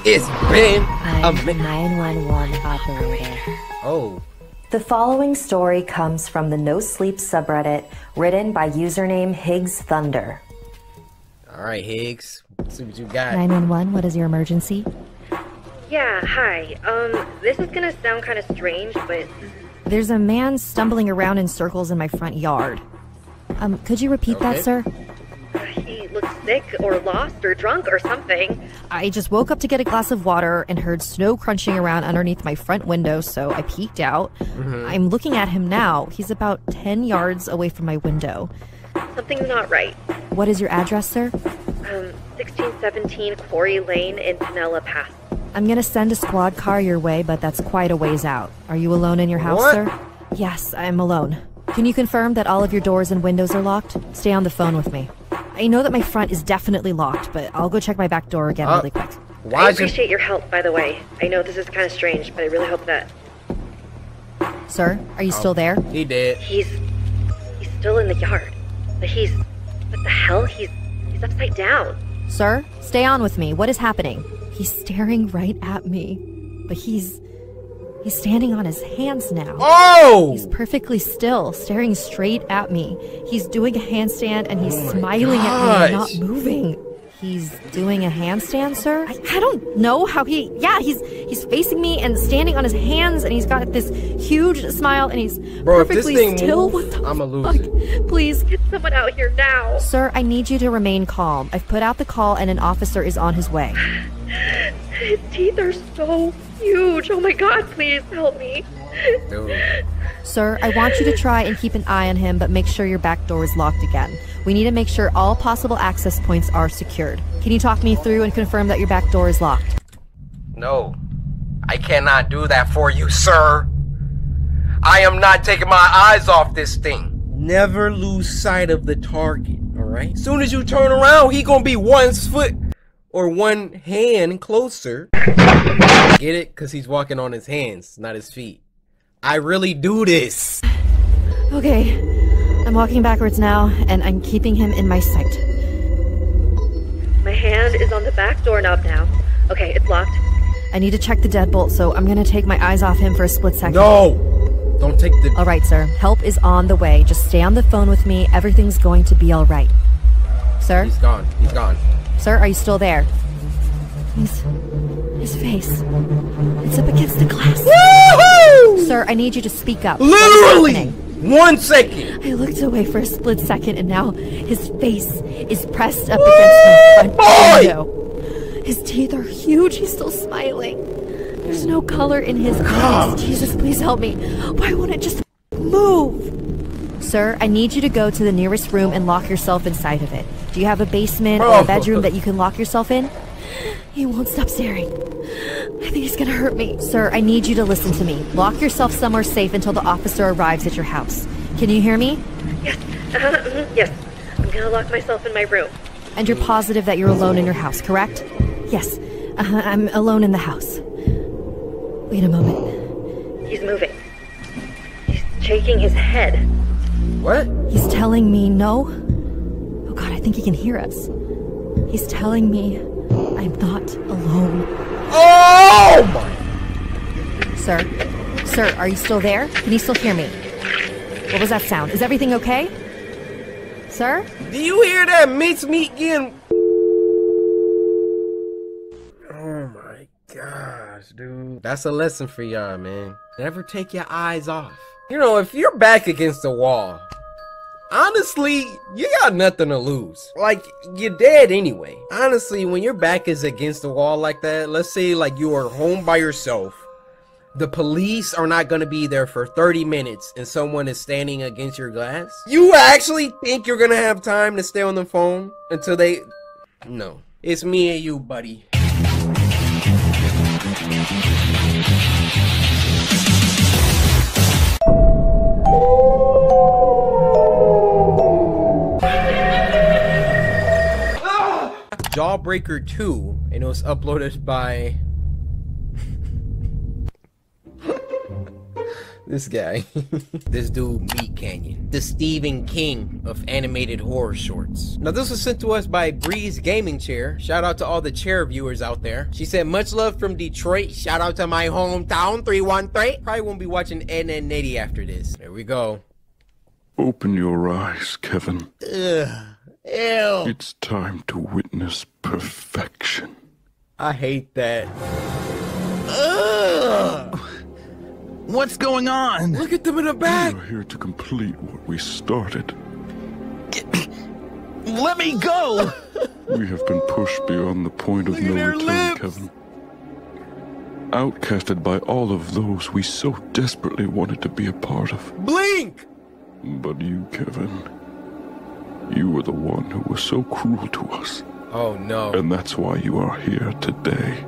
It's been a I'm minute. 911 operator. Oh. The following story comes from the No Sleep subreddit, written by username Higgs Thunder. Alright, Higgs. Let's see what you got. 911, what is your emergency? Yeah, hi. This is gonna sound kind of strange, but... There's a man stumbling around in circles in my front yard. Could you repeat that, sir? He looks sick or lost or drunk or something. I just woke up to get a glass of water and heard snow crunching around underneath my front window, so I peeked out. I'm looking at him now. He's about 10 yards away from my window. Something's not right. What is your address, sir? 1617 Cory Lane in Pinella Pass. I'm gonna send a squad car your way, but that's quite a ways out. Are you alone in your house, What? sir? Yes, I'm alone. Can you confirm that all of your doors and windows are locked? Stay on the phone with me. I know that my front is definitely locked, but I'll go check my back door again really quick. I appreciate your help, by the way. I know this is kind of strange, but I really hope that... Sir, are you still there? He did. He's still in the yard. But what the hell? He's upside down. Sir, stay on with me. What is happening? He's staring right at me, but he's standing on his hands now. Oh! He's perfectly still, staring straight at me. He's doing a handstand and he's smiling at me and not moving. He's doing a handstand, sir? I don't know how he's facing me and standing on his hands, and he's got this huge smile and he's perfectly still. What the I'ma lose it. Please. Get someone out here now. Sir, I need you to remain calm. I've put out the call and an officer is on his way. His teeth are so huge. Oh my god, please help me. Dude. Sir, I want you to try and keep an eye on him, but make sure your back door is locked again. We need to make sure all possible access points are secured. Can you talk me through and confirm that your back door is locked? No. I cannot do that for you, sir. I am not taking my eyes off this thing. Never lose sight of the target, alright? Soon as you turn around, he gonna be 1 foot or 1 hand closer. Get it? Because he's walking on his hands, not his feet. I really do this. Okay, I'm walking backwards now, and I'm keeping him in my sight. My hand is on the back doorknob now. Okay, it's locked. I need to check the deadbolt, so I'm gonna take my eyes off him for a split second. No! Don't take the... Alright, sir. Help is on the way. Just stay on the phone with me. Everything's going to be alright. Sir? He's gone. He's gone. Sir, are you still there? His face. It's up against the glass. Woohoo! Sir, I need you to speak up. Literally! 1 second! I looked away for a split second and now his face is pressed up against my front window. His teeth are huge. He's still smiling. There's no color in his eyes. Jesus, please help me. Why won't it just move? Sir, I need you to go to the nearest room and lock yourself inside of it. Do you have a basement or a bedroom that you can lock yourself in? He won't stop staring. I think he's gonna hurt me. Sir, I need you to listen to me. Lock yourself somewhere safe until the officer arrives at your house. Can you hear me? Yes. Yes. I'm gonna lock myself in my room. And you're positive that you're alone in your house, correct? Yes. I'm alone in the house. Wait a moment. He's moving. He's shaking his head. What? He's telling me no. Oh god, I think he can hear us. He's telling me I'm not alone. Oh my! Sir, are you still there? Can you still hear me? What was that sound? Is everything okay? Sir? Do you hear that mincemeat getting... Oh my gosh, dude. That's a lesson for y'all, man. Never take your eyes off. You know, if you're back against the wall, honestly, you got nothing to lose. Like, you're dead anyway. Honestly, when your back is against the wall like that, let's say like you are home by yourself, the police are not gonna be there for 30 minutes and someone is standing against your glass. You actually think you're gonna have time to stay on the phone until they... No. It's me and you, buddy. Jawbreaker 2, and it was uploaded by This guy. This dude, Meat Canyon. The Stephen King of animated horror shorts. Now, this was sent to us by Breeze Gaming Chair. Shout out to all the chair viewers out there. She said, much love from Detroit. Shout out to my hometown, 313. Probably won't be watching Ed and Nitty after this. There we go. Open your eyes, Kevin. Ugh. Ew. It's time to witness perfection. I hate that. Ugh. What's going on? Look at them in the back. We're here to complete what we started. Let me go! We have been pushed beyond the point of no return, Kevin. Outcasted by all of those we so desperately wanted to be a part of. Blink! But you, Kevin, you were the one who was so cruel to us. Oh no. And that's why you are here today.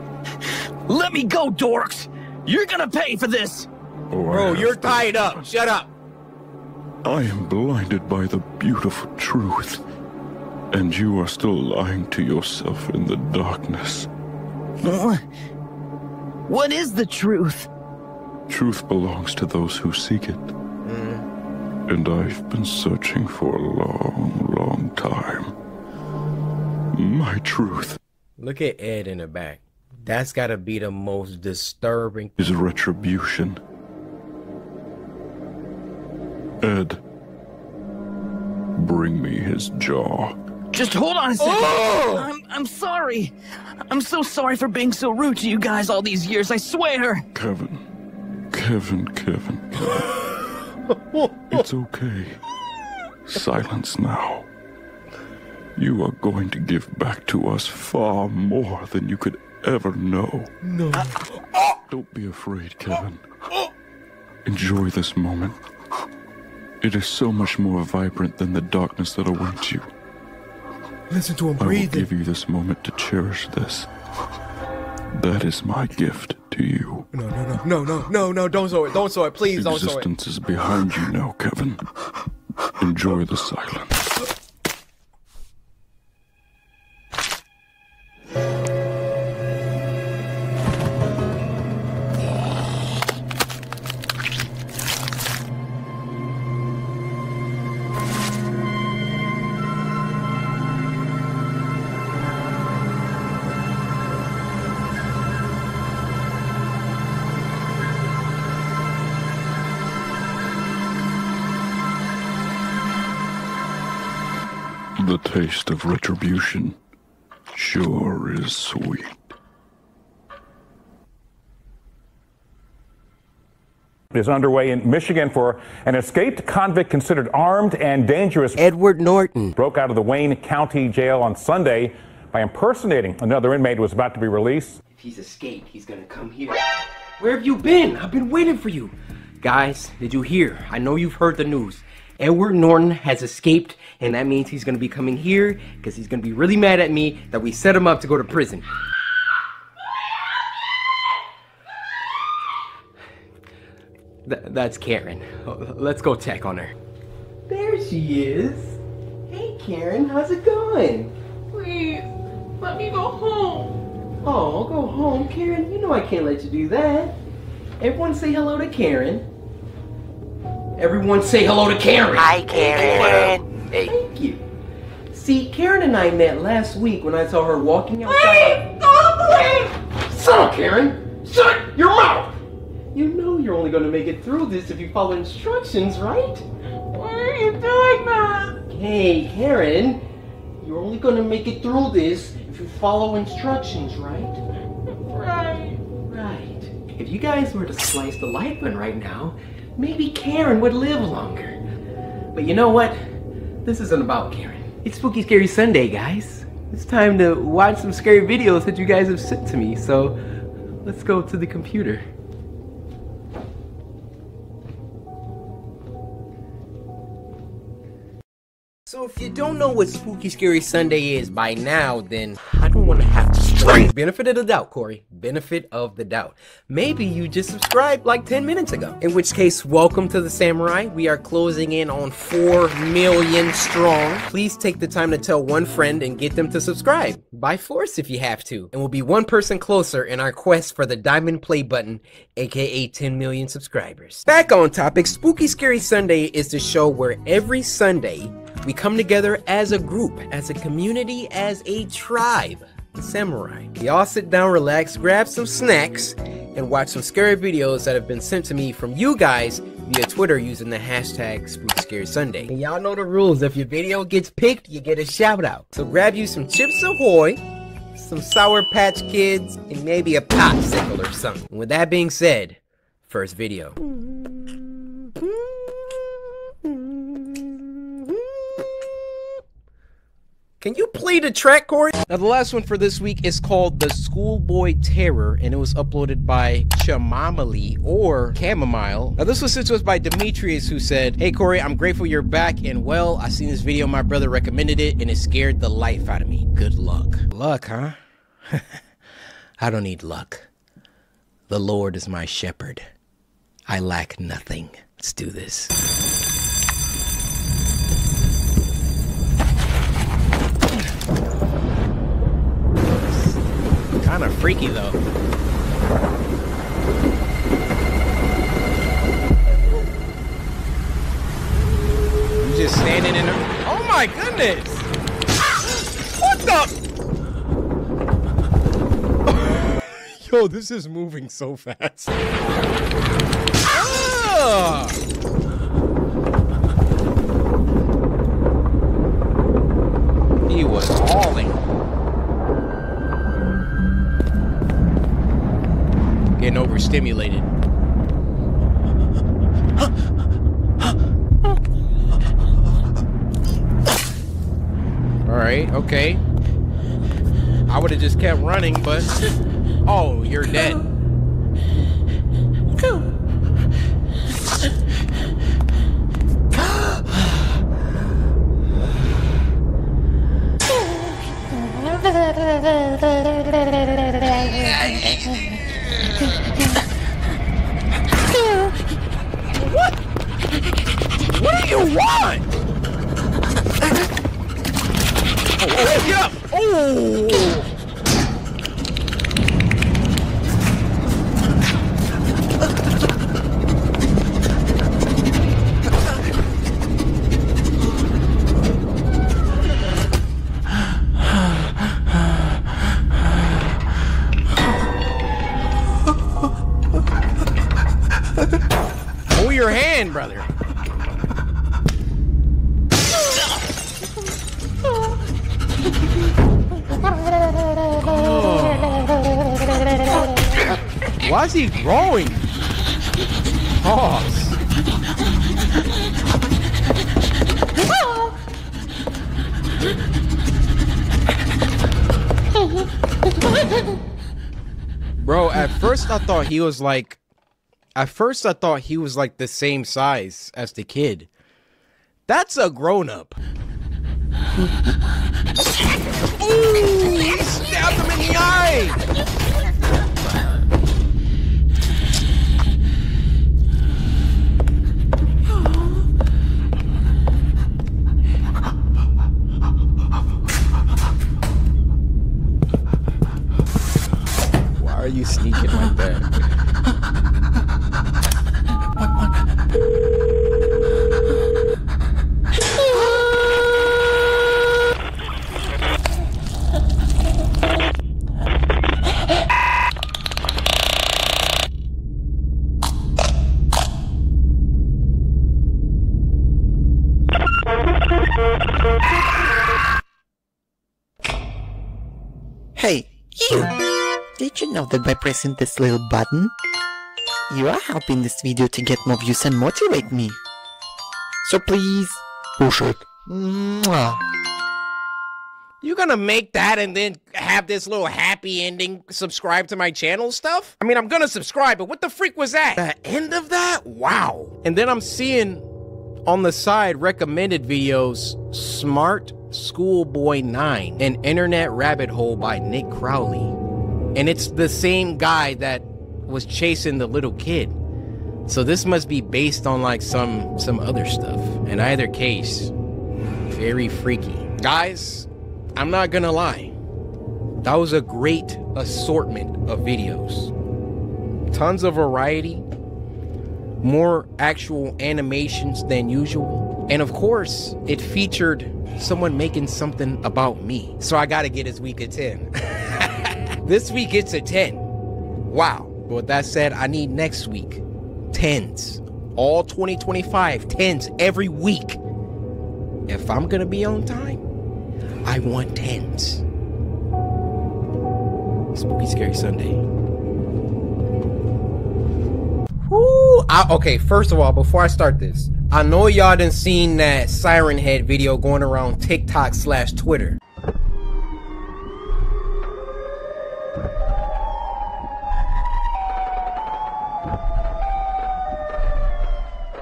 Let me go, dorks! You're gonna pay for this! Bro, you're tied up. Shut up. I am blinded by the beautiful truth. And you are still lying to yourself in the darkness. What is the truth? Truth belongs to those who seek it. And I've been searching for a long, long time. My truth. Look at Ed in the back. That's gotta be the most disturbing. Is retribution. Ed, bring me his jaw. Just hold on a second. Oh! I'm sorry. I'm so sorry for being so rude to you guys all these years, I swear. Kevin. It's okay. Silence now. You are going to give back to us far more than you could ever know. No. Don't be afraid, Kevin. Enjoy this moment. It is so much more vibrant than the darkness that awaits you. Listen to him I will breathing. give you this moment to cherish this. That is my gift to you. No, don't show it, please don't show it. Existence is behind you now, Kevin. Enjoy the silence. The taste of retribution sure is sweet. Is underway in Michigan for an escaped convict considered armed and dangerous. Edward Norton Broke out of the Wayne County Jail on Sunday by impersonating another inmate who was about to be released. If he's escaped, he's gonna come here. Where have you been? I've been waiting for you. Guys, did you hear? I know you've heard the news. Edward Norton has escaped, and that means he's gonna be coming here because he's gonna be really mad at me that we set him up to go to prison. That's Karen. Let's go check on her. There she is. Hey Karen, how's it going? Please, let me go home. Oh, go home, Karen. You know I can't let you do that. Everyone say hello to Karen. Everyone say hello to Karen. Hi, Karen. Hey. Thank you. See, Karen and I met last week when I saw her walking outside. Please, go, please. Shut up, Karen. Shut your mouth. You know you're only going to make it through this if you follow instructions, right? Why are you doing that? Hey, Karen. You're only going to make it through this if you follow instructions, right? Right. Right. If you guys were to slice the life button right now, maybe Karen would live longer. But you know what? This isn't about Karen. It's Spooky Scary Sunday, guys. It's time to watch some scary videos that you guys have sent to me, so let's go to the computer. So if you don't know what Spooky Scary Sunday is by now, then I don't want to have to stress Benefit of the doubt, Cory. Benefit of the doubt. Maybe you just subscribed like 10 minutes ago. In which case, welcome to the Samurai. We are closing in on 4 million strong. Please take the time to tell one friend and get them to subscribe. By force if you have to. And we'll be one person closer in our quest for the diamond play button, aka 10 million subscribers. Back on topic, Spooky Scary Sunday is the show where every Sunday we come together as a group, as a community, as a tribe. The Samurai. We all sit down, relax, grab some snacks, and watch some scary videos that have been sent to me from you guys via Twitter using the hashtag SpookyScarySunday. And y'all know the rules. If your video gets picked, you get a shout out. So grab you some Chips Ahoy, some Sour Patch Kids, and maybe a popsicle or something. And with that being said, first video. Can you play the track, Cory? Now, the last one for this week is called The Schoolboy Terror, and it was uploaded by Chamomile or Chamomile. Now, this was sent to us by Demetrius, who said, "Hey, Cory, I'm grateful you're back, and well, I seen this video, my brother recommended it, and it scared the life out of me. Good luck." Luck, huh? I don't need luck. The Lord is my shepherd. I lack nothing. Let's do this. Kind of freaky though. You just standing in there. Oh my goodness! What the? Yo, this is moving so fast. Ah! He was hauling. Getting overstimulated. Alright, okay. I would have just kept running, but... Oh, you're dead. What? What do you want? Oh, get up! Oh! Hold your hand, brother. Why is he growing? Pause. Bro, at first I thought he was like the same size as the kid. That's a grown-up. Ooh, he stabbed him in the eye. Why are you sneaking like that? Hey, you! Did you know that by pressing this little button, you are helping this video to get more views and motivate me? So please, push it. Mwah. You gonna make that and then have this little happy ending subscribe to my channel stuff? I mean, I'm gonna subscribe, but what the freak was that? The end of that? Wow. And then I'm seeing on the side recommended videos, Smart Schoolboy 9, An Internet Rabbit Hole by Nick Crowley. And it's the same guy that was chasing the little kid. So this must be based on like some other stuff. In either case, very freaky. Guys, I'm not gonna lie. That was a great assortment of videos. Tons of variety. More actual animations than usual. And of course, it featured someone making something about me. So I gotta get his week a 10. This week it's a 10. Wow. But with that said, I need next week 10s. All 2025 10s every week. If I'm gonna be on time, I want 10s. Spooky Scary Sunday. Woo! Okay, first of all, before I start this, I know y'all done seen that Siren Head video going around TikTok/Twitter.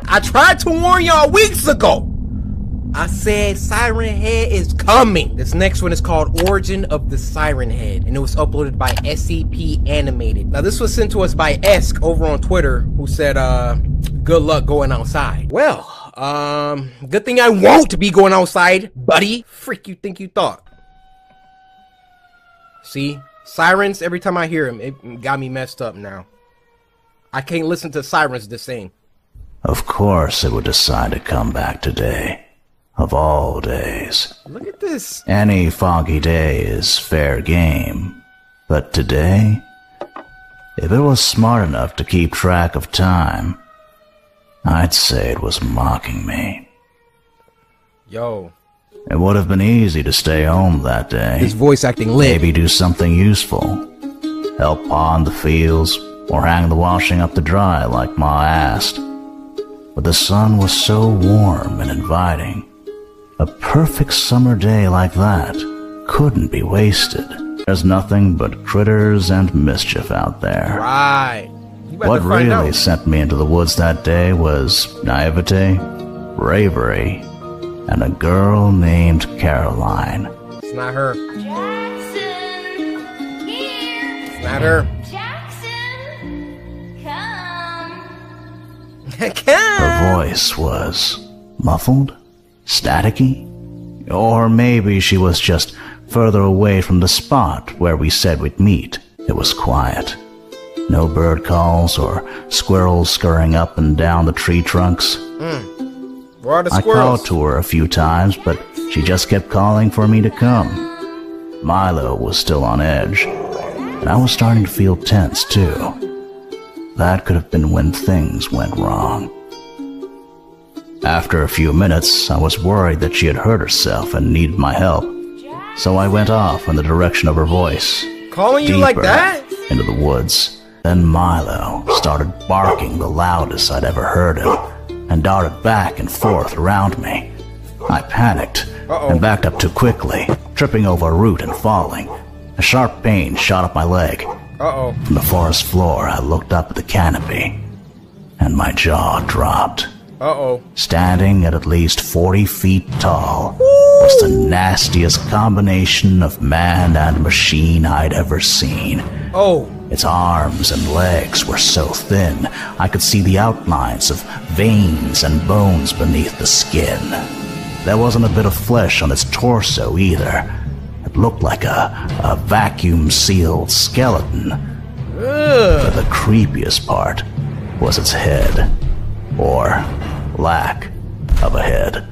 I tried to warn y'all weeks ago. I said Siren Head is coming. This next one is called Origin of the Siren Head, and it was uploaded by SCP Animated. Now this was sent to us by Esk over on Twitter, who said, good luck going outside. Well, good thing I won't be going outside, buddy. Freak you think you thought. See, sirens, every time I hear them, it got me messed up now. I can't listen to sirens the same. Of course it would decide to come back today. Of all days. Look at this. Any foggy day is fair game. But today, if it was smart enough to keep track of time, I'd say it was mocking me. Yo. It would have been easy to stay home that day. His voice acting lit. Maybe do something useful. Help pond the fields, or hang the washing up to dry like Ma asked. But the sun was so warm and inviting. A perfect summer day like that couldn't be wasted. There's nothing but critters and mischief out there. Right. What really sent me into the woods that day was naivete, bravery, and a girl named Caroline. It's not her. Jackson, here. It's not her. Jackson, come. Her voice was muffled, staticky, or maybe she was just further away from the spot where we said we'd meet. It was quiet. No bird calls or squirrels scurrying up and down the tree trunks. Where are the I squirrels? called to her a few times, but she just kept calling for me to come. Milo was still on edge, and I was starting to feel tense too. That could have been when things went wrong. After a few minutes, I was worried that she had hurt herself and needed my help, so I went off in the direction of her voice. Calling you like that? Into the woods. Then Milo started barking the loudest I'd ever heard him, and darted back and forth around me. I panicked and backed up too quickly, tripping over a root and falling. A sharp pain shot up my leg. From the forest floor, I looked up at the canopy, and my jaw dropped. Standing at least 40 feet tall was the nastiest combination of man and machine I'd ever seen. Its arms and legs were so thin, I could see the outlines of veins and bones beneath the skin. There wasn't a bit of flesh on its torso either. It looked like a vacuum-sealed skeleton. But the creepiest part was its head. Or lack of a head.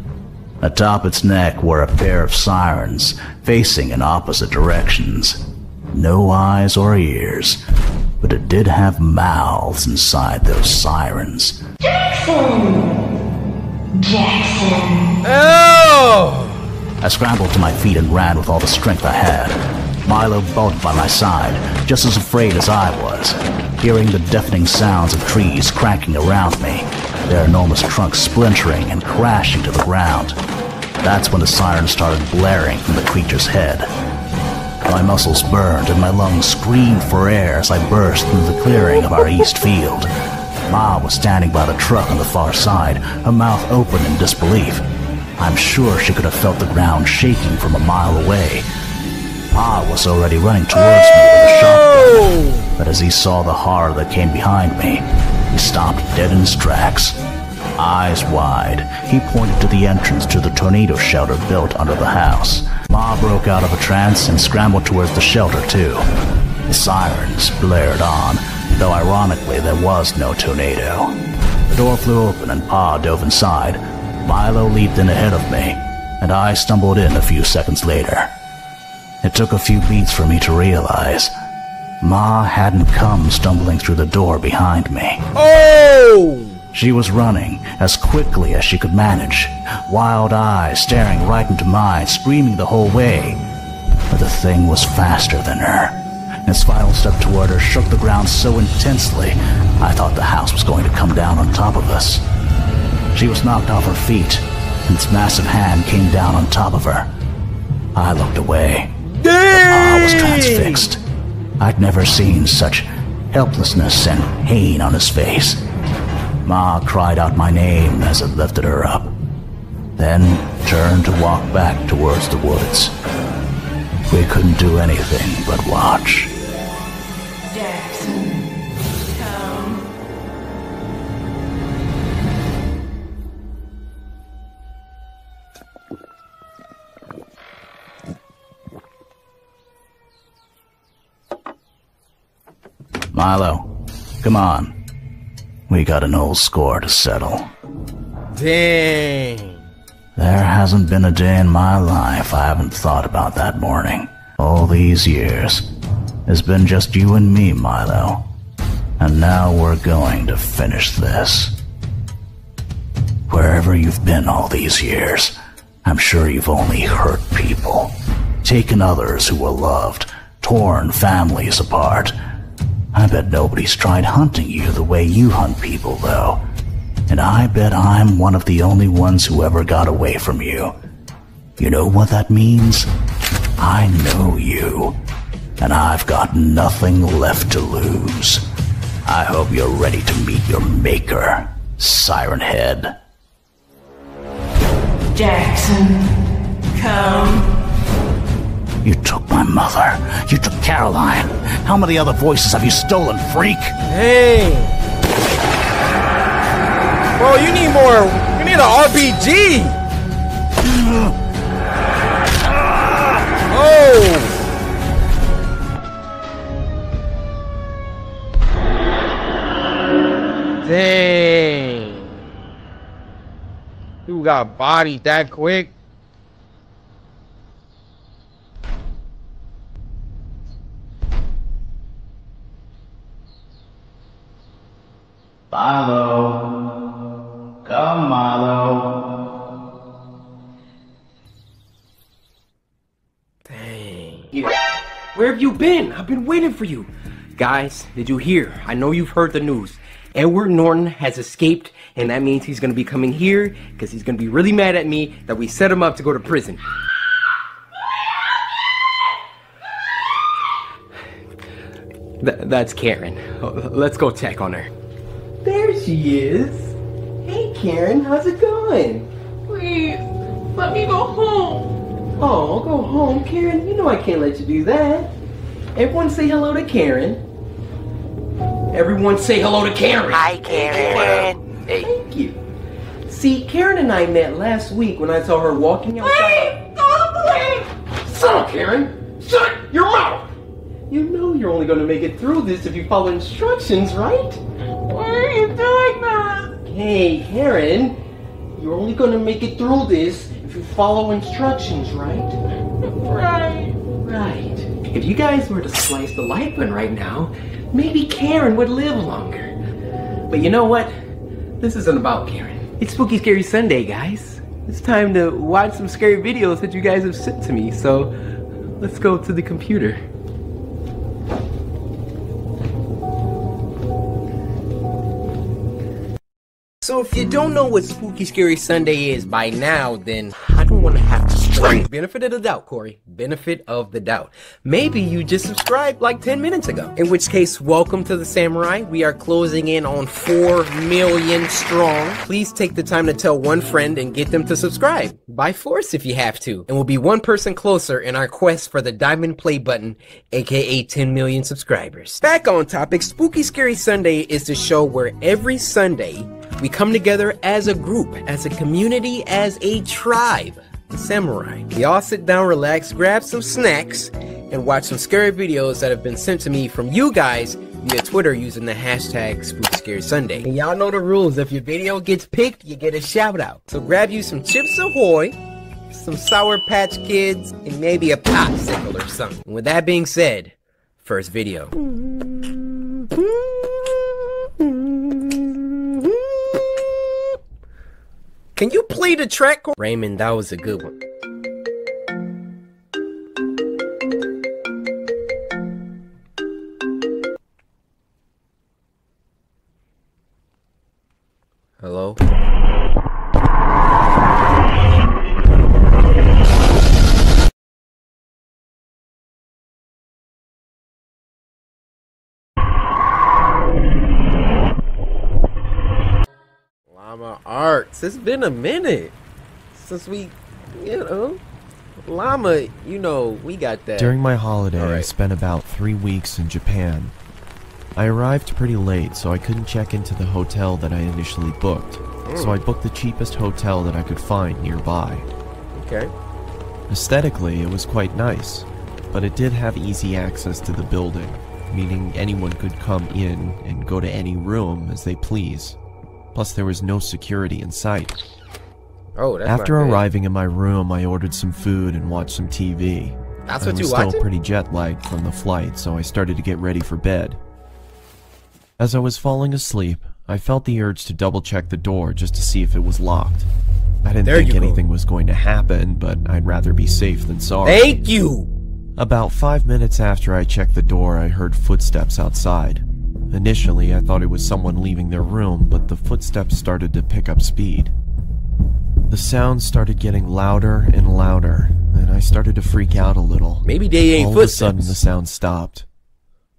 Atop its neck were a pair of sirens, facing in opposite directions. No eyes or ears, but it did have mouths inside those sirens. Jackson! Oh! I scrambled to my feet and ran with all the strength I had. Milo bulked by my side, just as afraid as I was, hearing the deafening sounds of trees cracking around me, their enormous trunks splintering and crashing to the ground. That's when the sirens started blaring from the creature's head. My muscles burned and my lungs screamed for air as I burst into the clearing of our east field. Ma was standing by the truck on the far side, her mouth open in disbelief. I'm sure she could have felt the ground shaking from a mile away. Pa was already running towards me with a shotgun, but as he saw the horror that came behind me, he stopped dead in his tracks. Eyes wide, he pointed to the entrance to the tornado shelter built under the house. Ma broke out of a trance and scrambled towards the shelter too. The sirens blared on, though ironically there was no tornado. The door flew open and Pa dove inside. Milo leaped in ahead of me, and I stumbled in a few seconds later. It took a few beats for me to realize Ma hadn't come stumbling through the door behind me. Oh! She was running as quickly as she could manage, wild eyes staring right into mine, screaming the whole way. But the thing was faster than her. Its final step toward her shook the ground so intensely, I thought the house was going to come down on top of us. She was knocked off her feet, and its massive hand came down on top of her. I looked away. Pa was transfixed. I'd never seen such helplessness and pain on his face. Ma cried out my name as it lifted her up, then turned to walk back towards the woods. We couldn't do anything but watch. Jackson, come. Milo, come on. We got an old score to settle. Dang. There hasn't been a day in my life I haven't thought about that morning. All these years. It's been just you and me, Milo. And now we're going to finish this. Wherever you've been all these years, I'm sure you've only hurt people. Taken others who were loved, torn families apart. I bet nobody's tried hunting you the way you hunt people, though. And I bet I'm one of the only ones who ever got away from you. You know what that means? I know you. And I've got nothing left to lose. I hope you're ready to meet your maker, Siren Head. Jackson, come. You took my mother. You took Caroline. How many other voices have you stolen, freak? Hey! Bro, you need more. You need an RPG. Oh! Dang! You got bodied that quick? Milo. Come, Milo. Dang. Where have you been? I've been waiting for you. Guys, did you hear? I know you've heard the news. Edward Norton has escaped, and that means he's gonna be coming here because he's gonna be really mad at me that we set him up to go to prison. That's Karen. Let's go check on her. There she is. Hey Karen, how's it going? Please, let me go home. Oh, go home, Karen. You know I can't let you do that. Everyone say hello to Karen. Everyone say hello to Karen. Hi, Karen. Hey. Thank you. See, Karen and I met last week when I saw her walking outside. Please, don't please. Shut up, Karen. Shut your mouth. You know you're only going to make it through this if you follow instructions, right? Why are you doing that? Hey, Karen. You're only going to make it through this if you follow instructions, right? Right. Right. If you guys were to slice the life button right now, maybe Karen would live longer. But you know what? This isn't about Karen. It's Spooky Scary Sunday, guys. It's time to watch some scary videos that you guys have sent to me, so let's go to the computer. So if you don't know what Spooky Scary Sunday is by now, then I don't even want to have to string. Benefit of the doubt, Cory. Benefit of the doubt. Maybe you just subscribed like 10 minutes ago. In which case, welcome to the Samurai. We are closing in on 4 million strong. Please take the time to tell one friend and get them to subscribe. By force if you have to. And we'll be one person closer in our quest for the diamond play button, aka 10 million subscribers. Back on topic, Spooky Scary Sunday is the show where every Sunday we come together as a group, as a community, as a tribe, the Samurai. We all sit down, relax, grab some snacks, and watch some scary videos that have been sent to me from you guys via Twitter using the hashtag Spooky Scary Sunday. And y'all know the rules. If your video gets picked, you get a shout out. So grab you some Chips Ahoy, some Sour Patch Kids, and maybe a popsicle or something. And with that being said, first video. Can you play the track? Raymond, that was a good one. Hello? Llama Arts. It's been a minute since we, Llama, we got that. During my holiday, I spent about 3 weeks in Japan. I arrived pretty late, so I couldn't check into the hotel that I initially booked. So I booked the cheapest hotel that I could find nearby. Okay. Aesthetically, it was quite nice, but it did have easy access to the building, meaning anyone could come in and go to any room as they please. Plus, there was no security in sight. Oh, that's After not good. arriving in my room, I ordered some food and watched some TV. That's what you I was watching? still pretty jet-lagged from the flight, so I started to get ready for bed. As I was falling asleep, I felt the urge to double-check the door just to see if it was locked. I didn't think anything was going to happen, but I'd rather be safe than sorry. Thank you! About 5 minutes after I checked the door, I heard footsteps outside. Initially, I thought it was someone leaving their room, but the footsteps started to pick up speed. The sound started getting louder and louder, and I started to freak out a little. Maybe they ain't All footsteps. of a sudden, the sound stopped.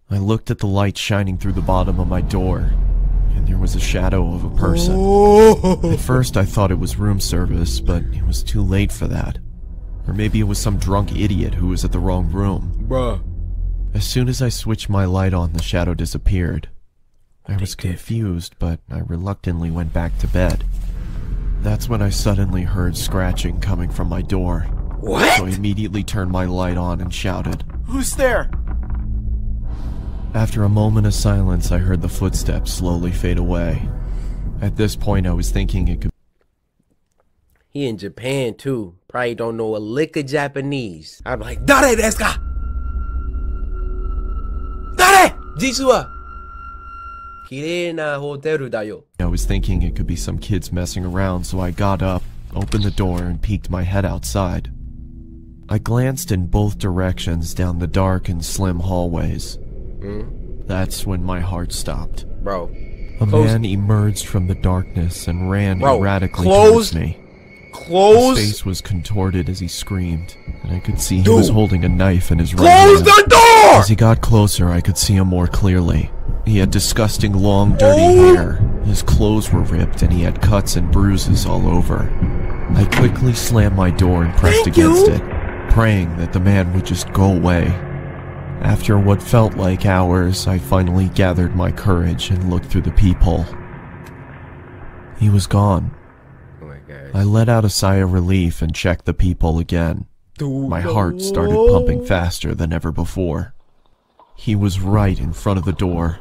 I looked at the light shining through the bottom of my door, and there was a shadow of a person. At first, I thought it was room service, but it was too late for that. Or maybe it was some drunk idiot who was at the wrong room. Bruh. As soon as I switched my light on, the shadow disappeared. I was confused, but I reluctantly went back to bed. That's when I suddenly heard scratching coming from my door. What? So I immediately turned my light on and shouted, "Who's there?" After a moment of silence, I heard the footsteps slowly fade away. At this point, I was thinking it could... He in Japan too. Probably don't know a lick of Japanese. I'm like, Dare desu ka? Dare! Jisu wa kirei na hoteru da yo. I was thinking it could be some kids messing around, so I got up, opened the door, and peeked my head outside. I glanced in both directions down the dark and slim hallways. That's when my heart stopped. Bro. A man emerged from the darkness and ran erratically close. towards me. Close. His face was contorted as he screamed, and I could see he was holding a knife in his right Close hand. the door! As he got closer, I could see him more clearly. He had disgusting long, dirty hair. His clothes were ripped, and he had cuts and bruises all over. I quickly slammed my door and pressed against it, praying that the man would just go away. After what felt like hours, I finally gathered my courage and looked through the peephole. He was gone. Oh my god. I let out a sigh of relief and checked the peephole again. My heart started pumping faster than ever before. He was right in front of the door.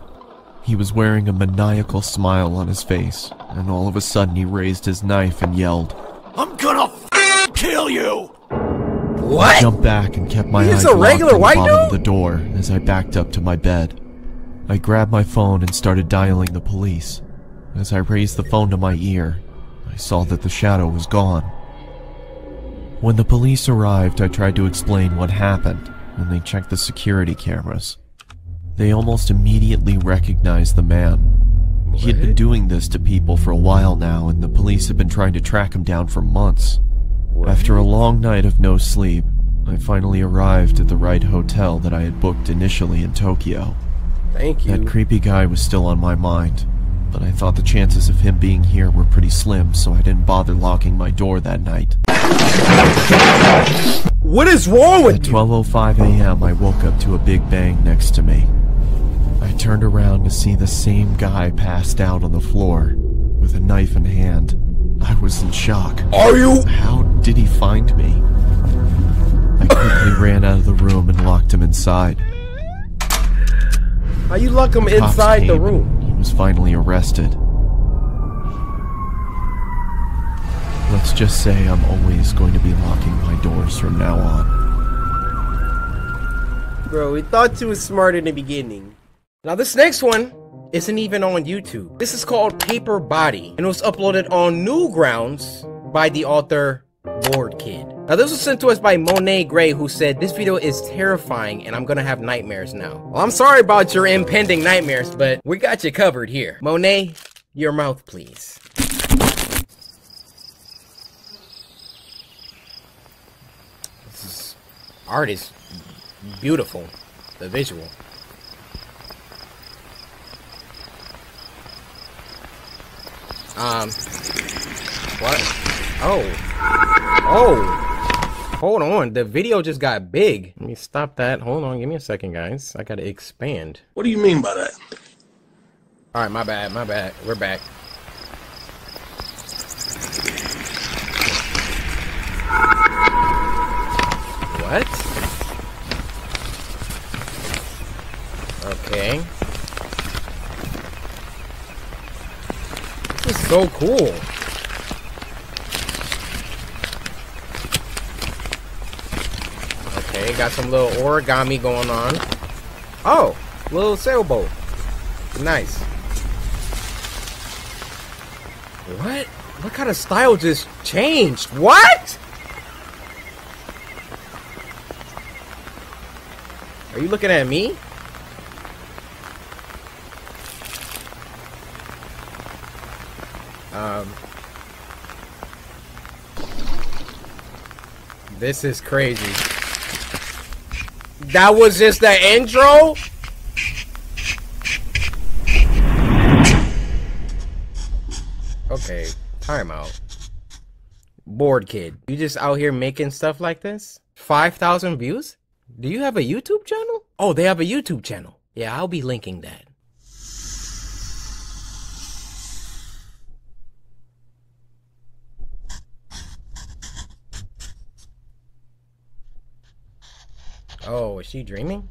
He was wearing a maniacal smile on his face, and all of a sudden he raised his knife and yelled, "I'm gonna kill you!" What? I jumped back and kept my eyes a locked regular on the white bottom of dude? the door as I backed up to my bed. I grabbed my phone and started dialing the police. As I raised the phone to my ear, I saw that the shadow was gone. When the police arrived, I tried to explain what happened, and they checked the security cameras. They almost immediately recognized the man. He had been doing this to people for a while now, and the police had been trying to track him down for months. After a long night of no sleep, I finally arrived at the right hotel that I had booked initially in Tokyo. Thank you. That creepy guy was still on my mind, but I thought the chances of him being here were pretty slim, so I didn't bother locking my door that night. What is wrong with you? At 12:05 a.m., I woke up to a big bang next to me. I turned around to see the same guy passed out on the floor, with a knife in hand. I was in shock. Are you? How did he find me? I quickly ran out of the room and locked him inside. How you lock him inside the room? He was finally arrested. Let's just say I'm always going to be locking my doors from now on. Bro, we thought you was smart in the beginning. Now this next one isn't even on YouTube. This is called Paper Body, and it was uploaded on Newgrounds by the author Bored Kid. Now this was sent to us by Monet Gray, who said, "This video is terrifying and I'm gonna have nightmares now." Well, I'm sorry about your impending nightmares, but we got you covered here. Monet, your mouth please. Art is beautiful. The visual. What? Oh. Hold on. The video just got big. Let me stop that. Hold on. Give me a second, guys. I gotta expand. What do you mean by that? Alright, my bad. We're back. What? Okay. This is so cool. Okay, got some little origami going on. Oh, little sailboat. Nice. What? What kind of style just changed? What? Are you looking at me? This is crazy. That was just the intro? Okay, time out. Bored Kid. You just out here making stuff like this? 5,000 views? Do you have a YouTube channel? Oh, they have a YouTube channel. Yeah, I'll be linking that. Oh, is she dreaming?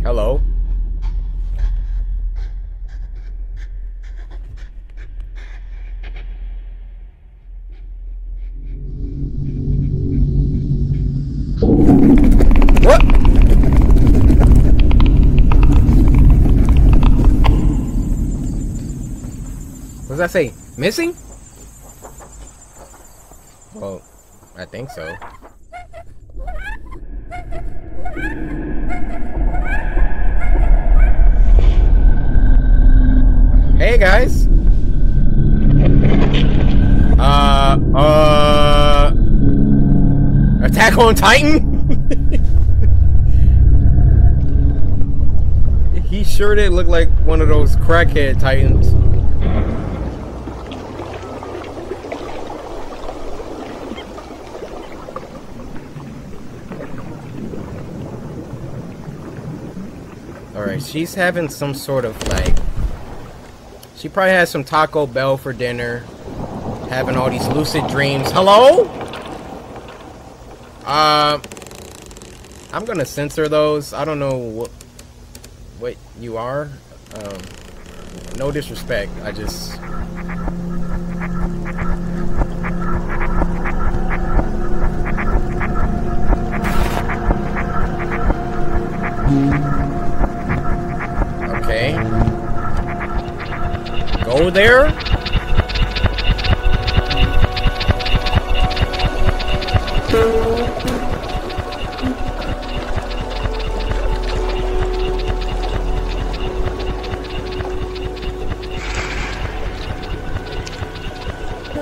Hello? What? What does that say? Missing? Well, I think so. Hey guys. Attack on Titan? He sure did look like one of those crackhead Titans. Alright, she's having some sort of like... She probably has some Taco Bell for dinner. Having all these lucid dreams. Hello? I'm gonna censor those. I don't know what you are. No disrespect. I just... Okay. Go there.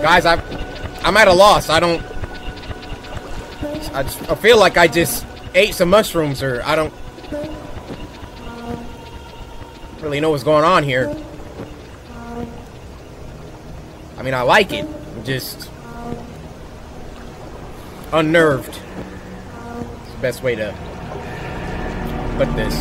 Guys, I'm at a loss. I feel like I just ate some mushrooms, or I don't really know what's going on here. I mean, I like it. I'm just unnerved. It's the best way to put this.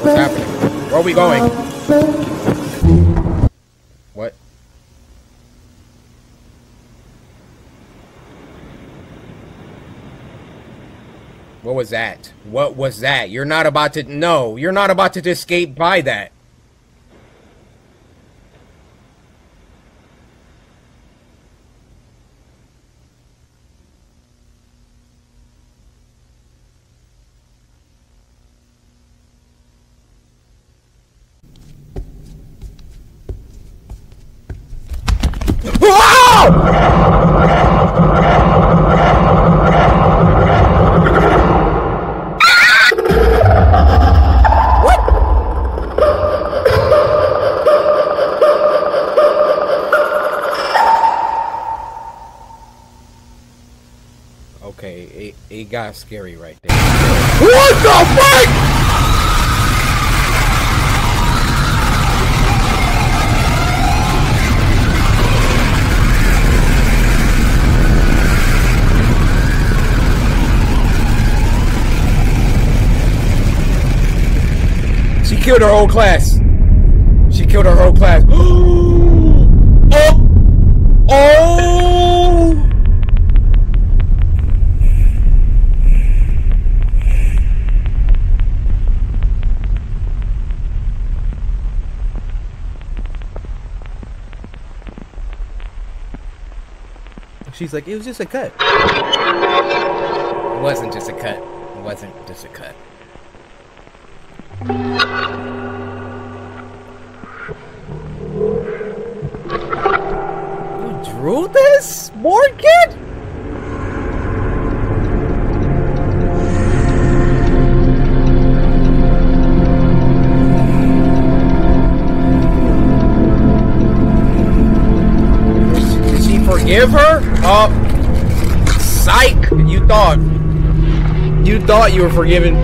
What's happening? Where are we going? What? What was that? What was that? You're not about to... No, you're not about to escape by that. Okay, it got scary right there. What the fuck? She killed her whole class. She killed her whole class. Oh! Oh! She's like, it was just a cut. It wasn't just a cut. It wasn't just a cut. You drew this, board kid? Did she forgive her? Psych! You thought you were forgiven.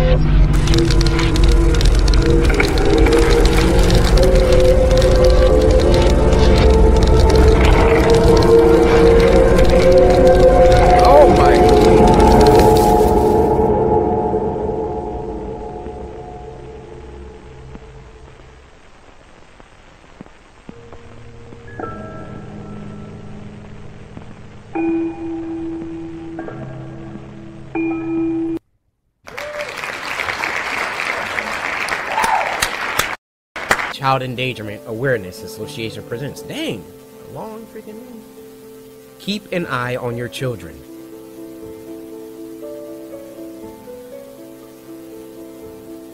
Oh my. Child Endangerment Awareness Association presents. Dang, a long freaking name. Keep an eye on your children.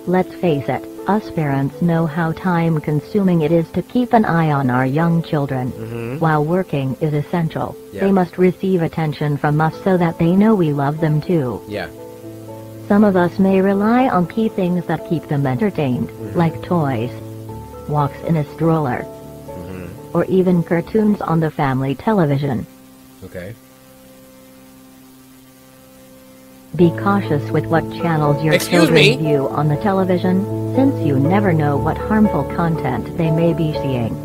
Let's face it, us parents know how time-consuming it is to keep an eye on our young children. While working is essential, they must receive attention from us so that they know we love them too. Yeah. Some of us may rely on key things that keep them entertained, like toys, walks in a stroller, or even cartoons on the family television. Okay. Be cautious with what channels your children view on the television, since you never know what harmful content they may be seeing.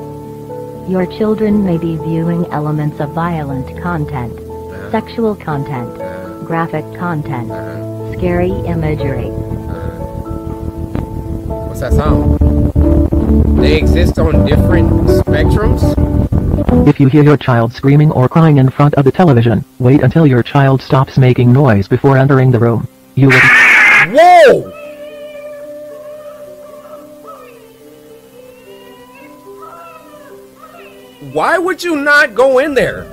Your children may be viewing elements of violent content, sexual content, graphic content, scary imagery. What's that sound? They exist on different spectrums? If you hear your child screaming or crying in front of the television, wait until your child stops making noise before entering the room. You will... Whoa! Why would you not go in there?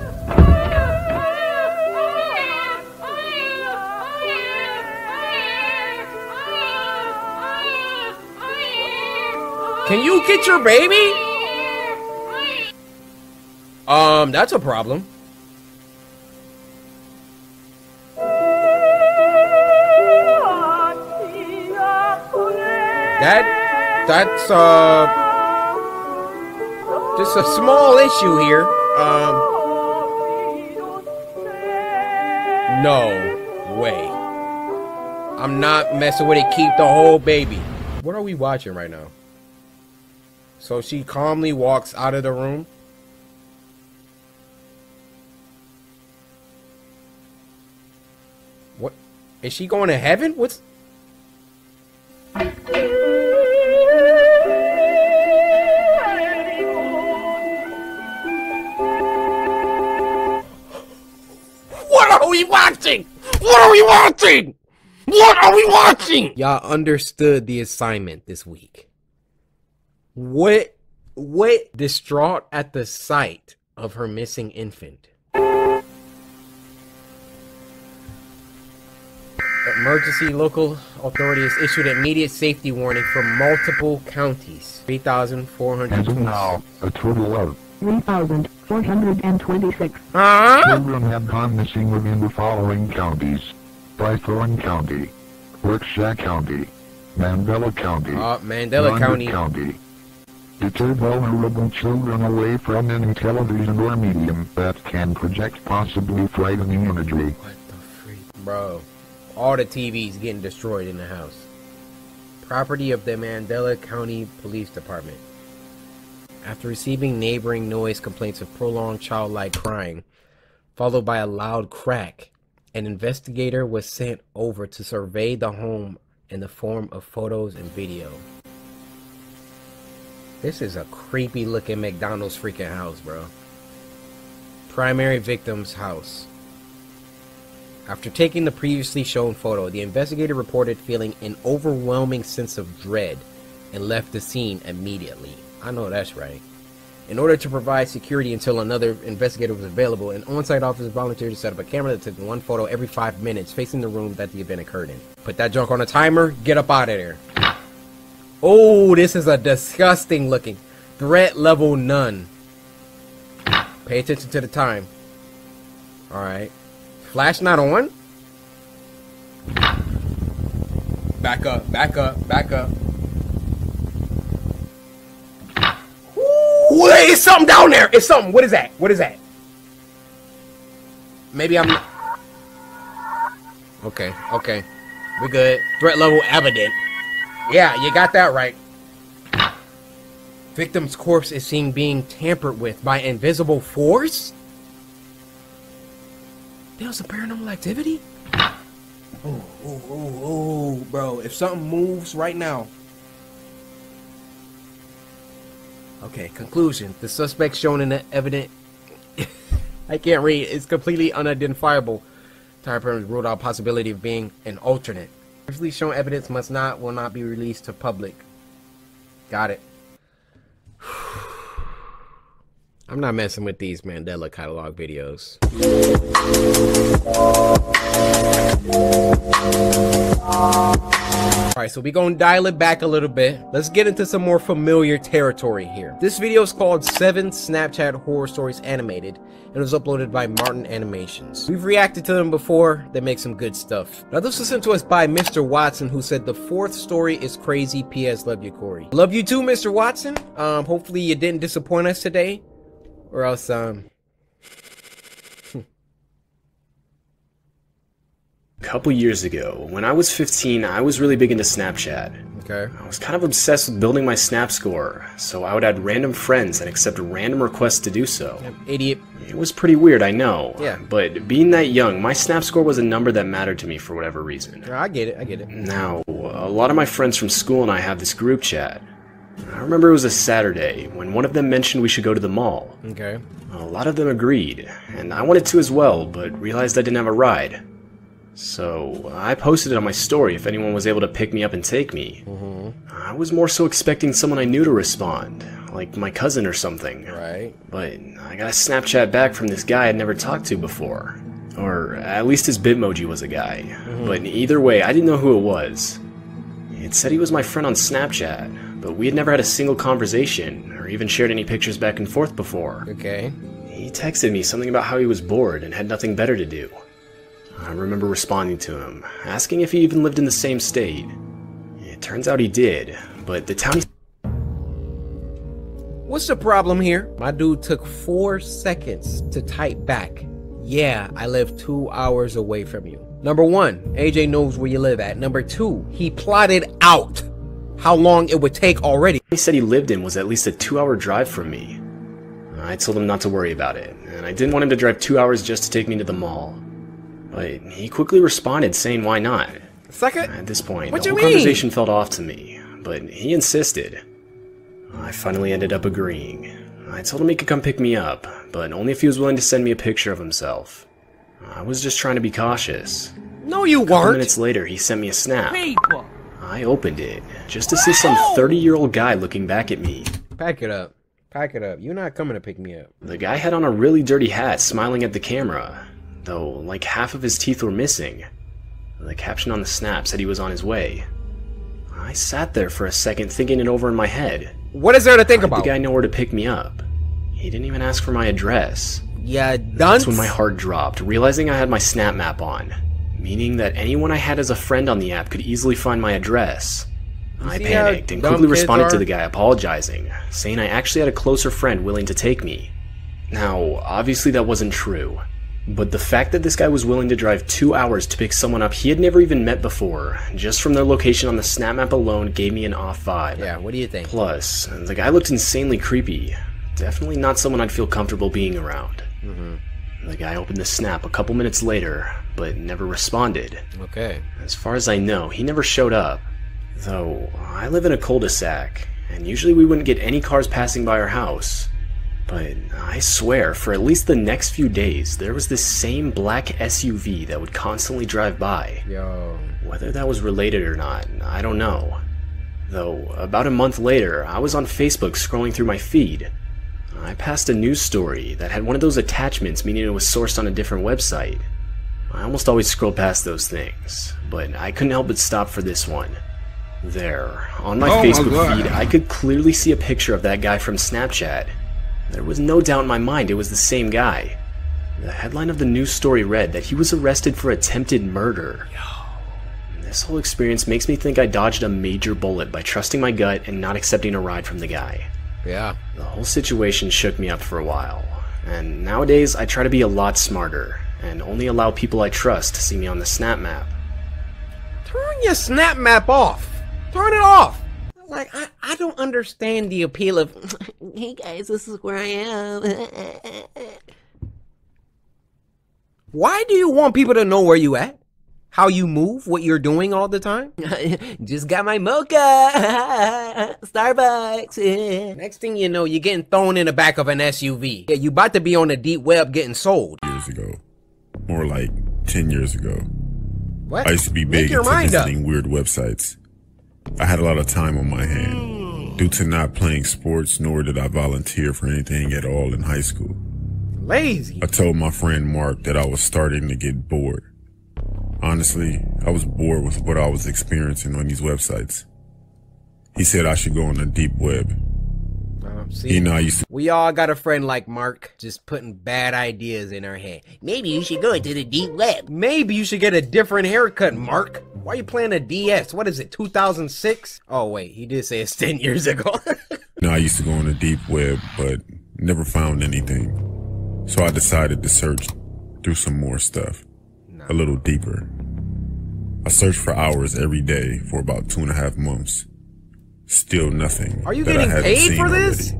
Can you get your baby? That's a problem. That's just a small issue here. No way. I'm not messing with it. Keep the whole baby. What are we watching right now? So she calmly walks out of the room. What? Is she going to heaven? What's... What are we watching? What are we watching? What are we watching? Y'all understood the assignment this week. What distraught at the sight of her missing infant. Emergency local authorities issued immediate safety warning for multiple counties. 3,400. And now, a total of 3,426. Children have gone missing within the following counties: Bythorn County, Berkshire County, Mandela County, Mandela County. Deter vulnerable children away from any television or medium that can project possibly frightening imagery. What the freak, bro? All the TVs getting destroyed in the house. Property of the Mandela County Police Department. After receiving neighboring noise complaints of prolonged childlike crying, followed by a loud crack, an investigator was sent over to survey the home in the form of photos and video. This is a creepy looking McDonald's freaking house, bro. Primary victim's house. After taking the previously shown photo, the investigator reported feeling an overwhelming sense of dread and left the scene immediately. I know that's right. In order to provide security until another investigator was available, an on-site officer volunteered to set up a camera that took one photo every 5 minutes facing the room that the event occurred in. Put that junk on a timer, get up out of there. Oh, this is a disgusting looking. Threat level none. Pay attention to the time. Alright. Flash not on? Back up, back up, back up. Ooh, it's something down there. It's something. What is that? What is that? Maybe I'm... Okay, okay. We're good. Threat level evident. Yeah, you got that right. Victim's corpse is seen being tampered with by invisible force? There's some paranormal activity? Oh, bro. If something moves right now. Okay, conclusion. The suspect shown in the evident... I can't read. It's completely unidentifiable. Time parameters ruled out possibility of being an alternate. Previously shown evidence will not be released to public. Got it. I'm not messing with these Mandela catalog videos. Alright, so we're gonna dial it back a little bit. Let's get into some more familiar territory here. This video is called 7 Snapchat Horror Stories Animated, and it was uploaded by Martin Animations. We've reacted to them before. They make some good stuff. Now this was sent to us by Mr. Watson, who said the 4th story is crazy. P.S. Love you, Cory. Love you too, Mr. Watson. Hopefully you didn't disappoint us today. Or else, A couple years ago, when I was 15, I was really big into Snapchat. Okay. I was kind of obsessed with building my Snap score, so I would add random friends and accept random requests to do so. Idiot. It was pretty weird, I know. Yeah. But being that young, my Snap score was a number that mattered to me for whatever reason. I get it, I get it. Now, a lot of my friends from school and I have this group chat. I remember it was a Saturday when one of them mentioned we should go to the mall. Okay. A lot of them agreed, and I wanted to as well, but realized I didn't have a ride. So I posted it on my story if anyone was able to pick me up and take me. I was more so expecting someone I knew to respond, like my cousin or something. Right. But I got a Snapchat back from this guy I'd never talked to before. Or at least his Bitmoji was a guy. But either way, I didn't know who it was. It said he was my friend on Snapchat, but we had never had a single conversation, or even shared any pictures back and forth before. Okay. He texted me something about how he was bored and had nothing better to do. I remember responding to him, asking if he even lived in the same state. It turns out he did, but the town he... What's the problem here? My dude took 4 seconds to type back. Yeah, I live 2 hours away from you. Number 1, AJ knows where you live at. Number 2, he plotted out how long it would take already. He said he lived in was at least a 2-hour drive from me. I told him not to worry about it, and I didn't want him to drive 2 hours just to take me to the mall. But he quickly responded saying why not. Second? At this point, What the you whole mean? conversation felt off to me, but he insisted. I finally ended up agreeing. I told him he could come pick me up, but only if he was willing to send me a picture of himself. I was just trying to be cautious. No, you A couple weren't. minutes later, he sent me a snap. People. I opened it, just to see some 30-year-old guy looking back at me. Pack it up. Pack it up. You're not coming to pick me up. The guy had on a really dirty hat, smiling at the camera, though like half of his teeth were missing. The caption on the snap said he was on his way. I sat there for a second thinking it over in my head. What is there to think about? The guy know where to pick me up. He didn't even ask for my address. Yeah, dunce. That's when my heart dropped, realizing I had my snap map on, meaning that anyone I had as a friend on the app could easily find my address. I panicked and quickly responded to the guy apologizing, saying I actually had a closer friend willing to take me. Now, obviously that wasn't true, but the fact that this guy was willing to drive 2 hours to pick someone up he had never even met before, just from their location on the snap map alone, gave me an off vibe. Yeah, what do you think? Plus, the guy looked insanely creepy. Definitely not someone I'd feel comfortable being around. The guy opened the snap a couple minutes later, but never responded. Okay. As far as I know, he never showed up. Though, I live in a cul-de-sac, and usually we wouldn't get any cars passing by our house. But I swear, for at least the next few days, there was this same black SUV that would constantly drive by. Yo. Whether that was related or not, I don't know. Though, about a month later, I was on Facebook scrolling through my feed. I passed a news story that had one of those attachments, meaning it was sourced on a different website. I almost always scroll past those things, but I couldn't help but stop for this one. There, on my Facebook feed, I could clearly see a picture of that guy from Snapchat. There was no doubt in my mind it was the same guy. The headline of the news story read that he was arrested for attempted murder. This whole experience makes me think I dodged a major bullet by trusting my gut and not accepting a ride from the guy. Yeah. The whole situation shook me up for a while, and nowadays I try to be a lot smarter, and only allow people I trust to see me on the snap map. Turn your snap map off. Turn it off. Like, I don't understand the appeal of, hey guys, this is where I am. Why do you want people to know where you at? How you move? What you're doing all the time? Just got my mocha. Starbucks. Next thing you know, you're getting thrown in the back of an SUV. Yeah, you about to be on the deep web getting sold. Years ago. More like 10 years ago. What? I used to be big into visiting weird websites. I had a lot of time on my hand. Due to not playing sports, nor did I volunteer for anything at all in high school. Lazy. I told my friend Mark that I was starting to get bored. Honestly, I was bored with what I was experiencing on these websites. He said I should go on the deep web. See, you know, I used to... We all got a friend like Mark, just putting bad ideas in our head. Maybe you should go into the deep web. Maybe you should get a different haircut, Mark. Why are you playing a DS? What is it, 2006? Oh, wait, he did say it's 10 years ago. No, I used to go on the deep web, but never found anything. So I decided to search through some more stuff. A little deeper. I searched for hours every day for about 2.5 months. Still nothing. Are you getting paid for this?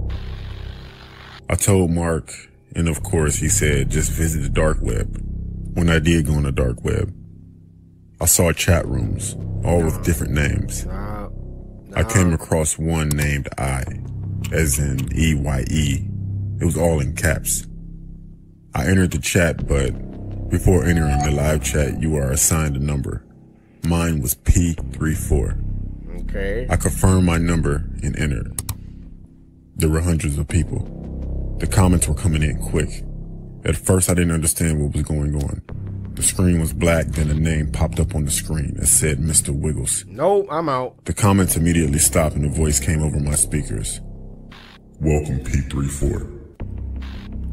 I told Mark, and of course he said just visit the dark web. When I did go on the dark web, I saw chat rooms, all with different names. I came across one named I, as in E-Y-E. It was all in caps. I entered the chat, but before entering the live chat, you are assigned a number. Mine was P34. Okay. I confirmed my number and entered. There were hundreds of people. The comments were coming in quick. At first, I didn't understand what was going on. The screen was black, then a name popped up on the screen. It said Mr. Wiggles. Nope, I'm out. The comments immediately stopped and a voice came over my speakers. Welcome, P34.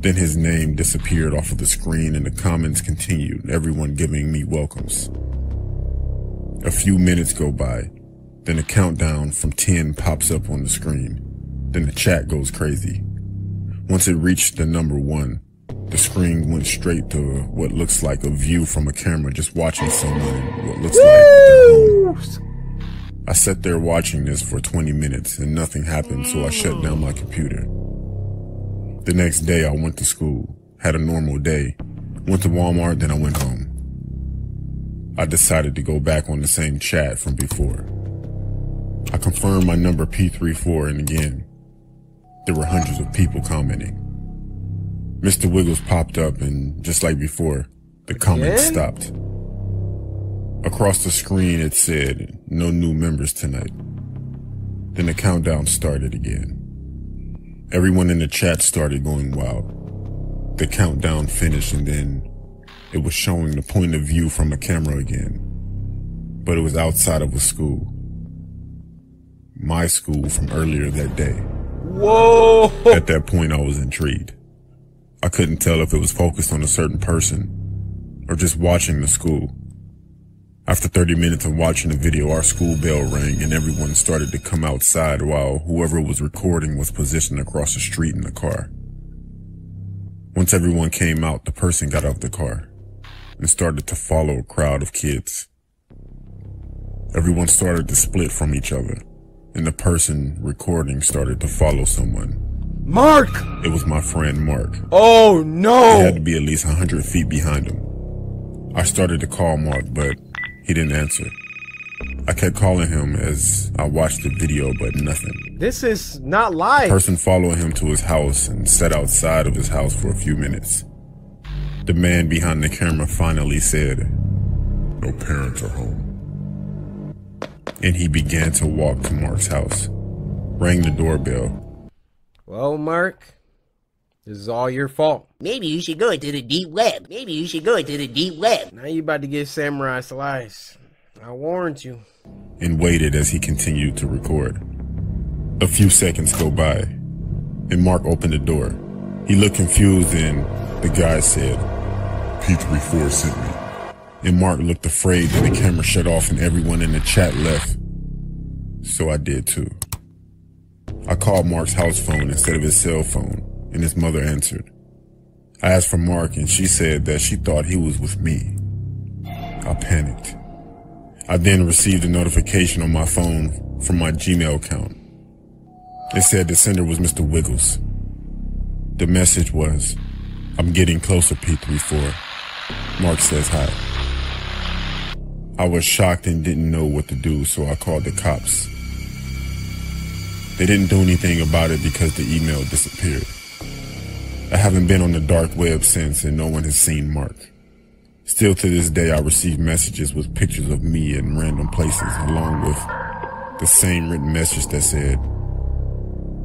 Then his name disappeared off of the screen and the comments continued, everyone giving me welcomes. A few minutes go by, then a countdown from 10 pops up on the screen. Then the chat goes crazy. Once it reached the number 1, the screen went straight to what looks like a view from a camera just watching someone in what looks like their home. I sat there watching this for 20 minutes and nothing happened, so I shut down my computer. The next day I went to school, had a normal day, went to Walmart, then I went home. I decided to go back on the same chat from before. I confirmed my number P34 and again, there were hundreds of people commenting. Mr. Wiggles popped up and just like before, the comments stopped. Across the screen it said, no new members tonight. Then the countdown started again. Everyone in the chat started going wild. The countdown finished and then it was showing the point of view from a camera again. But it was outside of a school. My school from earlier that day. Whoa! At that point I was intrigued. I couldn't tell if it was focused on a certain person or just watching the school. After 30 minutes of watching the video, our school bell rang and everyone started to come outside while whoever was recording was positioned across the street in the car. Once everyone came out, the person got out of the car and started to follow a crowd of kids. Everyone started to split from each other and the person recording started to follow someone. Mark! It was my friend Mark. Oh no! He had to be at least 100 feet behind him. I started to call Mark, but he didn't answer. I kept calling him as I watched the video, but nothing. This is not live. The person followed him to his house and sat outside of his house for a few minutes. The man behind the camera finally said, "No parents are home." And he began to walk to Mark's house, rang the doorbell. Well, Mark, this is all your fault. Maybe you should go into the deep web. Maybe you should go into the deep web. Now you about to get samurai slice. I warned you. And waited as he continued to record. A few seconds go by, and Mark opened the door. He looked confused and the guy said, "P34 sent me." And Mark looked afraid that the camera shut off and everyone in the chat left. So I did too. I called Mark's house phone instead of his cell phone, and his mother answered. I asked for Mark and she said that she thought he was with me. I panicked. I then received a notification on my phone from my Gmail account. It said the sender was Mr. Wiggles. The message was, "I'm getting closer, P34. Mark says hi." I was shocked and didn't know what to do, so I called the cops. They didn't do anything about it because the email disappeared. I haven't been on the dark web since and no one has seen Mark. Still to this day I receive messages with pictures of me in random places along with the same written message that said,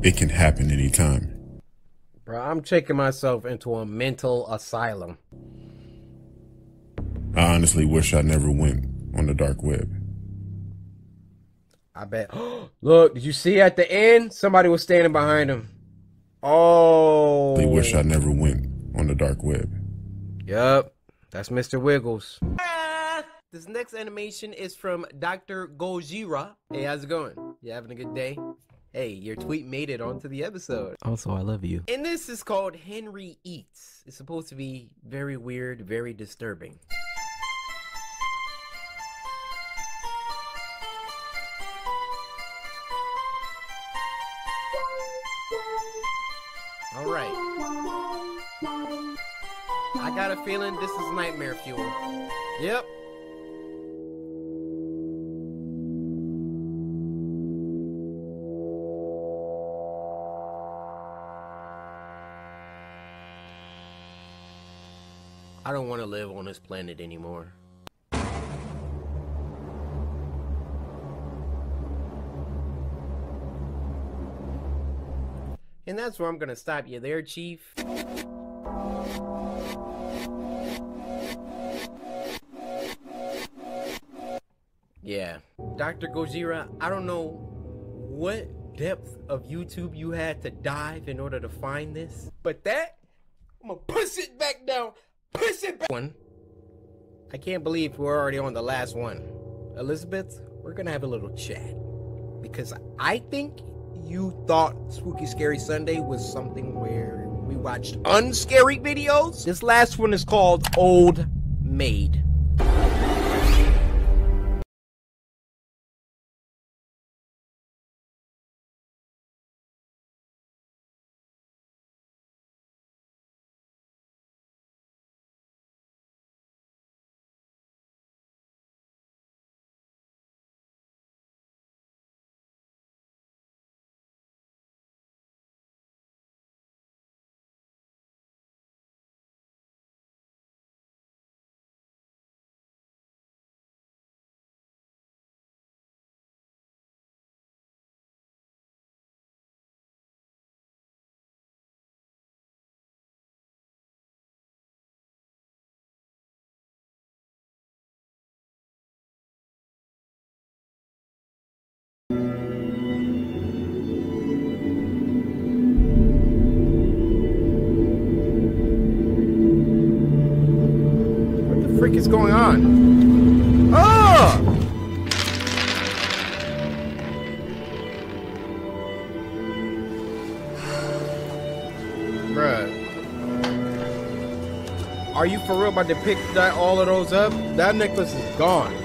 "It can happen anytime." Bro, I'm checking myself into a mental asylum. I honestly wish I never went on the dark web. I bet. Look, did you see at the end? Somebody was standing behind him. Oh. They wish I never went on the dark web. Yup. That's Mr. Wiggles. This next animation is from Dr. Gojira. Hey, how's it going? You having a good day? Hey, your tweet made it onto the episode. Also, I love you. And this is called Henry Eats. It's supposed to be very weird, very disturbing. Alright. I got a feeling this is nightmare fuel. Yep. I don't want to live on this planet anymore. And that's where I'm gonna stop you there, Chief. Yeah. Dr. Gojira, I don't know what depth of YouTube you had to dive in order to find this, but that, I'm gonna push it back down, push it back. I can't believe we're already on the last one. Elizabeth, we're gonna have a little chat, because I think you thought Spooky Scary Sunday was something where we watched unscary videos. This last one is called Old Maid. What is going on? Oh! Bruh. Are you for real about to pick that all of those up? That necklace is gone.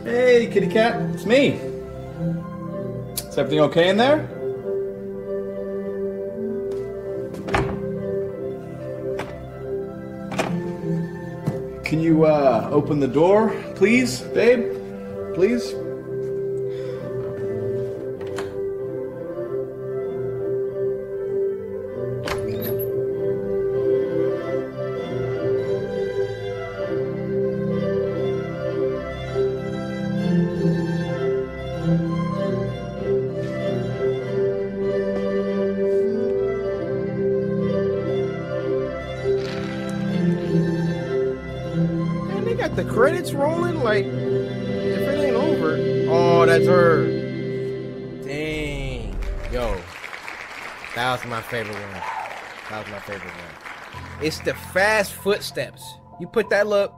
Hey, kitty cat, it's me. Is everything okay in there? Can you open the door, please, babe? Please? The credits rolling like if it ain't over. Oh, that's her. Dang. Yo. That was my favorite one. That was my favorite one. It's the fast footsteps. You put that look.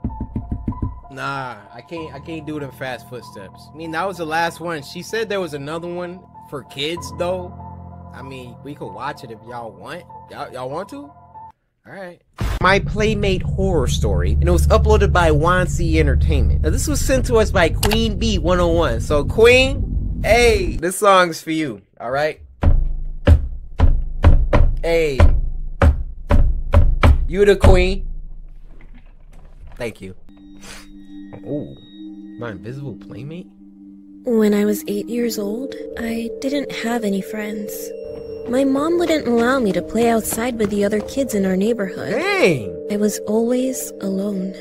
Nah, I can't do them fast footsteps. I mean, that was the last one. She said there was another one for kids though. I mean, we could watch it if y'all want. Y'all want to? Alright. My Playmate horror story, and it was uploaded by Wansi Entertainment. Now this was sent to us by Queen B 101. So Queen, hey, this song's for you, alright? Hey. You the queen. Thank you. Oh, my invisible playmate? When I was 8 years old, I didn't have any friends. My mom wouldn't allow me to play outside with the other kids in our neighborhood. Dang! I was always alone.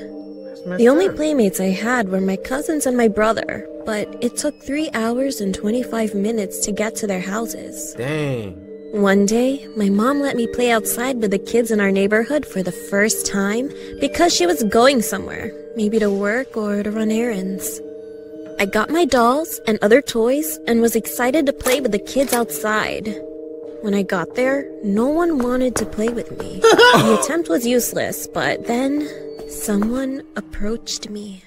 The only playmates I had were my cousins and my brother, but it took 3 hours and 25 minutes to get to their houses. Dang. One day, my mom let me play outside with the kids in our neighborhood for the first time because she was going somewhere, maybe to work or to run errands. I got my dolls and other toys and was excited to play with the kids outside. When I got there, no one wanted to play with me. The attempt was useless, but then someone approached me.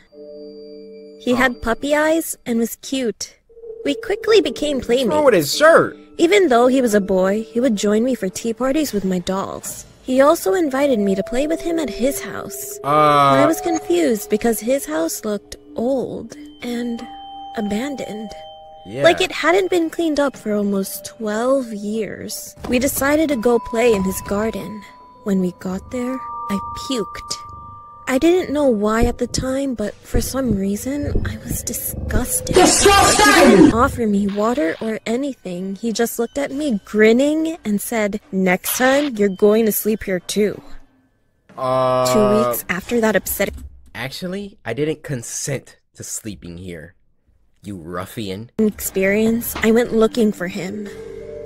He had puppy eyes and was cute. We quickly became playmates. What's wrong with his shirt? Even though he was a boy, he would join me for tea parties with my dolls. He also invited me to play with him at his house. But I was confused because his house looked old and abandoned. Yeah. Like it hadn't been cleaned up for almost 12 years. We decided to go play in his garden. When we got there, I puked. I didn't know why at the time, but for some reason, I was disgusted. Disgusting! He didn't offer me water or anything. He just looked at me, grinning, and said, "Next time, you're going to sleep here too." 2 weeks after that upsetting... Actually, I didn't consent to sleeping here, you ruffian. experience, I went looking for him.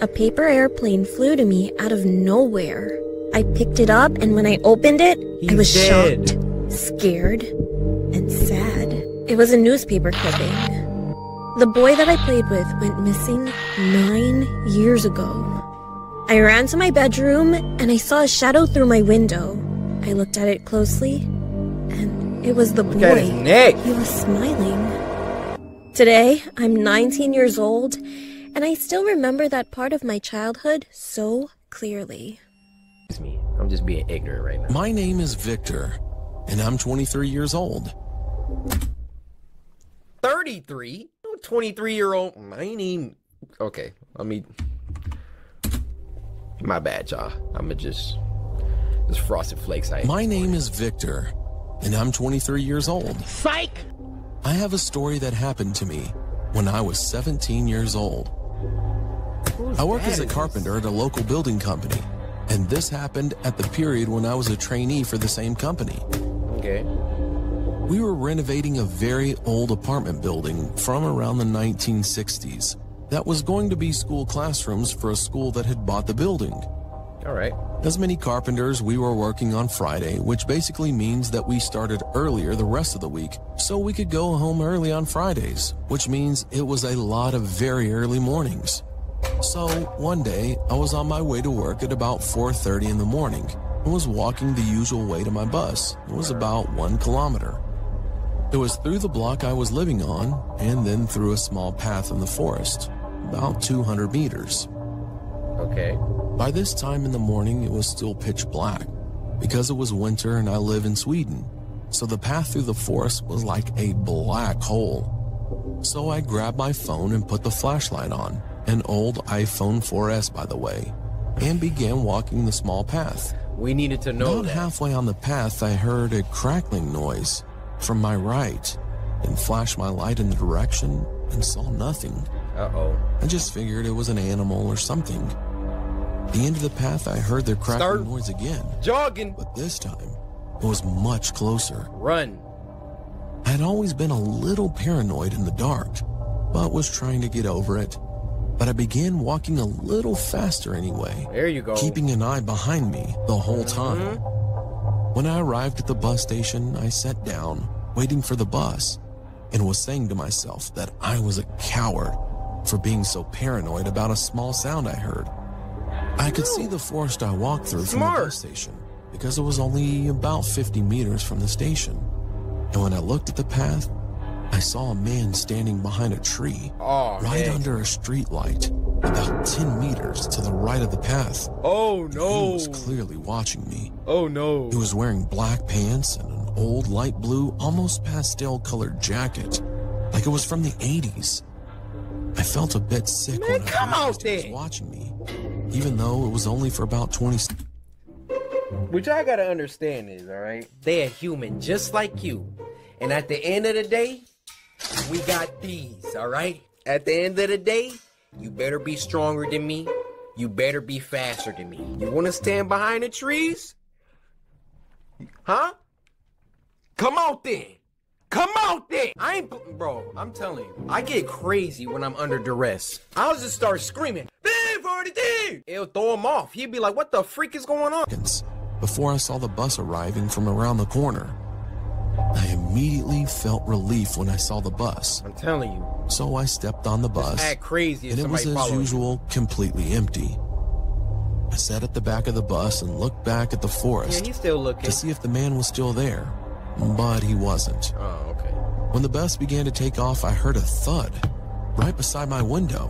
A paper airplane flew to me out of nowhere. I picked it up, and when I opened it, I was shocked, scared, and sad. It was a newspaper clipping. The boy that I played with went missing 9 years ago. I ran to my bedroom, and I saw a shadow through my window. I looked at it closely, and it was the boy. Look at his neck. He was smiling. Today, I'm 19 years old, and I still remember that part of my childhood so clearly. Excuse me, I'm just being ignorant right now. My name is Victor, and I'm 23 years old. 33? 23-year-old? My name... Okay, let me... My bad, y'all. I'ma just Frosted Flakes. My name is Victor, and I'm 23 years old. Psych! I have a story that happened to me when I was 17 years old. I work as a carpenter at a local building company, and this happened at the period when I was a trainee for the same company. Okay. We were renovating a very old apartment building from around the 1960s that was going to be school classrooms for a school that had bought the building. All right. As many carpenters, we were working on Friday, which basically means that we started earlier the rest of the week, so we could go home early on Fridays, which means it was a lot of very early mornings. So one day, I was on my way to work at about 4:30 in the morning and was walking the usual way to my bus. It was about 1 kilometer. It was through the block I was living on, and then through a small path in the forest, about 200 meters. Okay. By this time in the morning, it was still pitch black, because it was winter and I live in Sweden, so the path through the forest was like a black hole. So I grabbed my phone and put the flashlight on, an old iPhone 4S by the way, and began walking the small path. We needed to know About halfway on the path, I heard a crackling noise from my right, and flashed my light in the direction and saw nothing. Uh-oh. I just figured it was an animal or something. At the end of the path, I heard their crackling noise again. Jogging. But this time, it was much closer. Run. I had always been a little paranoid in the dark, but was trying to get over it. But I began walking a little faster anyway. There you go. Keeping an eye behind me the whole time. When I arrived at the bus station, I sat down, waiting for the bus, and was saying to myself that I was a coward for being so paranoid about a small sound I heard. I could see the forest I walked through from the bus station because it was only about 50 meters from the station. And when I looked at the path, I saw a man standing behind a tree right under a street light about 10 meters to the right of the path. Oh no. He was clearly watching me. Oh no. He was wearing black pants and an old light blue, almost pastel colored jacket, like it was from the 80s. I felt a bit sick when I realized he was watching me, even though it was only for about 20 What y'all gotta understand is, alright, they're human just like you. And at the end of the day, we got these, alright? At the end of the day, you better be stronger than me. You better be faster than me. You wanna stand behind the trees? Huh? Come out then. Come out then. I ain't, bro, I'm telling you, I get crazy when I'm under duress. I'll just start screaming, B for anything. It'll throw him off. He'd be like, what the freak is going on? Before I saw the bus arriving from around the corner. I immediately felt relief when I saw the bus. I'm telling you. So I stepped on the bus, act crazy and it was as usual, completely empty. I sat at the back of the bus and looked back at the forest he's still looking to see if the man was still there, but he wasn't. Oh, okay. When the bus began to take off, I heard a thud right beside my window.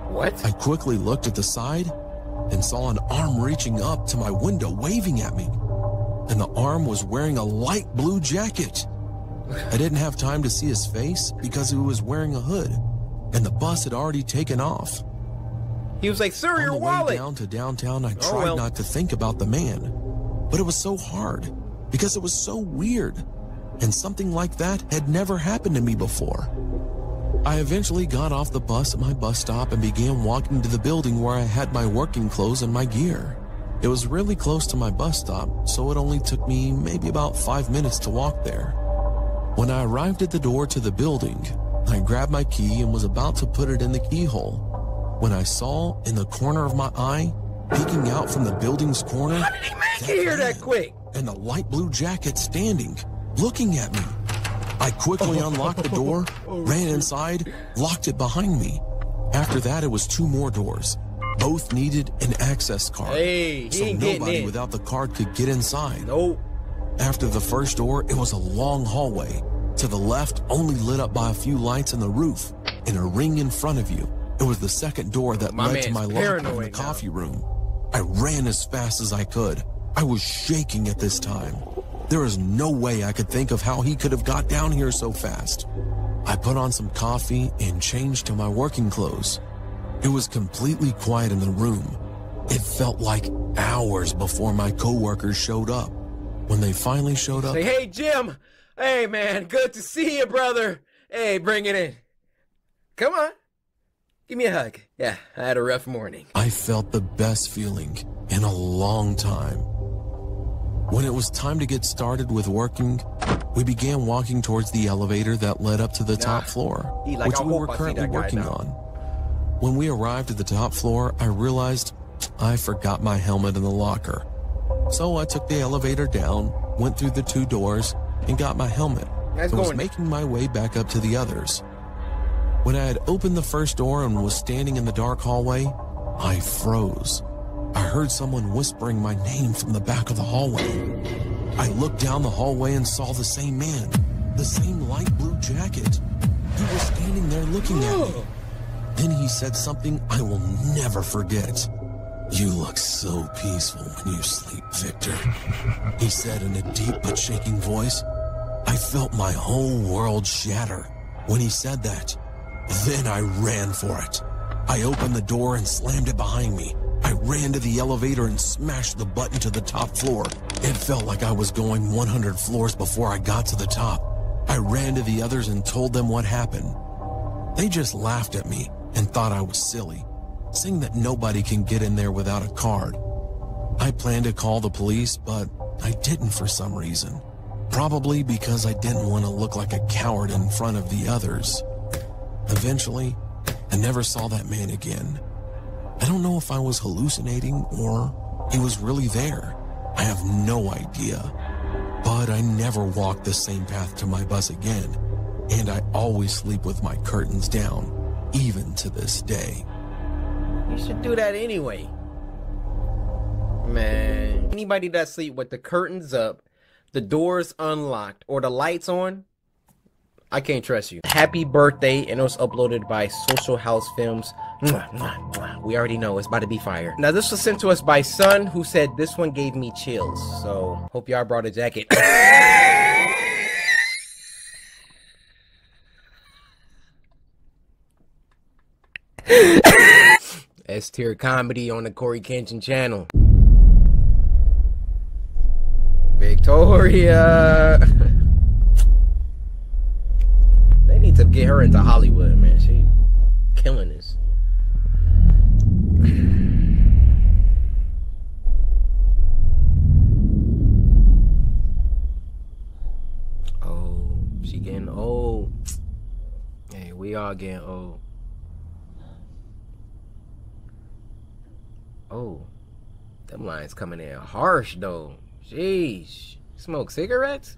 What? I quickly looked at the side and saw an arm reaching up to my window, waving at me. And the arm was wearing a light blue jacket. I didn't have time to see his face because he was wearing a hood, and the bus had already taken off. He was like, sir, your wallet. On the way down to downtown, I tried not to think about the man, but it was so hard because it was so weird, and something like that had never happened to me before. I eventually got off the bus at my bus stop and began walking to the building where I had my working clothes and my gear. It was really close to my bus stop, so it only took me maybe about 5 minutes to walk there. When I arrived at the door to the building, I grabbed my key and was about to put it in the keyhole when I saw in the corner of my eye, peeking out from the building's corner, how did he make it here that quick? And the light blue jacket standing, looking at me. I quickly unlocked the door, ran inside, locked it behind me. After that, it was 2 more doors. Both needed an access card, so nobody without the card could get inside. Nope. After the first door, it was a long hallway. To the left, only lit up by a few lights in the roof. In a ring in front of you, it was the second door that led to my locker in the coffee room. I ran as fast as I could. I was shaking at this time. There is no way I could think of how he could have got down here so fast. I put on some coffee and changed to my working clothes. It was completely quiet in the room. It felt like hours before my coworkers showed up. When they finally showed up... Say, hey, Jim! Hey, man, good to see you, brother! Hey, bring it in. Come on. Give me a hug. Yeah, I had a rough morning. I felt the best feeling in a long time. When it was time to get started with working, we began walking towards the elevator that led up to the top floor, which we were currently working on. When we arrived at the top floor, I realized I forgot my helmet in the locker. So I took the elevator down, went through the 2 doors, and got my helmet, and was making my way back up to the others. When I had opened the first door and was standing in the dark hallway, I froze. I heard someone whispering my name from the back of the hallway. I looked down the hallway and saw the same man, the same light blue jacket. He was standing there looking at me. Then he said something I will never forget. You look so peaceful when you sleep, Victor, he said in a deep but shaking voice. I felt my whole world shatter when he said that. Then I ran for it. I opened the door and slammed it behind me. I ran to the elevator and smashed the button to the top floor. It felt like I was going 100 floors before I got to the top. I ran to the others and told them what happened. They just laughed at me and thought I was silly, saying that nobody can get in there without a card. I planned to call the police, but I didn't for some reason. Probably because I didn't want to look like a coward in front of the others. Eventually, I never saw that man again. I don't know if I was hallucinating or he was really there. I have no idea. But I never walked the same path to my bus again, and I always sleep with my curtains down, even to this day. You should do that anyway. Man, anybody that sleep with the curtains up, the doors unlocked, or the lights on, I can't trust you. Happy birthday, and it was uploaded by Social House Films. Mwah, mwah, mwah. We already know it's about to be fire. Now, this was sent to us by Son, who said this one gave me chills. So, hope y'all brought a jacket. S-tier comedy on the CoryxKenshin channel. Victoria. They need to get her into Hollywood, man. She killing this. Oh, she getting old. Hey, we all getting old. Oh, them lines coming in harsh though. Jeez. Smoke cigarettes?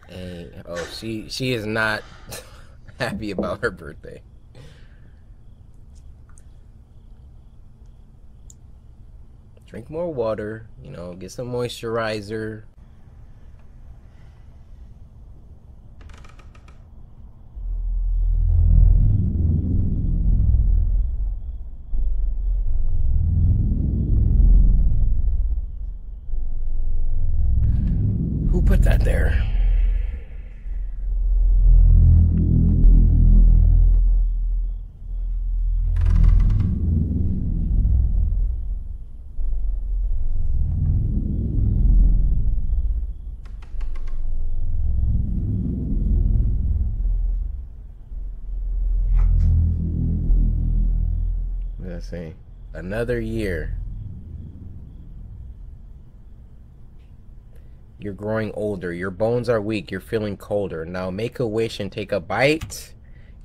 Hey, oh, she is not happy about her birthday. Drink more water, you know, get some moisturizer. Who put that there? Let's see. Another year. You're growing older. Your bones are weak. You're feeling colder. Now make a wish and take a bite.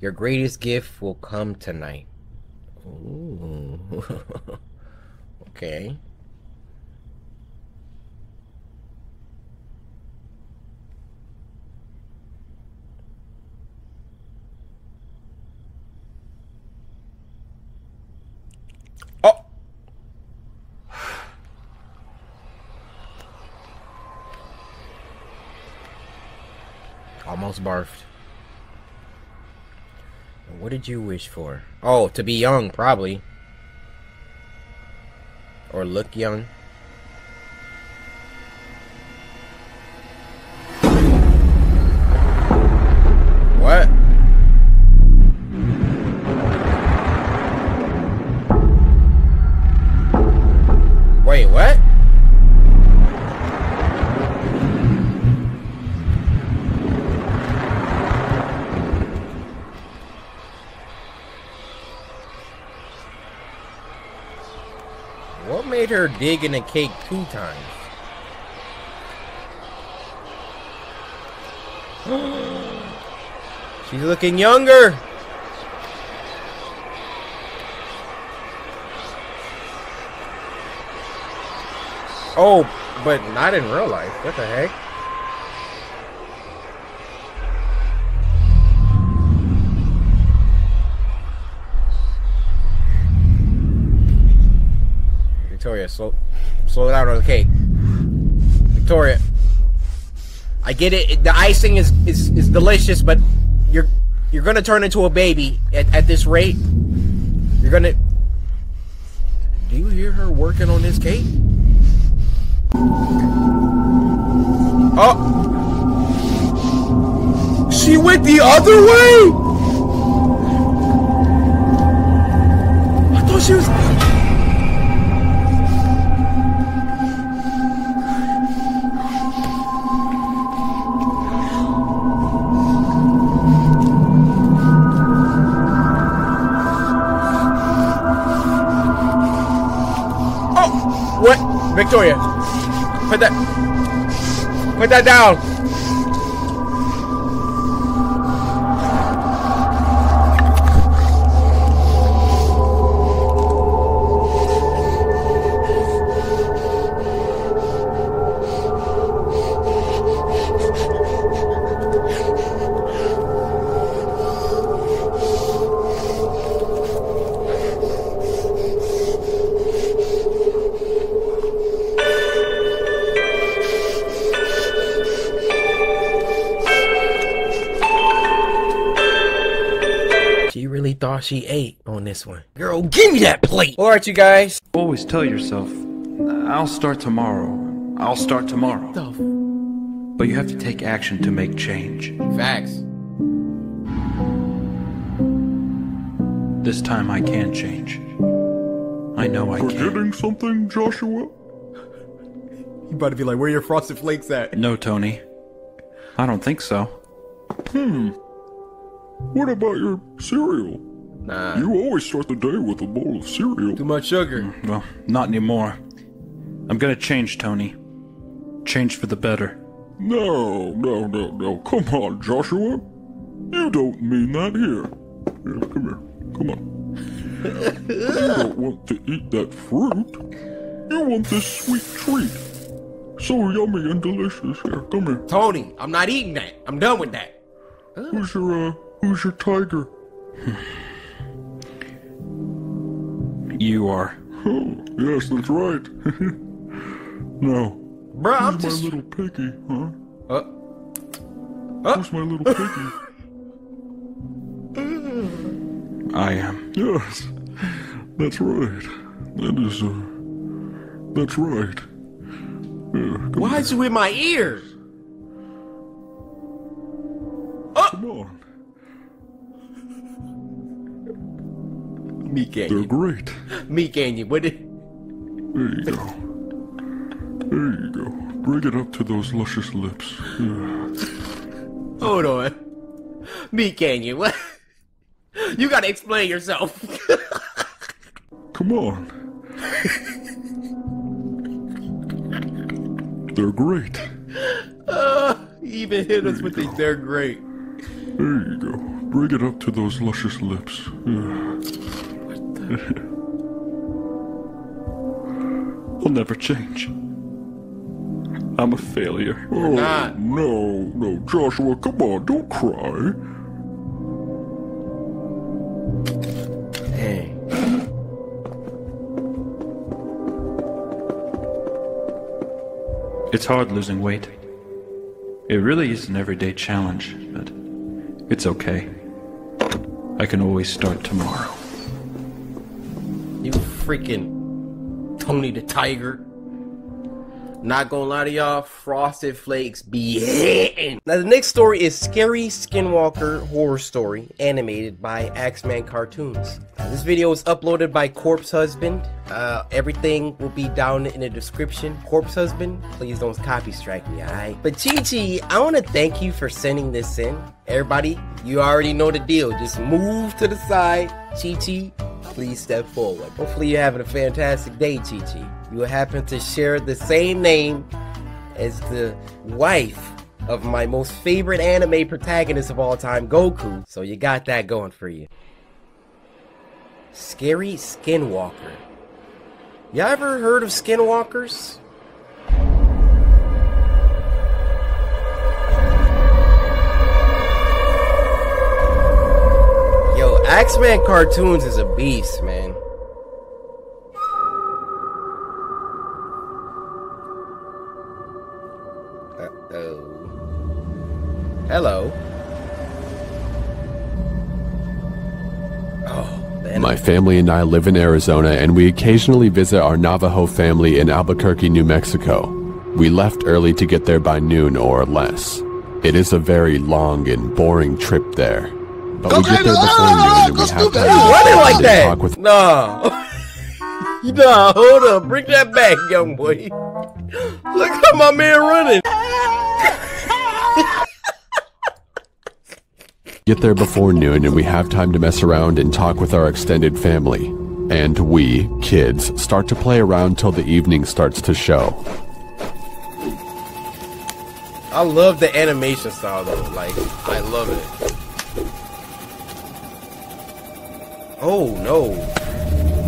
Your greatest gift will come tonight. Ooh. Okay. Almost barfed. What did you wish for? Oh, to be young, probably. Or look young. What? Wait, what? What made her dig in the cake 2 times? She's looking younger. Oh, but not in real life. What the heck? Victoria, slow down on the cake. Victoria, I get it. The icing is delicious, but you're gonna turn into a baby at this rate. You're gonna. Do you hear her working on this cake? Oh, she went the other way. I thought she was. What? Victoria, put that down. Thought she ate on this one. Girl, give me that plate. All right, you guys. Always tell yourself, I'll start tomorrow. I'll start tomorrow. But you have to take action to make change. Facts. This time I can change. I know I can. Forgetting something, Joshua? You about to be like, where your Frosted Flakes at? No, Tony. I don't think so. What about your cereal? Nah. You always start the day with a bowl of cereal. Too much sugar. Well, not anymore. I'm gonna change, Tony. Change for the better. No. Come on, Joshua. You don't mean that here. Here, come here. Come on. You don't want to eat that fruit. You want this sweet treat. So yummy and delicious. Here, come here. Tony, I'm not eating that. I'm done with that. Who's your tiger? You are. Oh, yes, that's right. Now, bruh, I'm who's just... my little piggy, huh? Who's my little piggy? I am. Yes, that's right. That's right. Why is you in my ears? Come on. Me canyon. They're great. Me canyon, what it? There you go. There you go. Bring it up to those luscious lips. Yeah. Hold on. Me canyon, what? You gotta explain yourself. Come on. They're great. He even hit us with they're great. There you go. Bring it up to those luscious lips. Yeah. I'll never change. I'm a failure. Oh, no, Joshua, come on, don't cry. Hey. It's hard losing weight. It really is an everyday challenge, but it's okay. I can always start tomorrow. You freaking Tony the Tiger. Not gonna lie to y'all, Frosted Flakes be hitting. Now the next story is Scary Skinwalker Horror Story, animated by Axeman Cartoons. This video is uploaded by Corpse Husband. Everything will be down in the description. Corpse Husband, please don't copy strike me, alright? But Chi-Chi, I want to thank you for sending this in. Everybody, you already know the deal. Just move to the side. Chi-Chi, please step forward. Hopefully you're having a fantastic day, Chi-Chi. You happen to share the same name as the wife of my most favorite anime protagonist of all time, Goku. So you got that going for you. Scary Skinwalker. Y'all ever heard of skinwalkers? Yo, Axeman Cartoons is a beast, man. Hello. My family and I live in Arizona, and we occasionally visit our Navajo family in Albuquerque, New Mexico. We left early to get there by noon or less. It is a very long and boring trip there. But we get there before noon and we have time to like that. talk with... No. No, hold up. Bring that back, young boy. Look at my man running. Get there before noon and we have time to mess around and talk with our extended family. And we, kids, start to play around till the evening starts to show. I love the animation style though, like, I love it. Oh no.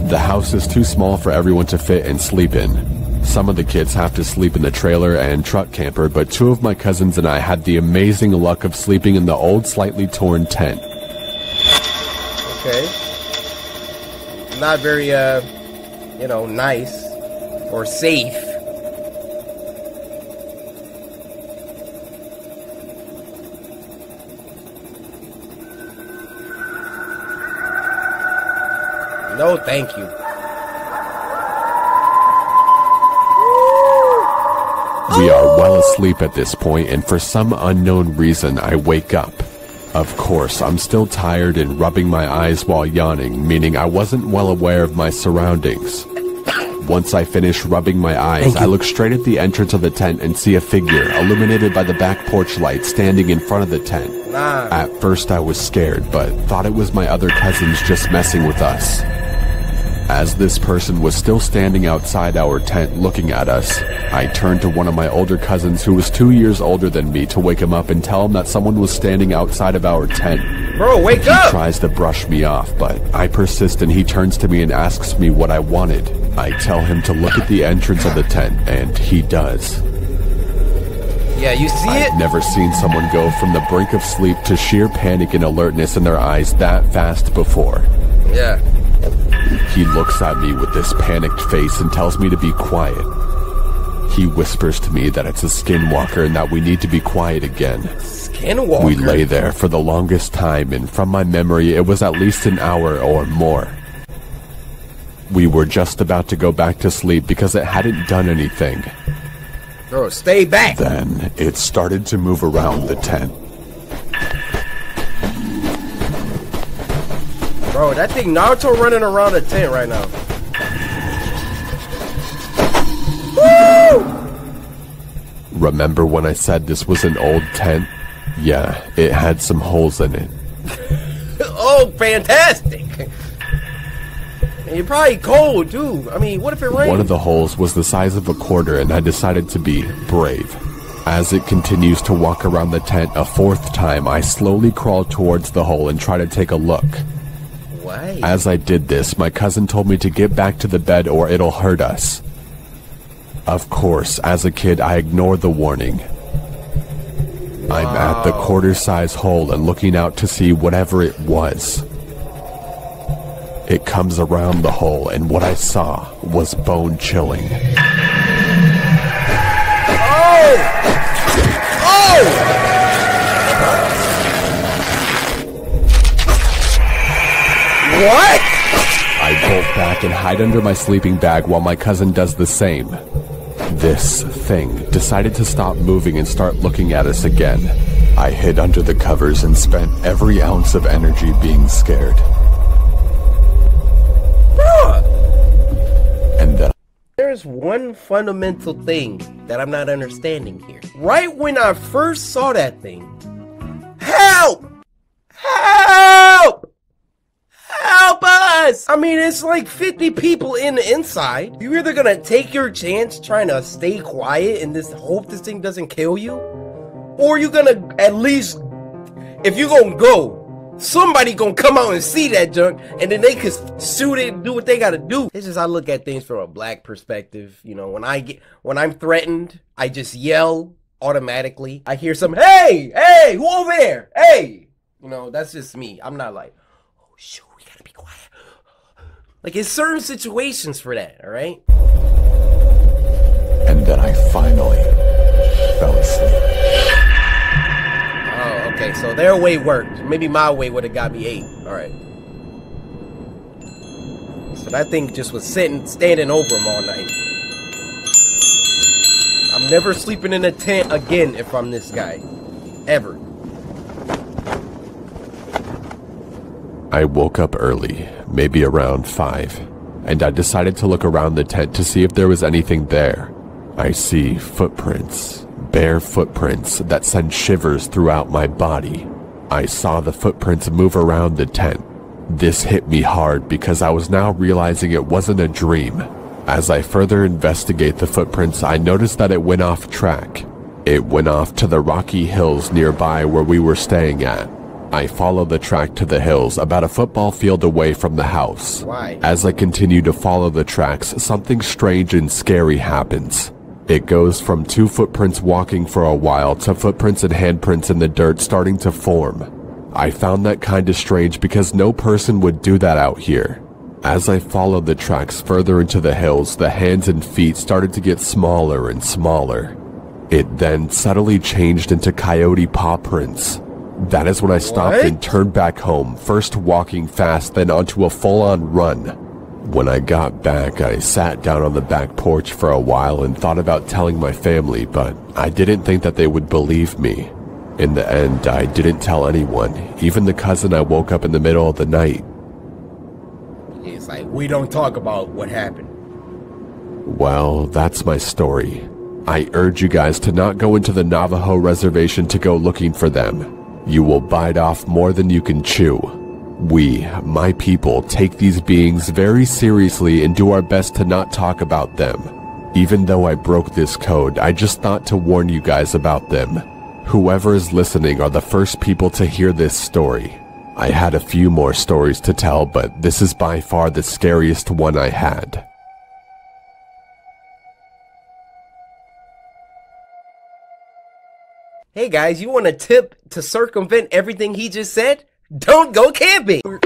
The house is too small for everyone to fit and sleep in. Some of the kids have to sleep in the trailer and truck camper, but two of my cousins and I had the amazing luck of sleeping in the old, slightly torn tent. Okay. Not very, you know, nice or safe. No, thank you. We are well asleep at this point, and for some unknown reason, I wake up. Of course, I'm still tired and rubbing my eyes while yawning, meaning I wasn't well aware of my surroundings. Once I finish rubbing my eyes, I look straight at the entrance of the tent and see a figure illuminated by the back porch light standing in front of the tent. At first I was scared, but thought it was my other cousins just messing with us. As this person was still standing outside our tent looking at us, I turned to one of my older cousins who was 2 years older than me to wake him up and tell him that someone was standing outside of our tent. Bro, wake up! He tries to brush me off, but I persist and he turns to me and asks me what I wanted. I tell him to look at the entrance of the tent, and he does. Yeah, you see it? I've never seen someone go from the brink of sleep to sheer panic and alertness in their eyes that fast before. Yeah. He looks at me with this panicked face and tells me to be quiet. He whispers to me that it's a skinwalker and that we need to be quiet again. Skinwalker? We lay there for the longest time, and from my memory, it was at least an hour or more. We were just about to go back to sleep because it hadn't done anything. Bro, stay back! Then it started to move around the tent. Bro, that thing Naruto running around the tent right now. Woo! Remember when I said this was an old tent? Yeah, it had some holes in it. Oh, fantastic! And you're probably cold, too. I mean, what if it rains? One of the holes was the size of a quarter, and I decided to be brave. As it continues to walk around the tent a fourth time, I slowly crawl towards the hole and try to take a look. Why? As I did this, my cousin told me to get back to the bed or it'll hurt us. Of course, as a kid, I ignored the warning. Wow. I'm at the quarter-size hole and looking out to see whatever it was. It comes around the hole, and what I saw was bone-chilling. Oh! Oh! What? I bolt back and hide under my sleeping bag while my cousin does the same. This thing decided to stop moving and start looking at us again. I hid under the covers and spent every ounce of energy being scared. And then there's one fundamental thing that I'm not understanding here. Right when I first saw that thing, help! Help! Help us! I mean, it's like 50 people in the inside. You're either gonna take your chance trying to stay quiet and just hope this thing doesn't kill you, or you're gonna at least, if you're gonna go, somebody gonna come out and see that junk, and then they could shoot it and do what they gotta do. It's just I look at things from a black perspective. You know, when I'm threatened, I just yell automatically. I hear some, hey, who over there? Hey, you know, that's just me. I'm not like, oh shoot, we gotta be quiet. Like, it's certain situations for that, all right? And then I finally fell asleep. Oh, okay, so their way worked. Maybe my way would have got me 8. Alright. So that thing just was standing over him all night. I'm never sleeping in a tent again if I'm this guy. Ever. I woke up early, maybe around 5, and I decided to look around the tent to see if there was anything there. I see footprints. Bare footprints that send shivers throughout my body. I saw the footprints move around the tent. This hit me hard because I was now realizing it wasn't a dream. As I further investigate the footprints, I noticed that it went off track. It went off to the rocky hills nearby where we were staying at. I followed the track to the hills about a football field away from the house. Why? As I continue to follow the tracks, something strange and scary happens. It goes from 2 footprints walking for a while to footprints and handprints in the dirt starting to form. I found that kinda strange because no person would do that out here. As I followed the tracks further into the hills, the hands and feet started to get smaller and smaller. It then subtly changed into coyote paw prints. That is when I stopped and turned back home, first walking fast, then onto a full-on run. When I got back, I sat down on the back porch for a while and thought about telling my family, but I didn't think that they would believe me. In the end, I didn't tell anyone, even the cousin I woke up in the middle of the night. It's like, we don't talk about what happened. Well, that's my story. I urge you guys to not go into the Navajo reservation to go looking for them. You will bite off more than you can chew. We, my people, take these beings very seriously and do our best to not talk about them. Even though I broke this code, I just thought to warn you guys about them. Whoever is listening are the first people to hear this story. I had a few more stories to tell, but this is by far the scariest one I had. Hey guys, you want a tip to circumvent everything he just said? Don't go camping! You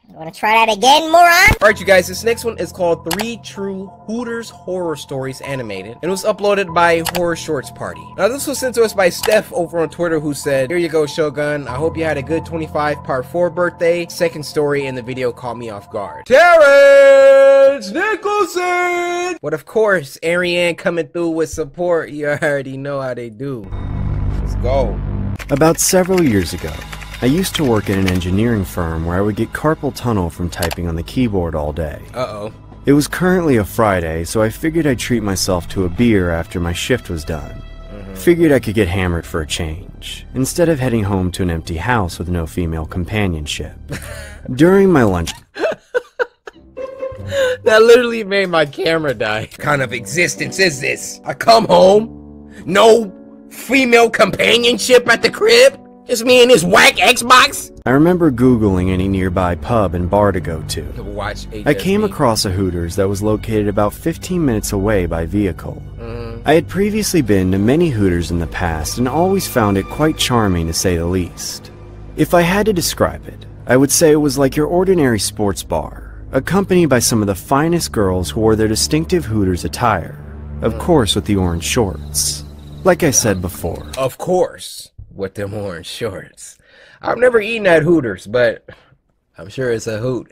wanna try that again, moron? Alright you guys, this next one is called 3 True Hooters Horror Stories Animated, and it was uploaded by Horror Shorts Party. Now this was sent to us by Steph over on Twitter, who said, "Here you go, Shogun. I hope you had a good 25 part 4 birthday. Second story in the video caught me off guard. Terrence Nicholson!" But of course, Ariane coming through with support. You already know how they do. Let's go. About several years ago, I used to work at an engineering firm where I would get carpal tunnel from typing on the keyboard all day. Uh-oh. It was currently a Friday, so I figured I'd treat myself to a beer after my shift was done. Figured I could get hammered for a change, instead of heading home to an empty house with no female companionship. During my lunch... That literally made my camera die. What kind of existence is this? I come home, no female companionship at the crib? Just me and this whack Xbox? I remember Googling any nearby pub and bar to go to. Watch HSV. I came across a Hooters that was located about 15 minutes away by vehicle. I had previously been to many Hooters in the past and always found it quite charming to say the least. If I had to describe it, I would say it was like your ordinary sports bar, accompanied by some of the finest girls who wore their distinctive Hooters attire, of course with the orange shorts. Like I said before. Of course. With them orange shorts. I've never eaten at Hooters, but I'm sure it's a hoot.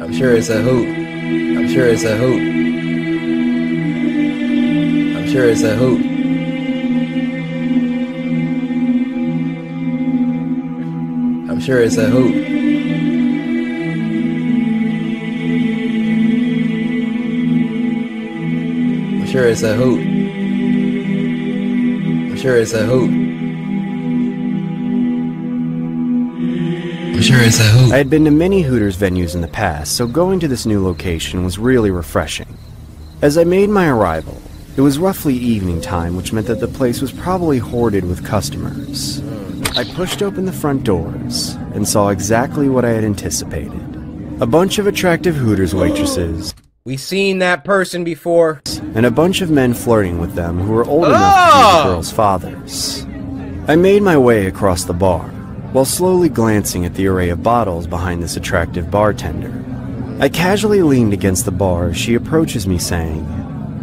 I'm sure it's a hoot. I'm sure it's a hoot. I'm sure it's a hoot. I'm sure it's a hoot. I'm sure it's a hoot. I'm sure it's a hoot. I'm sure it's a hoot. I had been to many Hooters venues in the past, so going to this new location was really refreshing. As I made my arrival, it was roughly evening time, which meant that the place was probably hoarded with customers. I pushed open the front doors and saw exactly what I had anticipated. A bunch of attractive Hooters waitresses. We've seen that person before. And a bunch of men flirting with them who were old enough to be the girls' fathers. I made my way across the bar, while slowly glancing at the array of bottles behind this attractive bartender. I casually leaned against the bar as she approaches me saying,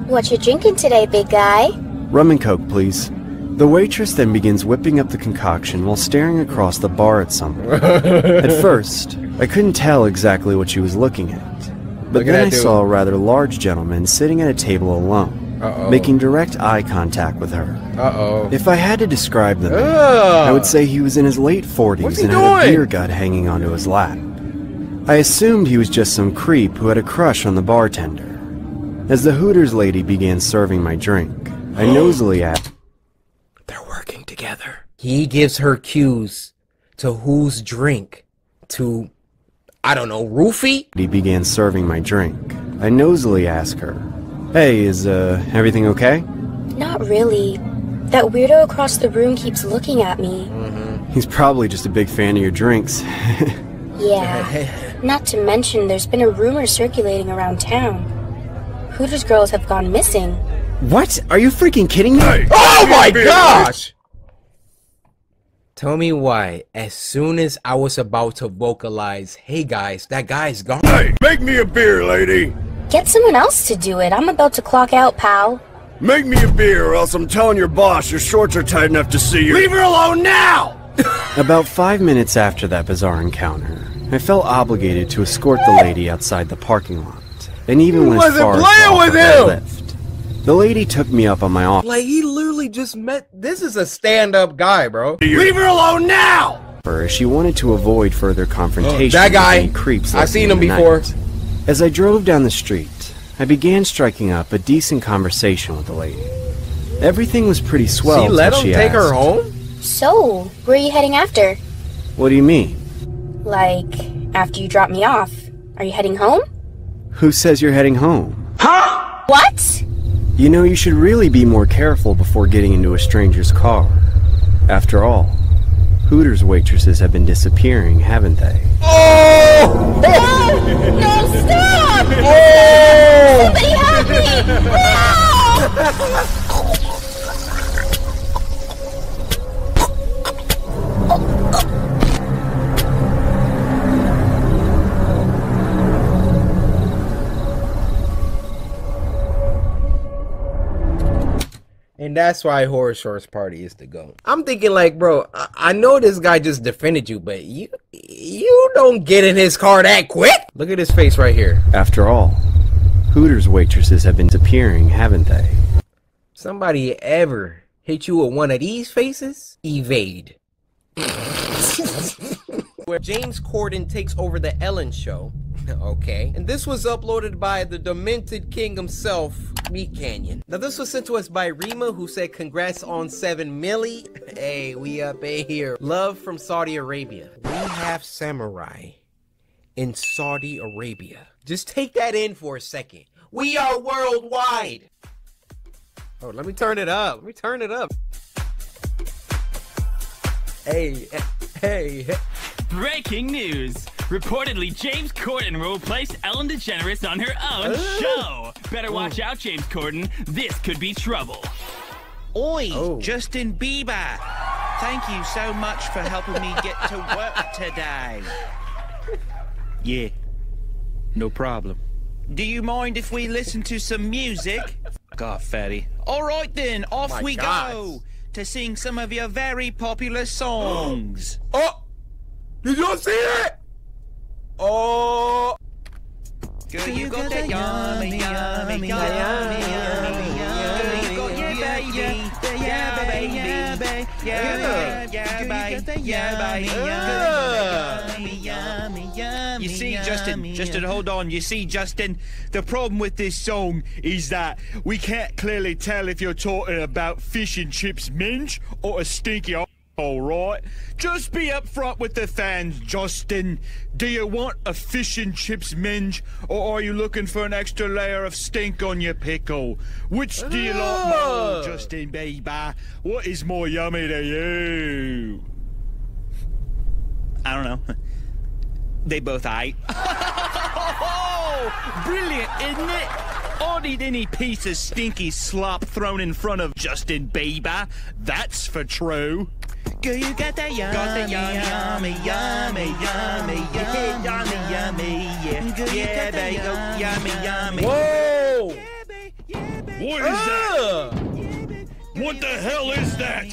"What you drinking today, big guy?" "Rum and Coke, please." The waitress then begins whipping up the concoction while staring across the bar at someone. At first, I couldn't tell exactly what she was looking at. But then I saw a rather large gentleman sitting at a table alone, making direct eye contact with her. If I had to describe the man, I would say he was in his late 40s and had a beer gut hanging onto his lap. I assumed he was just some creep who had a crush on the bartender. As the Hooters lady began serving my drink, I nosily asked, "They're working together." He gives her cues to whose drink to... I don't know, roofie? He began serving my drink. I nosily asked her, "Hey, is everything okay?" Not really. That weirdo across the room keeps looking at me. He's probably just a big fan of your drinks. Yeah. Not to mention, there's been a rumor circulating around town. Hooters girls have gone missing. What? Are you freaking kidding me? Hey, oh my gosh! Tell me why, as soon as I was about to vocalize, "Hey guys, that guy's gone." Hey, make me a beer, lady! Get someone else to do it. I'm about to clock out, pal. Make me a beer, or else I'm telling your boss your shorts are tight enough to see you. Leave her alone now! About 5 minutes after that bizarre encounter, I felt obligated to escort the lady outside the parking lot, and even went as far as to offer her a lift. The lady took me up on my offer. Like, he literally just met... This is a stand-up guy, bro. Leave her alone now! As she wanted to avoid further confrontation that guy! with any creeps. I seen him lurking in the before. night. As I drove down the street, I began striking up a decent conversation with the lady. Everything was pretty swell. She let till him she take her asked, home? So, where are you heading after? "What do you mean? Like, after you drop me off? Are you heading home? Who says you're heading home? Huh? What? You know, you should really be more careful before getting into a stranger's car. After all, Hooters waitresses have been disappearing, haven't they?" Oh! No, stop! Oh! Somebody help me! No! And that's why Horror Shorts Party is to go. I'm thinking like, bro, I know this guy just defended you, but you don't get in his car that quick. Look at his face right here. After all, Hooters waitresses have been disappearing, haven't they? Somebody ever hit you with one of these faces? Evade. Where James Corden takes over the Ellen Show. Okay. And this was uploaded by the demented king himself, Meat Canyon. Now this was sent to us by Rima, who said congrats on 7 milli. Hey, we up in here. Love from Saudi Arabia. We have samurai in Saudi Arabia. Just take that in for a second. We are worldwide. Oh, let me turn it up. Let me turn it up. Hey. Breaking news. Reportedly, James Corden will replace Ellen DeGeneres on her own show. Better watch out, James Corden. This could be trouble. Oi, Justin Bieber. Thank you so much for helping me get to work today. Yeah, no problem. Do you mind if we listen to some music? God, fatty. All right then, off we go to sing some of your very popular songs. Oh, did y'all see that? Oh, girl, you got that yummy, yummy, yummy, yummy, yummy. You got yeah, baby, yeah, baby, yeah. You see, Justin, hold on. You see, Justin, the problem with this song is that we can't clearly tell if you're talking about fish and chips minge or a stinky. All right, just be upfront with the fans, Justin. Do you want a fish and chips minge, or are you looking for an extra layer of stink on your pickle? Which do you like more, Justin Bieber? What is more yummy to you? I don't know. They both ate. Brilliant, isn't it? I'd eat any piece of stinky slop thrown in front of Justin Bieber. That's for true. Girl, you got that yummy, yummy, yummy, yummy, yummy, yummy, yeah, yeah, baby, yummy, yummy. Whoa! What is that? What the hell is that?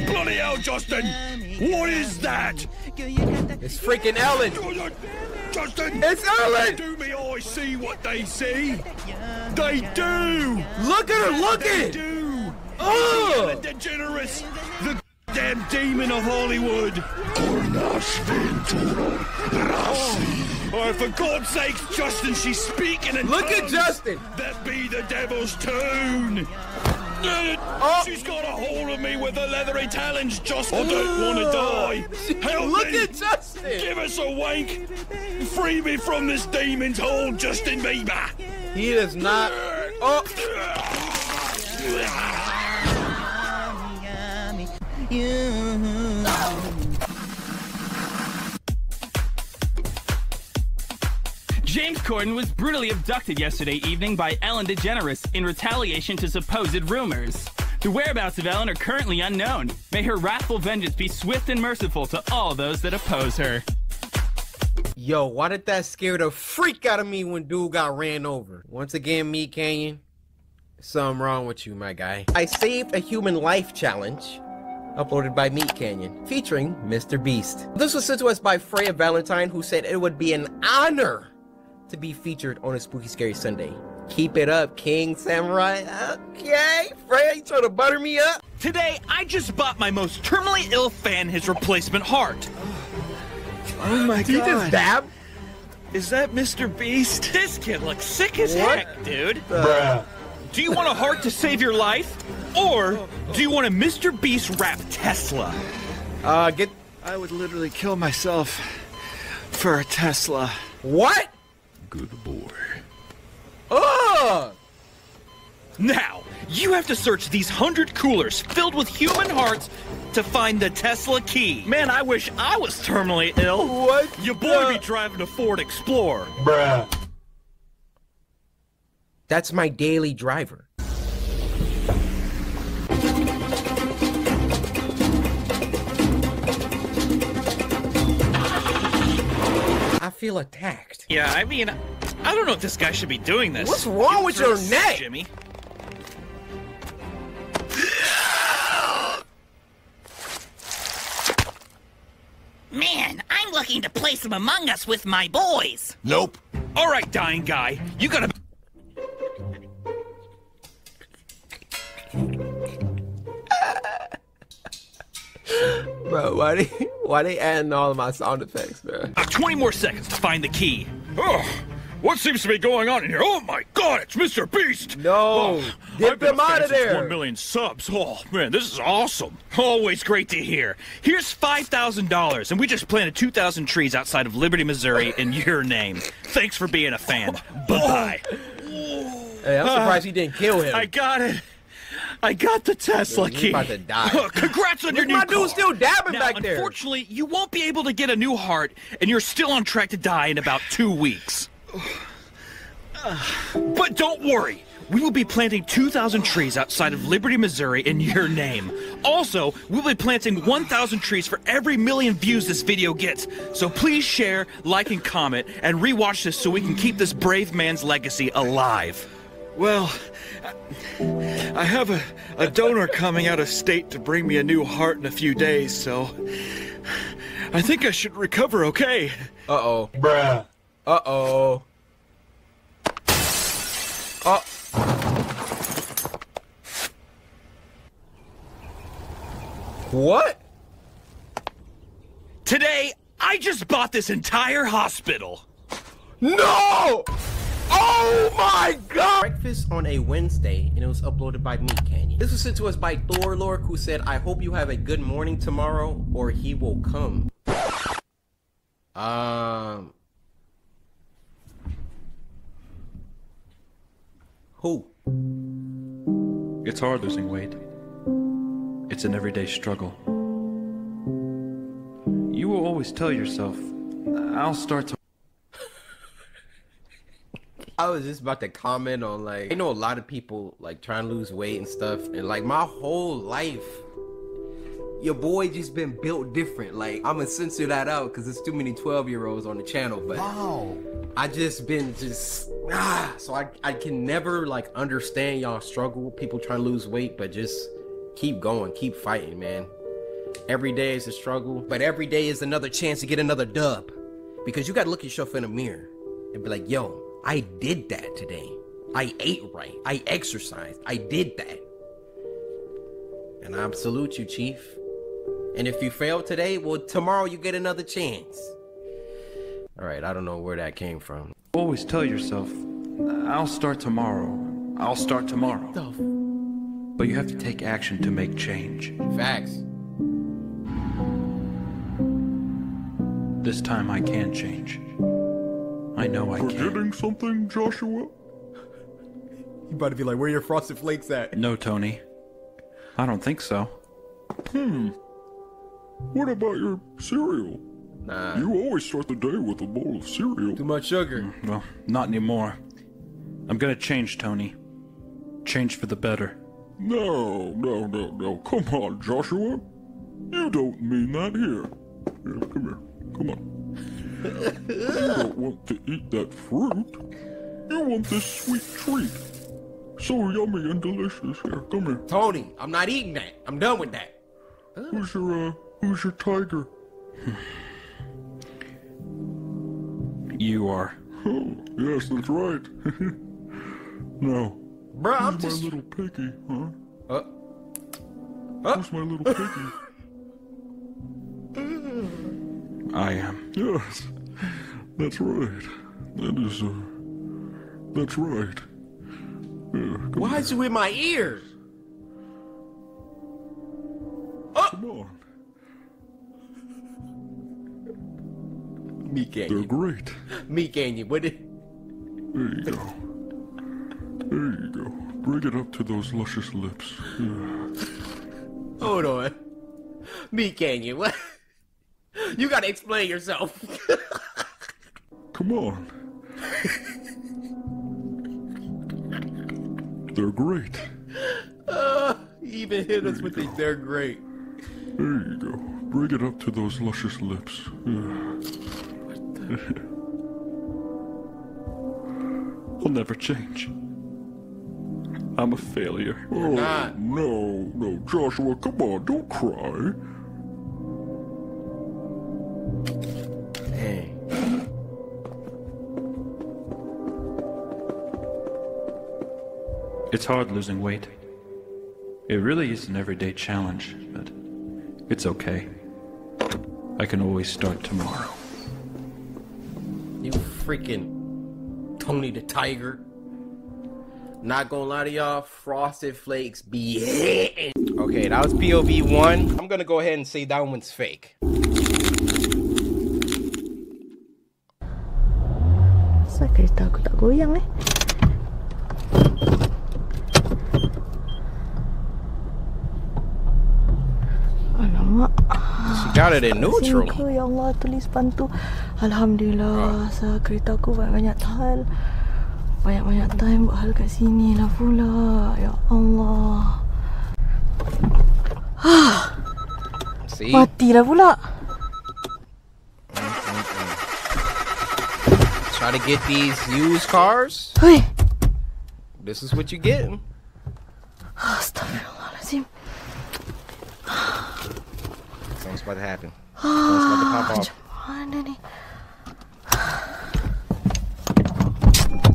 Bloody hell, Justin! What is that? It's freaking Ellen! Justin! It's Ellen! Do me eyes see what they see? They do! Look at her, look They at it! do! Oh! The degenerates! The damn demon of Hollywood! Oh, for God's sakes, Justin, she's speaking in Look at tongues. Justin! That be the devil's tune! She's got a hold of me with her leathery talons, Justin. I don't want to die. Help Look me. at Justin! Give us a wank. Free me from this demon's hold, Justin Bieber. He does not. Oh! James Corden was brutally abducted yesterday evening by Ellen DeGeneres in retaliation to supposed rumors. The whereabouts of Ellen are currently unknown. May her wrathful vengeance be swift and merciful to all those that oppose her. Yo, why did that scare the freak out of me when dude got ran over? Once again, Meat Canyon, something wrong with you, my guy. I saved a human life challenge, uploaded by Meat Canyon, featuring Mr. Beast. This was sent to us by Freya Valentine, who said it would be an honor to be featured on a Spooky Scary Sunday. Keep it up, King Samurai. Okay, Freya, you trying to butter me up? Today, I just bought my most terminally ill fan his replacement heart. Oh my god. Did you just dab? Is that Mr. Beast? This kid looks sick as heck, dude. Bruh. Do you want a heart to save your life? Or do you want a Mr. Beast wrap Tesla? I would literally kill myself for a Tesla. What? Good boy. Ugh! Now, you have to search these 100 coolers filled with human hearts to find the Tesla key. Man, I wish I was terminally ill. What? Your boy be driving a Ford Explorer. Bruh. That's my daily driver. I feel attacked. Yeah, I mean, I don't know if this guy should be doing this. What's wrong with your neck? Jimmy? Man, I'm looking to play some Among Us with my boys. Nope. All right, dying guy, you gotta... Bro, why they adding all of my sound effects, bro? 20 more seconds to find the key. Oh, what seems to be going on in here? Oh my god, it's Mr. Beast! No! Get them out of there! 1 million subs. Oh man, this is awesome. Always great to hear. Here's $5,000, and we just planted 2,000 trees outside of Liberty, Missouri in your name. Thanks for being a fan. Bye-bye. Hey, I'm surprised he didn't kill him. I got it. I got the Tesla key. He's about to die. Congrats on your new my car. dude still dabbing Now, back there. Unfortunately, you won't be able to get a new heart, and you're still on track to die in about 2 weeks. But don't worry. We will be planting 2,000 trees outside of Liberty, Missouri in your name. Also, we'll be planting 1,000 trees for every million views this video gets. So please share, like, and comment, and rewatch this so we can keep this brave man's legacy alive. Well, I have a donor coming out of state to bring me a new heart in a few days, so I think I should recover okay. Uh-oh. Bruh. Uh-oh. Oh. What? Today, I just bought this entire hospital. No! Oh my god! Breakfast on a Wednesday, and it was uploaded by me, Canyon. This was sent to us by Thorlork, who said, I hope you have a good morning tomorrow, or he will come. Who? It's hard losing weight. It's an everyday struggle. You will always tell yourself, I'll start to... I was just about to comment on, like, I know a lot of people, like, trying to lose weight and stuff, and, like, my whole life, your boy just been built different. Like, I'm gonna censor that out because there's too many 12-year-olds on the channel, but I just been so I can never, like, understand y'all struggle, people trying to lose weight, but just keep going, keep fighting, man. Every day is a struggle, but every day is another chance to get another dub, because you gotta look yourself in the mirror and be like, yo, I did that today. I ate right. I exercised. I did that. And I salute you, Chief. And if you fail today, well, tomorrow you get another chance. All right, I don't know where that came from. Always tell yourself, I'll start tomorrow. I'll start tomorrow. But you have to take action to make change. Facts. This time I can change. I know I can. Forgetting something, Joshua? You about to be like, where your Frosted Flakes at? No, Tony. I don't think so. What about your cereal? Nah. You always start the day with a bowl of cereal. Too much sugar. Well, not anymore. I'm gonna change, Tony. Change for the better. No. Come on, Joshua. You don't mean that here. Here, come here. Come on. You don't want to eat that fruit. You want this sweet treat. So yummy and delicious. Here, come here. Tony, I'm not eating that. I'm done with that. Who's your tiger? You are. Oh, yes, that's right. Now, bro, I'm who's just my little piggy, huh? Where's my little piggy? I am. Yes, that's right. That's right. Why is you in my ears? Come on. Me can't. They're great. Me can't you? What it? There you go. There you go. Bring it up to those luscious lips. Yeah. Hold on. Me can't you? What? You gotta explain yourself. Come on. They're great. He even hit us with the they're great. There you go. Bring it up to those luscious lips. I'll never change. I'm a failure. Oh, no, Joshua, come on, don't cry. Dang. It's hard losing weight. It really is an everyday challenge, but it's okay. I can always start tomorrow. You freaking Tony the Tiger. Not gonna lie to y'all, Frosted Flakes be hitting. Okay, that was POV 1. I'm gonna go ahead and say that one's fake. Asal kereta aku tak goyang Alamak. She got it in neutral. Ya Allah, tulis bantu. Alhamdulillah, asal kereta aku banyak-banyak hal. Banyak-banyak time buat hal kat sini lah pula. Ya Allah. See? Matilah pula. Try to get these used cars. Hey. This is what you're getting. Astaghfirullahaladzim. Something's about to happen. Something's about to pop off. Mana ni?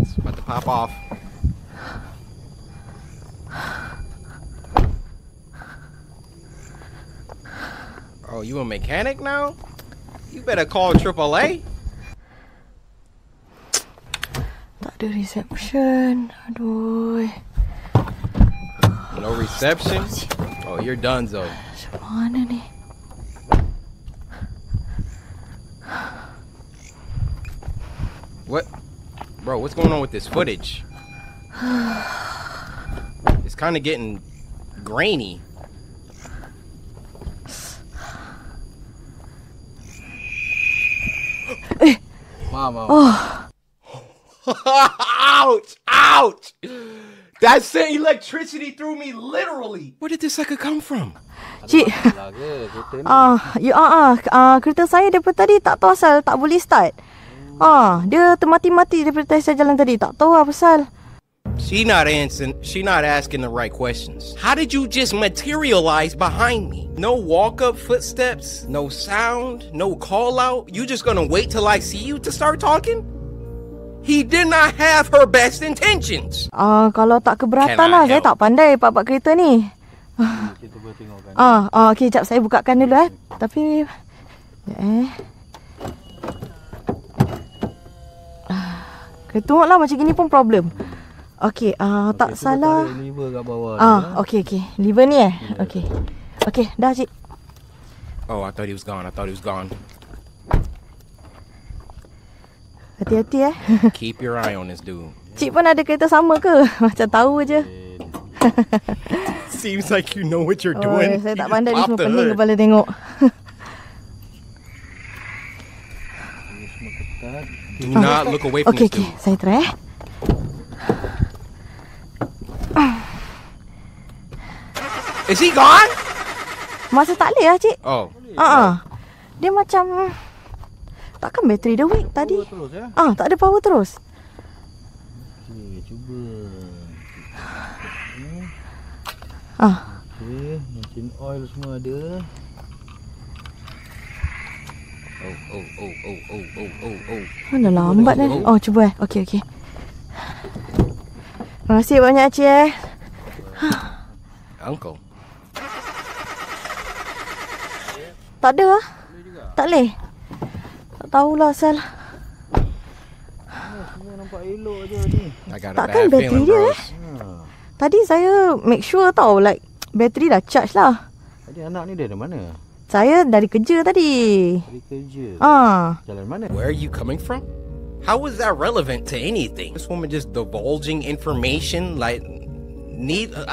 It's about to pop off. Oh, you a mechanic now? You better call AAA. Tak ada reception. Aduh. No reception? Oh, you're done, Zoe. Mana ni? What? Bro, what's going on with this footage? It's kind of getting grainy. Mama. Oh. Ouch! Ouch! That sent electricity through me, literally. Where did this sucker come from? Cik. Kereta saya daripada tadi tak tahu asal tak boleh start. Dia termati-mati daripada saya jalan tadi. Tak tahu apa pasal. She not asking the right questions. How did you just materialize behind me? No walk-up footsteps, no sound, no call-out. You just gonna wait till I see you to start talking? He did not have her best intentions. Kalau tak keberatan lah, saya tak pandai pak kereta ni. Okay, jap saya bukakan dulu Tapi ketengoklah macam gini pun problem. Okay, tak salah. Lever kat bawah. Okay. Lever ni Okay. Okay, dah cik. Oh, I thought he was gone. Hati-hati Keep your eye on this dude. Cik pun ada kereta sama ke? Macam tahu je. Seems like you know what you're doing. Saya tak pandai ni semua pening kepala tengok. Do not look away from this dude. Okay, saya try Is he gone? Masa tak boleh lah cik. Oh. Dia macam takkan bateri dia weak tadi. Tak ada power terus. Okay, cuba. Okay, mesin oil semua ada. Mana lambat dah. Cuba Okay. Terima kasih banyak cik Uncle. Tak ada lah. Tak boleh. Tak tahulah asal. Semua nampak elok je ni. Takkan bateri dia Tadi saya make sure tau, like bateri dah charge lah. Tadi anak ni dari mana? Saya dari kerja tadi. Dari kerja? Jalan mana? Where are you coming from? How is that relevant to anything? This woman just divulging information like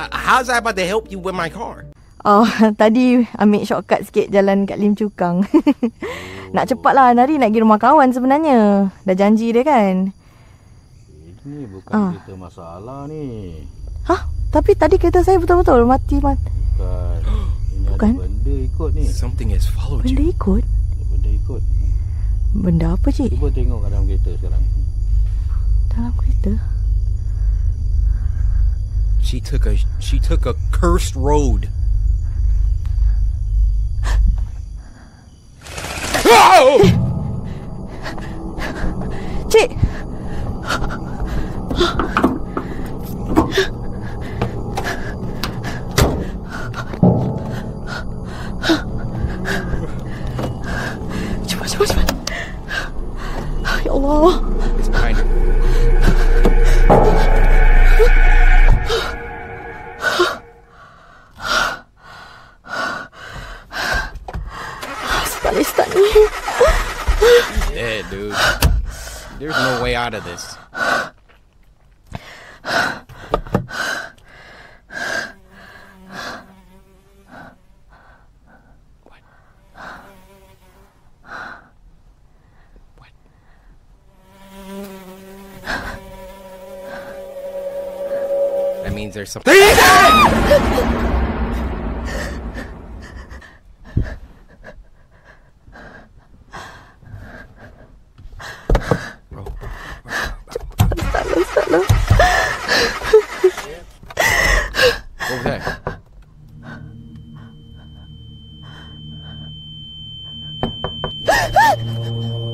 how's that about to help you with my car? Oh, tadi ambil shortcut sikit jalan kat Lim Chu Kang. Nak cepat lah, hari nak pergi rumah kawan sebenarnya. Dah janji dia kan. Ini bukan kereta masalah ni. Hah? Tapi tadi kereta saya betul-betul mati. Bukan. Ini Bukan? ada benda ikut ni. Something has followed Benda you. ikut? Benda ikut. Benda apa, cik? Cuba tengok kat dalam kereta sekarang. Dalam kereta? She took a cursed road. Cik! Cepat. Ya Allah. It's behind you. Start ni. He's dead, dude. There's no way out of this. That means there's something. What was that?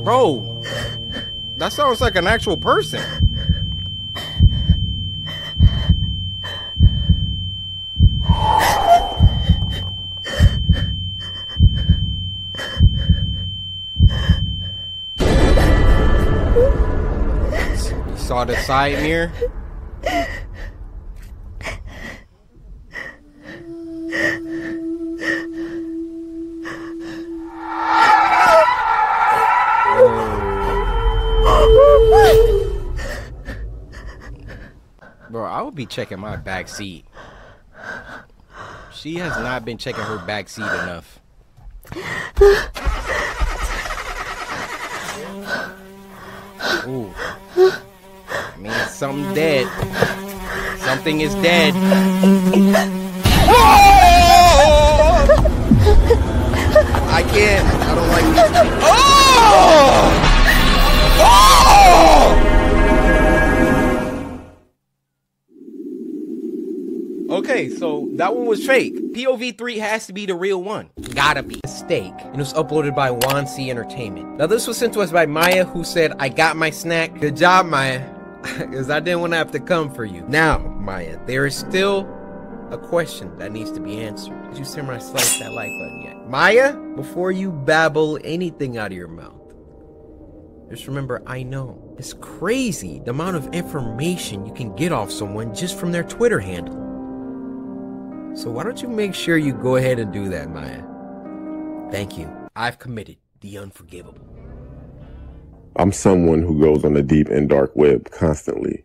Bro, that sounds like an actual person. You saw the side mirror? Bro, I would be checking my back seat. She has not been checking her back seat enough. Ooh. I mean, something dead. Something is dead. I can't. I don't like this. Oh! Okay, so that one was fake. POV 3 has to be the real one. Gotta be. Mistake. And it was uploaded by Wansi Entertainment. Now this was sent to us by Maya, who said, I got my snack. Good job, Maya. Because I didn't want to have to come for you. Now, Maya, there is still a question that needs to be answered. Did you samurai slice that like button yet? Maya, before you babble anything out of your mouth, just remember, I know. It's crazy the amount of information you can get off someone just from their Twitter handle. So why don't you make sure you go ahead and do that, Maya? Thank you. I've committed the unforgivable. I'm someone who goes on the deep and dark web constantly.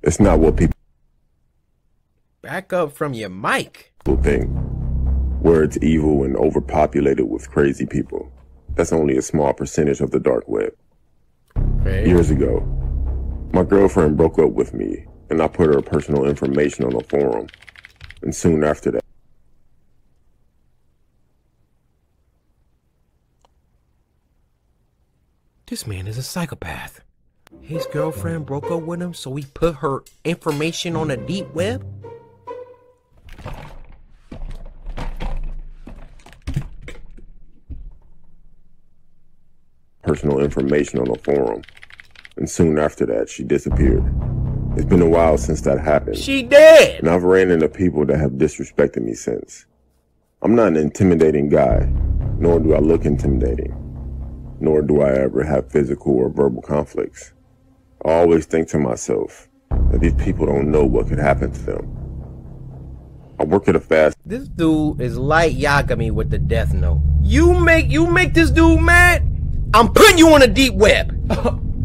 It's not what people Back up from your mic. think, where it's evil and overpopulated with crazy people. That's only a small percentage of the dark web. Okay. Years ago, my girlfriend broke up with me, and I put her personal information on a forum. And soon after that, this man is a psychopath. His girlfriend broke up with him, so he put her information on the deep web? personal information on a forum. And soon after that, she disappeared. It's been a while since that happened. She dead! And I've ran into people that have disrespected me since. I'm not an intimidating guy, nor do I look intimidating, nor do I ever have physical or verbal conflicts. I always think to myself that these people don't know what could happen to them. I work at a fast. This dude is like Yagami with the death note. You make this dude mad? I'm putting you on a deep web.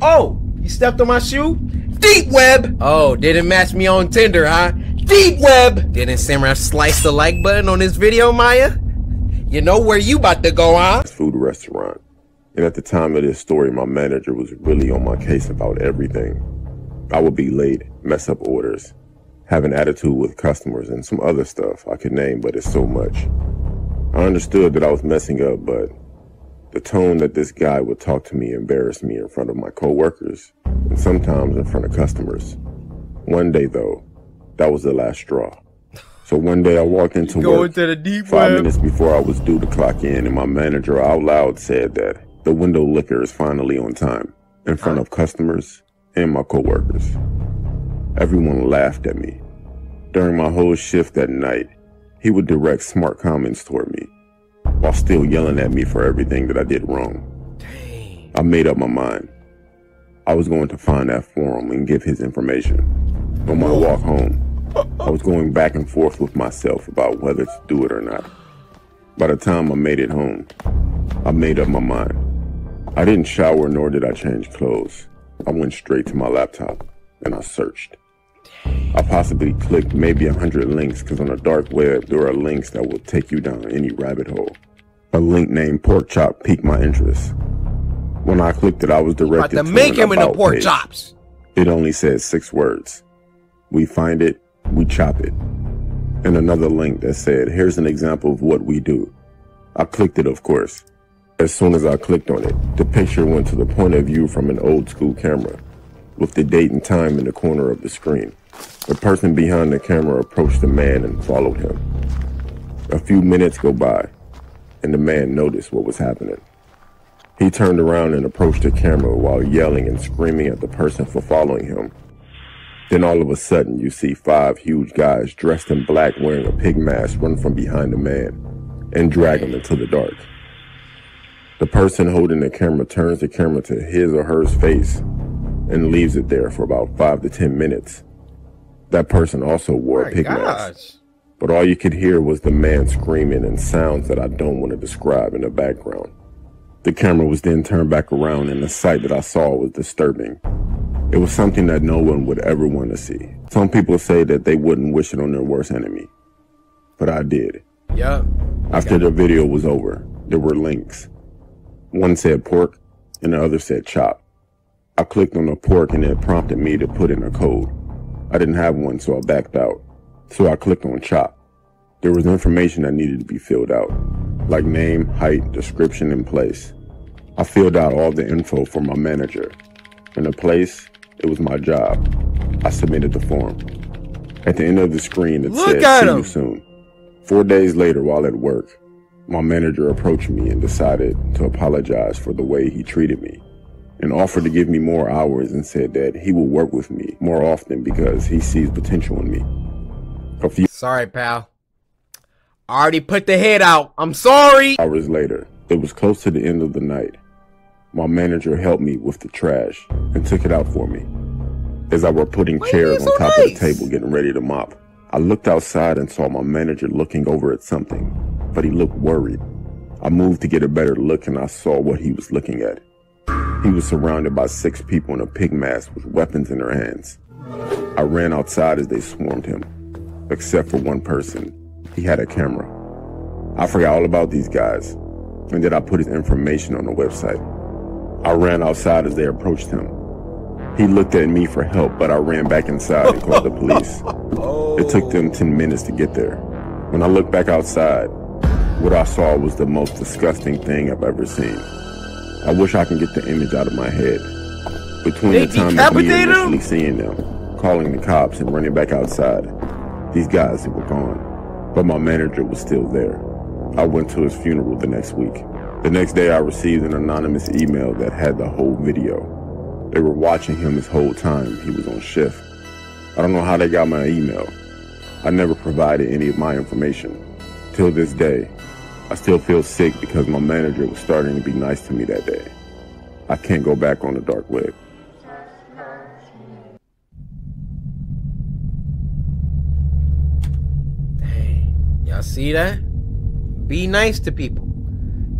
Oh, you stepped on my shoe? Deep web. Oh, didn't match me on Tinder, huh? Deep web. Didn't Samurai slice the like button on this video, Maya? You know where you about to go, huh? Food restaurant. And at the time of this story, my manager was really on my case about everything. I would be late, mess up orders, have an attitude with customers, and some other stuff I could name, but it's so much. I understood that I was messing up, but the tone that this guy would talk to me embarrassed me in front of my coworkers and sometimes in front of customers. One day, though, that was the last straw. So one day I walked into work to the deep 5 minutes before I was due to clock in, and my manager out loud said that the window liquor is finally on time in front of customers and my coworkers. Everyone laughed at me. During my whole shift that night, he would direct smart comments toward me while still yelling at me for everything that I did wrong. Dang. I made up my mind. I was going to find that forum and give his information. On my walk home, I was going back and forth with myself about whether to do it or not. By the time I made it home, I made up my mind. I didn't shower nor did I change clothes. I went straight to my laptop and I searched. I possibly clicked maybe 100 links because on the dark web there are links that will take you down any rabbit hole. A link named Pork Chop piqued my interest. When I clicked it, I was directed to make him an into pork page. chops. It only said 6 words. We find it, we chop it. And another link that said, here's an example of what we do. I clicked it, of course. As soon as I clicked on it, the picture went to the point of view from an old school camera, with the date and time in the corner of the screen. The person behind the camera approached the man and followed him. A few minutes go by, and the man noticed what was happening. He turned around and approached the camera while yelling and screaming at the person for following him. Then all of a sudden, you see 5 huge guys dressed in black wearing a pig mask run from behind the man and drag him into the dark. The person holding the camera turns the camera to his or her face and leaves it there for about 5 to 10 minutes. That person also wore a pig mask, but all you could hear was the man screaming and sounds that I don't want to describe in the background. The camera was then turned back around and the sight that I saw was disturbing. It was something that no one would ever want to see. Some people say that they wouldn't wish it on their worst enemy, but I did. Yeah. After the video was over, there were links. One said pork and the other said chop. I clicked on the pork and it prompted me to put in a code. I didn't have one, so I backed out. So I clicked on chop. There was information that needed to be filled out, like name, height, description, and place. I filled out all the info for my manager. And the place, it was my job. I submitted the form. At the end of the screen, it said, see you soon. 4 days later, while at work, my manager approached me and decided to apologize for the way he treated me, and offered to give me more hours and said that he will work with me more often because he sees potential in me. Sorry, pal. I already put the head out. I'm sorry. Hours later, it was close to the end of the night. My manager helped me with the trash and took it out for me. As I were putting chairs on top of the table getting ready to mop, I looked outside and saw my manager looking over at something, but he looked worried. I moved to get a better look and I saw what he was looking at. He was surrounded by 6 people in a pig mask with weapons in their hands. I ran outside as they swarmed him, except for one person. He had a camera. I forgot all about these guys, and then I put his information on the website. I ran outside as they approached him. He looked at me for help, but I ran back inside and called the police. It took them 10 minutes to get there. When I looked back outside, what I saw was the most disgusting thing I've ever seen. I wish I can get the image out of my head. Between the time of me initially seeing them, calling the cops, and running back outside, these guys were gone. But my manager was still there. I went to his funeral the next week. The next day I received an anonymous email that had the whole video. They were watching him his whole time he was on shift. I don't know how they got my email. I never provided any of my information. Till this day, I still feel sick because my manager was starting to be nice to me that day. I can't go back on the dark web. Hey, y'all see that? Be nice to people.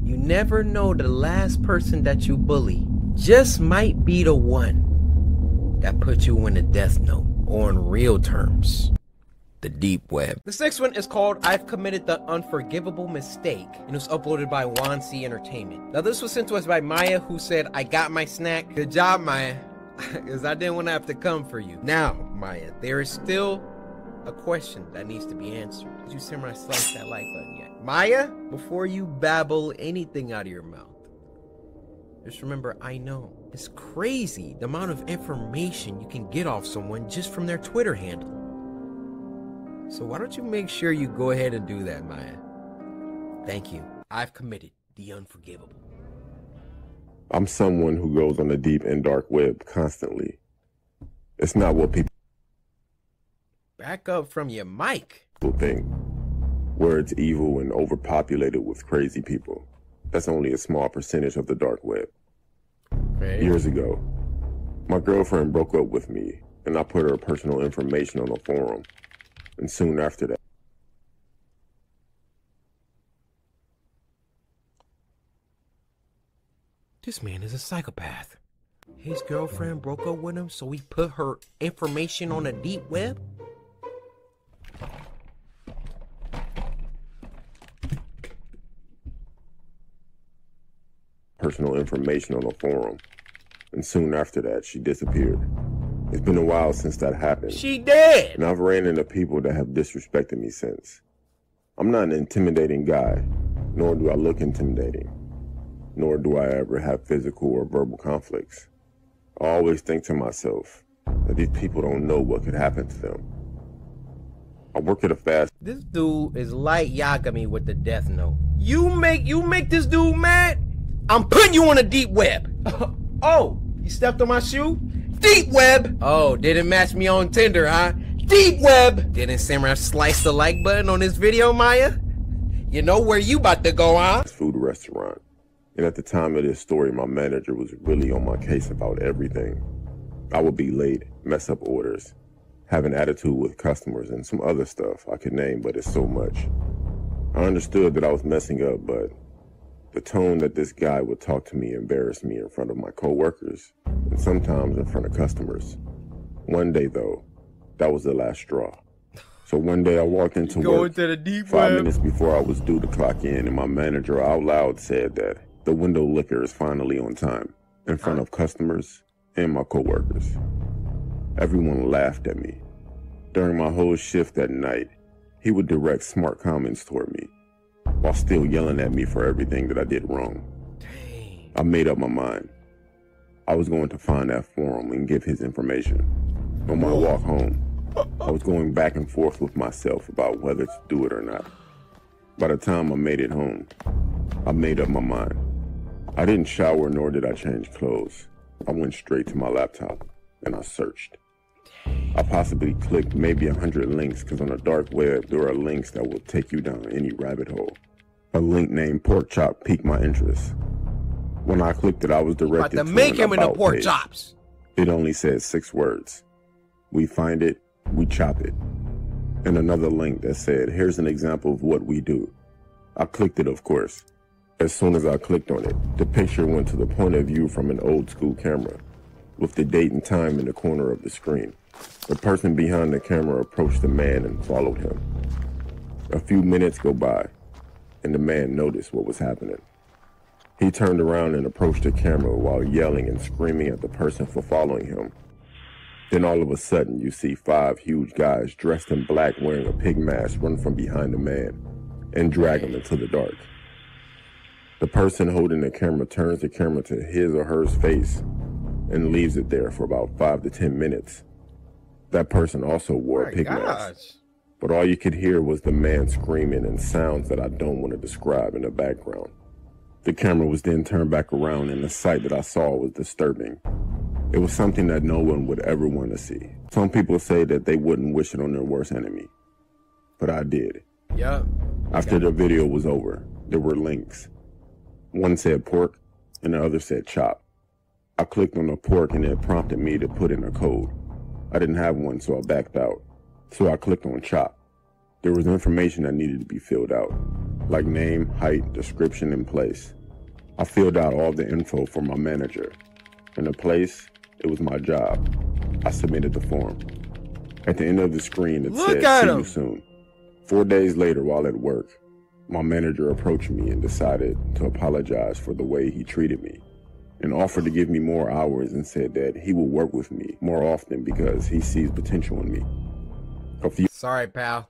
You never know, the last person that you bully just might be the one that put you in a death note, or in real terms, the deep web. The next one is called I've Committed the Unforgivable Mistake, and it was uploaded by Wansi Entertainment. Now this was sent to us by Maya, who said, I got my snack. Good job, Maya, because I didn't want to have to come for you. Now, Maya, there is still a question that needs to be answered. Did you samurai slice that like button yet? Maya, before you babble anything out of your mouth, just remember, I know. It's crazy the amount of information you can get off someone just from their Twitter handle. So why don't you make sure you go ahead and do that, Maya? Thank you. I've committed the unforgivable. I'm someone who goes on the deep and dark web constantly. It's not what people Back up from your mic. think, where it's evil and overpopulated with crazy people. That's only a small percentage of the dark web. Okay. Years ago, my girlfriend broke up with me, and I put her personal information on a forum. And soon after that, this man is a psychopath. His girlfriend broke up with him, so he put her information on the deep web? personal information on a forum. And soon after that, she disappeared. It's been a while since that happened. She dead! And I've ran into people that have disrespected me since. I'm not an intimidating guy, nor do I look intimidating, nor do I ever have physical or verbal conflicts. I always think to myself that these people don't know what could happen to them. I work at a fast. This dude is like Yagami with the death note. You make this dude mad? I'm putting you on a deep web. Oh, you stepped on my shoe? Deep web. Oh, didn't match me on Tinder, huh? Deep web. Didn't Samurai slice the like button on this video, Maya? You know where you about to go, huh? Food restaurant. And at the time of this story, my manager was really on my case about everything. I would be late, mess up orders, have an attitude with customers, and some other stuff I could name, but it's so much. I understood that I was messing up, but the tone that this guy would talk to me embarrassed me in front of my coworkers, and sometimes in front of customers. One day, though, that was the last straw. So one day I walked into work to the deep 5 minutes before I was due to clock in, and my manager out loud said that the window liquor is finally on time, in front of customers and my coworkers. Everyone laughed at me. During my whole shift that night, he would direct smart comments toward me, while still yelling at me for everything that I did wrong. Dang. I made up my mind. I was going to find that forum and give his information. On my walk home, I was going back and forth with myself about whether to do it or not. By the time I made it home, I made up my mind. I didn't shower, nor did I change clothes. I went straight to my laptop and I searched. I possibly clicked maybe 100 links, because on the dark web, there are links that will take you down any rabbit hole. A link named Pork Chop piqued my interest. When I clicked it, I was directed to make him an into about pork page. chops. It only said 6 words. We find it, we chop it. And another link that said, here's an example of what we do. I clicked it, of course. As soon as I clicked on it, the picture went to the point of view from an old school camera, with the date and time in the corner of the screen. The person behind the camera approached the man and followed him. A few minutes go by, and the man noticed what was happening. He turned around and approached the camera while yelling and screaming at the person for following him. Then all of a sudden, you see 5 huge guys dressed in black wearing a pig mask run from behind the man and drag him into the dark. The person holding the camera turns the camera to his or her face and leaves it there for about 5 to 10 minutes. That person also wore a pig mask, but all you could hear was the man screaming and sounds that I don't want to describe in the background. The camera was then turned back around, and the sight that I saw was disturbing. It was something that no one would ever want to see. Some people say that they wouldn't wish it on their worst enemy, but I did. Yeah. After the video was over, There were links. One said pork and the other said chop. I clicked on the pork and it prompted me to put in a code. I didn't have one, so I backed out. So I clicked on chop. There was information that needed to be filled out, like name, height, description, and place. I filled out all the info for my manager. And the place, it was my job. I submitted the form. At the end of the screen, it said, "See you soon." 4 days later, while at work, my manager approached me and decided to apologize for the way he treated me, and offered to give me more hours and said that he will work with me more often because he sees potential in me. Sorry, pal.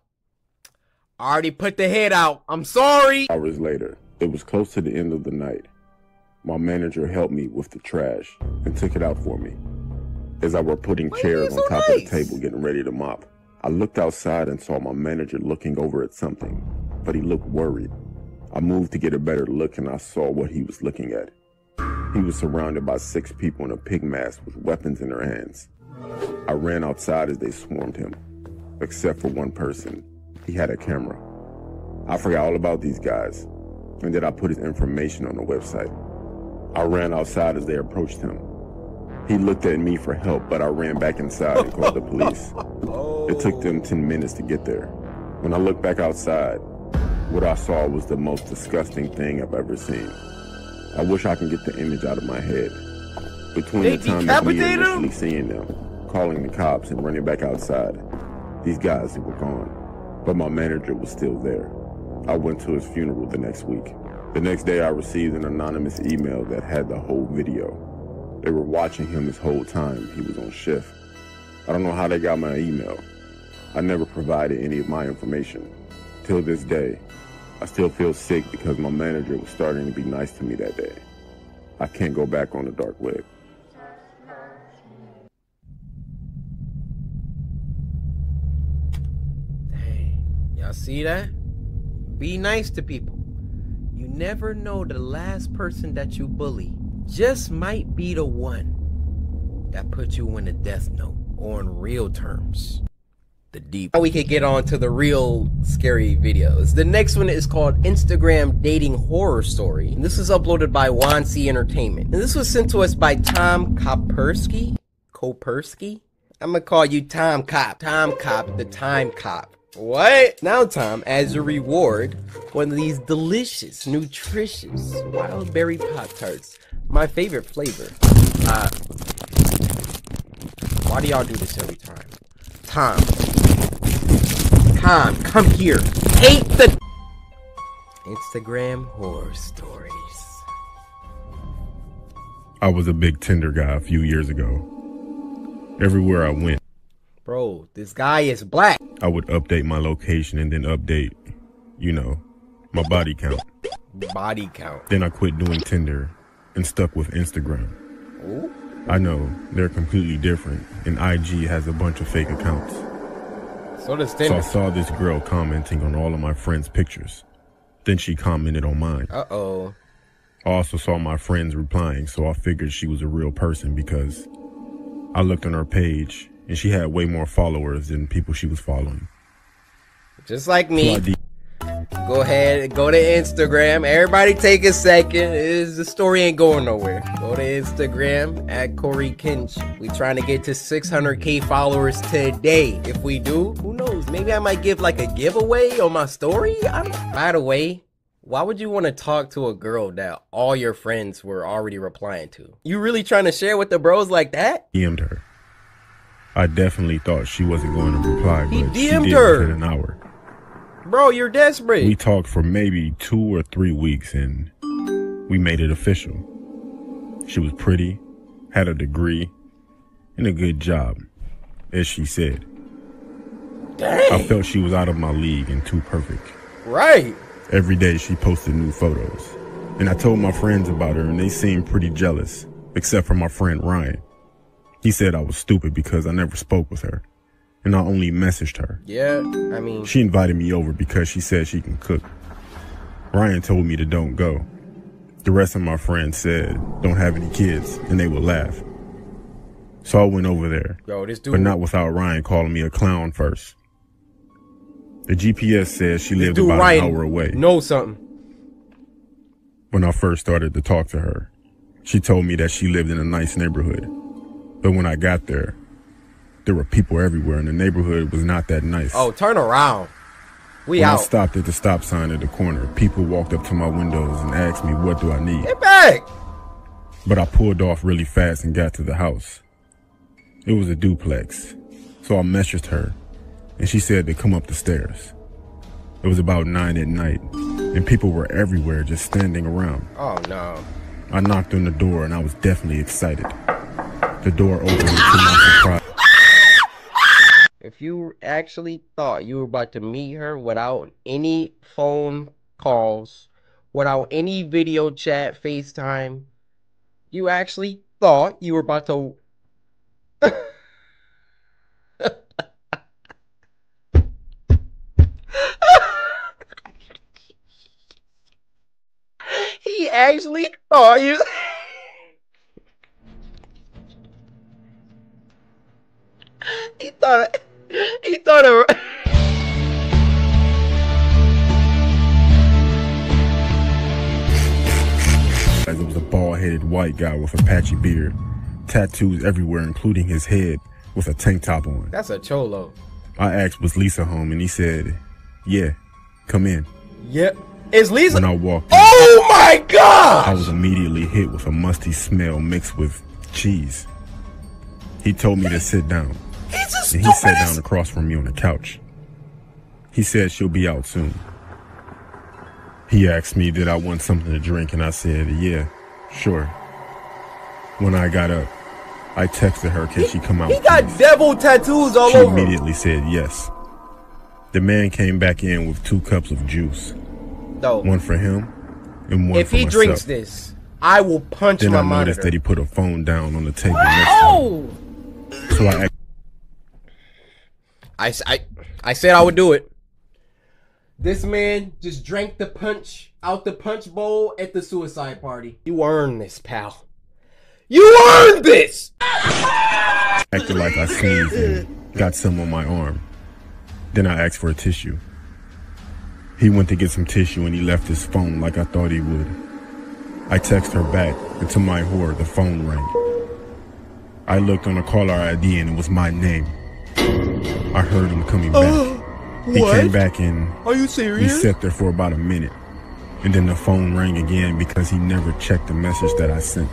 I already put the head out. I'm sorry. Hours later, it was close to the end of the night. My manager helped me with the trash and took it out for me. As I were putting chairs on top of the table getting ready to mop, I looked outside and saw my manager looking over at something, but he looked worried. I moved to get a better look and I saw what he was looking at. He was surrounded by 6 people in a pig mask with weapons in their hands. I ran outside as they swarmed him, except for one person. He had a camera. I forgot all about these guys, and then I put his information on the website. I ran outside as they approached him. He looked at me for help, but I ran back inside and called the police. It took them 10 minutes to get there. When I looked back outside, what I saw was the most disgusting thing I've ever seen. I wish I can get the image out of my head. Between the time of me initially seeing them, calling the cops, and running back outside, these guys were gone. But my manager was still there. I went to his funeral the next week. The next day I received an anonymous email that had the whole video. They were watching him this whole time he was on shift. I don't know how they got my email. I never provided any of my information. Till this day, I still feel sick because my manager was starting to be nice to me that day. I can't go back on the dark web. Y'all see that? Be nice to people. You never know, the last person that you bully just might be the one that put you in a death note, or in real terms, the deep. Now we can get on to the real scary videos. The next one is called Instagram Dating Horror Story. And this was uploaded by Wansi Entertainment. And this was sent to us by Tom Kopersky. I'm gonna call you Tom Cop. Tom Cop, the Time Cop. What? Now, Tom, as a reward, one of these delicious, nutritious wild berry Pop-Tarts. My favorite flavor. Why do y'all do this every time? Tom, come here. Hate the Instagram horror stories. I was a big Tinder guy a few years ago. Everywhere I went, bro, this guy is black. I would update my location and then update, you know, my body count. Body count. Then I quit doing Tinder and stuck with Instagram. Ooh. I know, they're completely different, and IG has a bunch of fake accounts. So does Tinder. So I saw this girl commenting on all of my friends' pictures. Then she commented on mine. Uh-oh. I also saw my friends replying, so I figured she was a real person because I looked on her page and she had way more followers than people she was following. Just like me. So go ahead, go to Instagram. Everybody take a second. The story ain't going nowhere. Go to Instagram at CoryxKenshin. We trying to get to 600K followers today. If we do, who knows? Maybe I might give like a giveaway on my story. I don't know. By the way, why would you want to talk to a girl that all your friends were already replying to? You really trying to share with the bros like that? DM'd her. I definitely thought she wasn't going to reply, but DM'd she did her within an hour. Bro, you're desperate. We talked for maybe 2 or 3 weeks and we made it official. She was pretty, had a degree, and a good job, as she said. Dang. I felt she was out of my league and too perfect. Right. Every day she posted new photos. And I told my friends about her and they seemed pretty jealous, except for my friend Ryan. He said I was stupid because I never spoke with her. And I only messaged her. Yeah, I mean... She invited me over because she said she can cook. Ryan told me to don't go. The rest of my friends said don't have any kids, and they would laugh. So I went over there. Yo, this dude... But not without Ryan calling me a clown first. The GPS says she lived about an hour away. Know something. When I first started to talk to her, she told me that she lived in a nice neighborhood. But when I got there were people everywhere and the neighborhood was not that nice. Oh, turn around. When I stopped at the stop sign at the corner, people walked up to my windows and asked me, what do I need? Get back! But I pulled off really fast and got to the house. It was a duplex, so I messaged her, and she said to come up the stairs. It was about 9 at night, and people were everywhere just standing around. Oh, no. I knocked on the door, and I was definitely excited. The door opened to my surprise. If you actually thought you were about to meet her without any phone calls, without any video chat, FaceTime, you actually thought you were about to... He actually thought you... He thought it... It was a bald-headed white guy with a patchy beard, tattoos everywhere, including his head, with a tank top on. That's a cholo. I asked, was Lisa home? And he said, yeah, come in. Yep. Is Lisa? When I walked in, oh my God! I was immediately hit with a musty smell mixed with cheese. He told me to sit down. And he sat down across from me on the couch. He said she'll be out soon. He asked me, did I want something to drink? And I said, yeah, sure. When I got up, I texted her, can she come out? He got devil tattoos all she over. She immediately said yes. The man came back in with 2 cups of juice. No. One for him and one if for myself. If he drinks this, I will punch then my I monitor. Noticed that he put a phone down on the table next to him. So I said I would do it. This man just drank the punch out the punch bowl at the suicide party. You earned this, pal. You earned this! Acted like I sneezed and got some on my arm. Then I asked for a tissue. He went to get some tissue and he left his phone like I thought he would. I texted her back, and to my horror, the phone rang. I looked on the caller ID and it was my name. I heard him coming back. He came back and are you serious? He sat there for about a minute. And then the phone rang again because he never checked the message that I sent.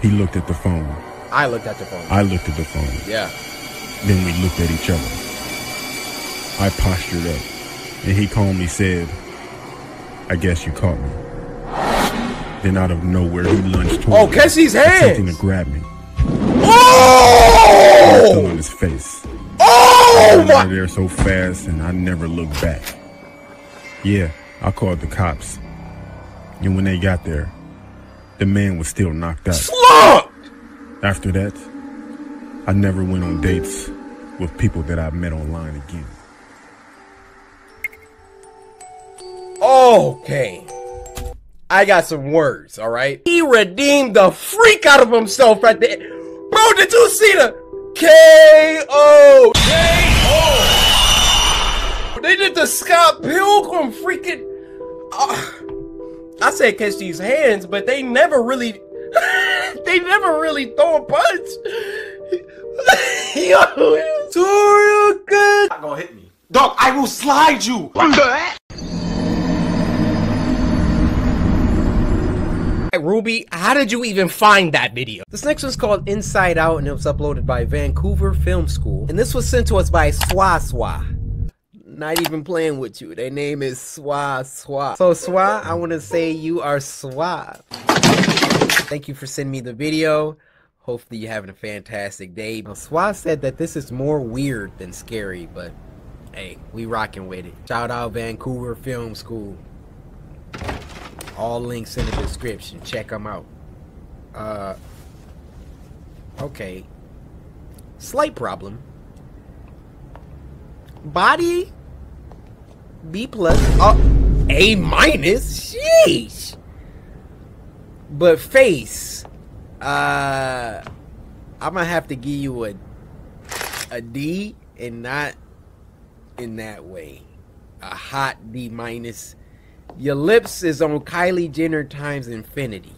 He looked at the phone. I looked at the phone. I looked at the phone. Yeah. Then we looked at each other. I postured up. And he calmly said, I guess you caught me. Then out of nowhere, he lunged toward me. Catch these hands! Attempting to grab me. Oh! Still on his face. Oh! I ran out of there so fast, and I never looked back. Yeah, I called the cops. And when they got there, the man was still knocked out. Slumped! After that, I never went on dates with people that I met online again. Okay. I got some words, alright? He redeemed the freak out of himself at the end. Bro, did you see the K.O.? K.O. They did the Scott Pilgrim freaking... I said catch these hands, but they never really... they never really throw a punch. Yo, it's so good. Not gonna hit me. Dog, I will slide you. Ruby, how did you even find that video? This next one's called Inside Out, and it was uploaded by Vancouver Film School. And this was sent to us by Swa. Not even playing with you. Their name is Swa. So Swa, I want to say you are suave. Thank you for sending me the video. Hopefully you're having a fantastic day. Now, Swa said that this is more weird than scary, but hey, we rocking with it. Shout out Vancouver Film School. All links in the description. Check them out. Okay. Slight problem. Body B+. A-. Sheesh. But face. I'm gonna have to give you a D, and not in that way. A hot D-. Your lips is on Kylie Jenner times infinity.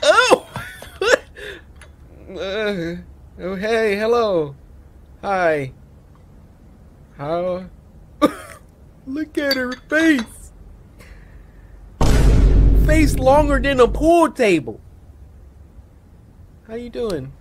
Oh! Oh, hey, hello. Hi. How? Look at her face. Face longer than a pool table. How you doing?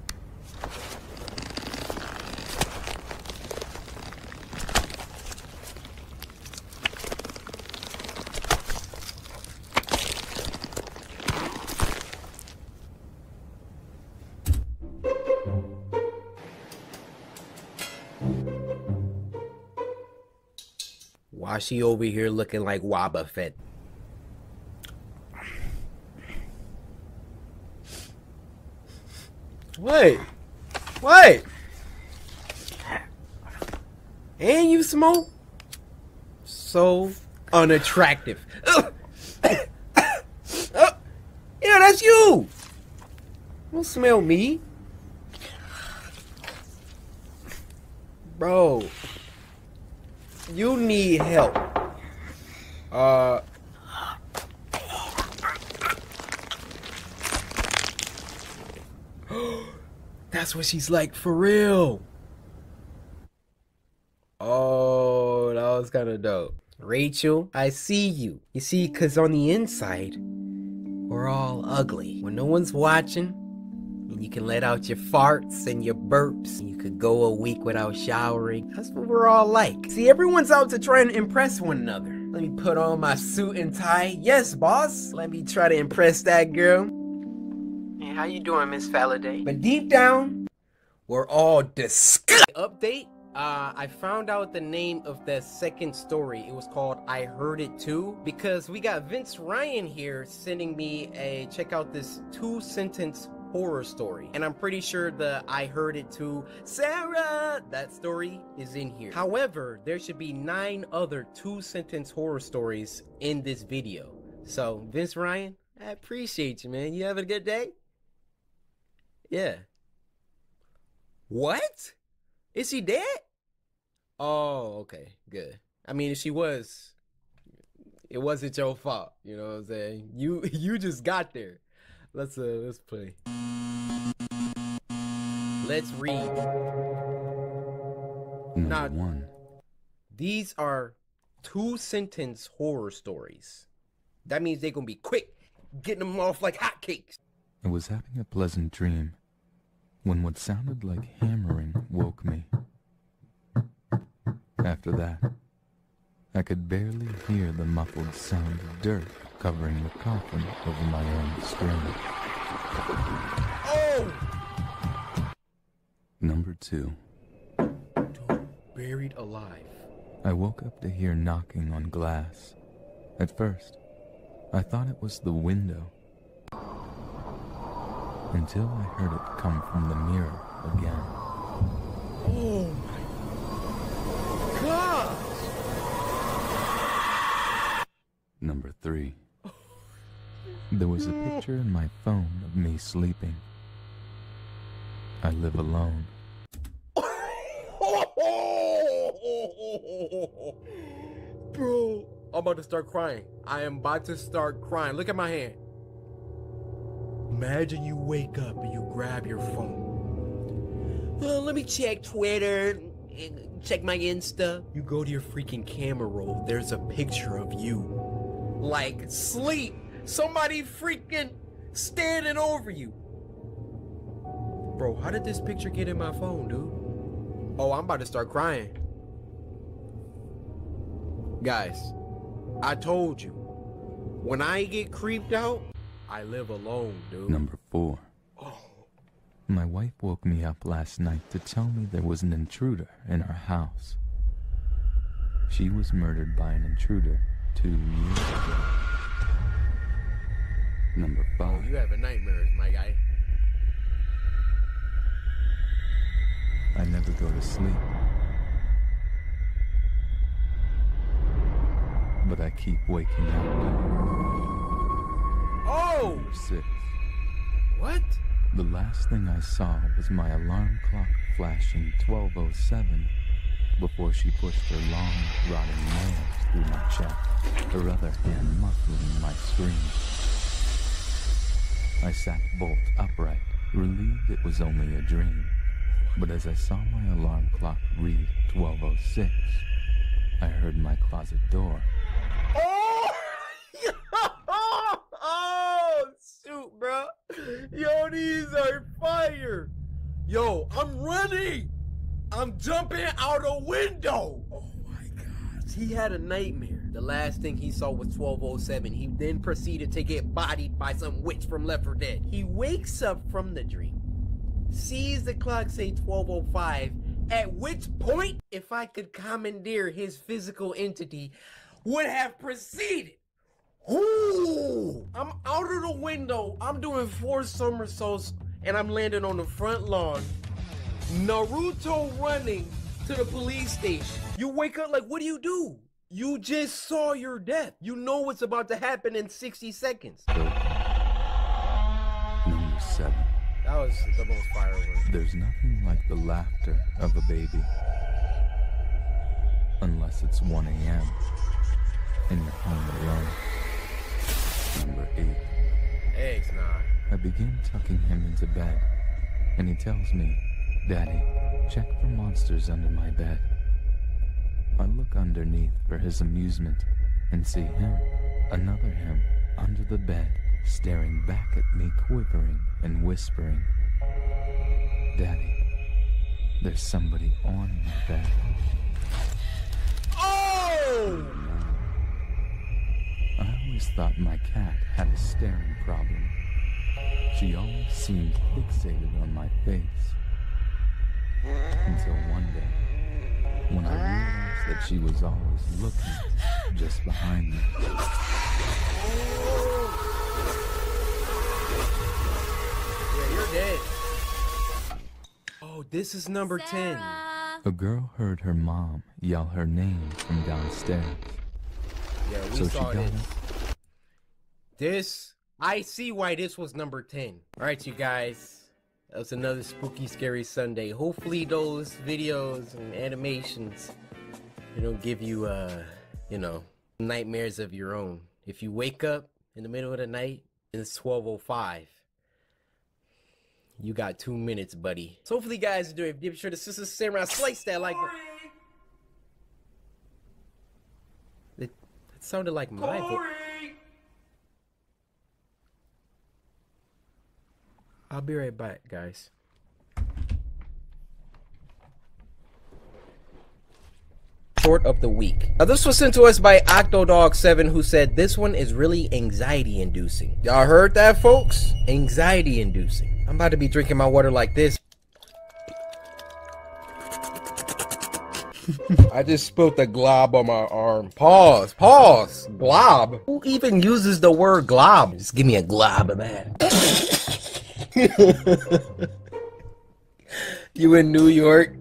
Why she over here looking like Waba Fett? Wait. Wait. And you smoke? So unattractive. Yeah, that's you. Don't smell me. Bro. You need help. That's what she's like for real. Oh, that was kind of dope. Rachel, I see you. You see, cause on the inside, we're all ugly. When no one's watching, and you can let out your farts and your burps, and you could go a week without showering. That's what we're all like. See, everyone's out to try and impress one another. Let me put on my suit and tie. Yes, boss. Let me try to impress that girl. Hey, how you doing, Miss Faladay? But deep down, we're all disgusted. Update. I found out the name of the second story. It was called I Heard It Too, because we got Vince Ryan here sending me a check out this 2-sentence horror story, and I'm pretty sure the I Heard It Too, Sarah, that story is in here. However, there should be 9 other 2-sentence horror stories in this video. So Vince Ryan, I appreciate you, man. You having a good day? Yeah. What? Is she dead? Oh, okay, good. I mean, if she was, it wasn't your fault. You know what I'm saying? You just got there. Let's play. Let's read. Number 1. These are 2-sentence horror stories. That means they're gonna be quick, getting them off like hotcakes. I was having a pleasant dream when what sounded like hammering woke me. After that, I could barely hear the muffled sound of dirt covering the coffin over my own scream. Oh! Number 2. Buried alive. I woke up to hear knocking on glass. At first, I thought it was the window, until I heard it come from the mirror again. Oh my God! Number 3. There was a picture in my phone of me sleeping. I live alone. Bro, I'm about to start crying. I am about to start crying. Look at my hand. Imagine you wake up and you grab your phone. Let me check Twitter, check my Insta. You go to your freaking camera roll. There's a picture of you. Like, sleep. Somebody freaking standing over you. Bro, how did this picture get in my phone, dude? Oh, I'm about to start crying. Guys, I told you, when I get creeped out, I live alone, dude. Number 4. Oh. My wife woke me up last night to tell me there was an intruder in our house. She was murdered by an intruder 2 years ago. Number 5. Oh, you having nightmares, my guy. I never go to sleep, but I keep waking up. Oh! Number 6. What? The last thing I saw was my alarm clock flashing 12:07 before she pushed her long, rotting nails through my chest, her other hand muffling my scream. I sat bolt upright, relieved it was only a dream. But as I saw my alarm clock read 12:06, I heard my closet door. Oh, shoot, bro. Yo, these are fire. Yo, I'm running. I'm jumping out a window. Oh my gosh. He had a nightmare. The last thing he saw was 12:07. He then proceeded to get bodied by some witch from Left 4 Dead. He wakes up from the dream, sees the clock say 12:05, at which point, if I could commandeer his physical entity, would have proceeded. Ooh! I'm out of the window. I'm doing 4 somersaults and I'm landing on the front lawn. Naruto running to the police station. You wake up like, what do? You just saw your death. You know what's about to happen in 60 seconds. Number 7. That was the most fireworks. There's nothing like the laughter of a baby. Unless it's 1 a.m. and you're home alone. Number 8. Hey, it's not. I begin tucking him into bed, and he tells me, "Daddy, check for monsters under my bed." I look underneath for his amusement and see him, another him, under the bed, staring back at me, quivering and whispering, "Daddy, there's somebody on my bed." Oh! I always thought my cat had a staring problem. She always seemed fixated on my face. Until one day, when I realized that she was always looking just behind me. Yeah, you're dead. Oh, this is number 10. A girl heard her mom yell her name from downstairs. Yeah, we So saw she got this. This, I see why this was number 10. All right, you guys. That was another spooky, scary Sunday. Hopefully those videos and animations, give you, nightmares of your own. If you wake up in the middle of the night and it's 12:05, you got 2 minutes, buddy. So hopefully you guys do it. Be sure to sit around, slice that like. It sounded like my voice. I'll be right back, guys. Short of the week. Now, this was sent to us by Octodog7, who said this one is really anxiety inducing. Y'all heard that, folks? Anxiety inducing. I'm about to be drinking my water like this. I just spilled a glob on my arm. Pause. Glob. Who even uses the word glob? Just give me a glob of that. You in New York,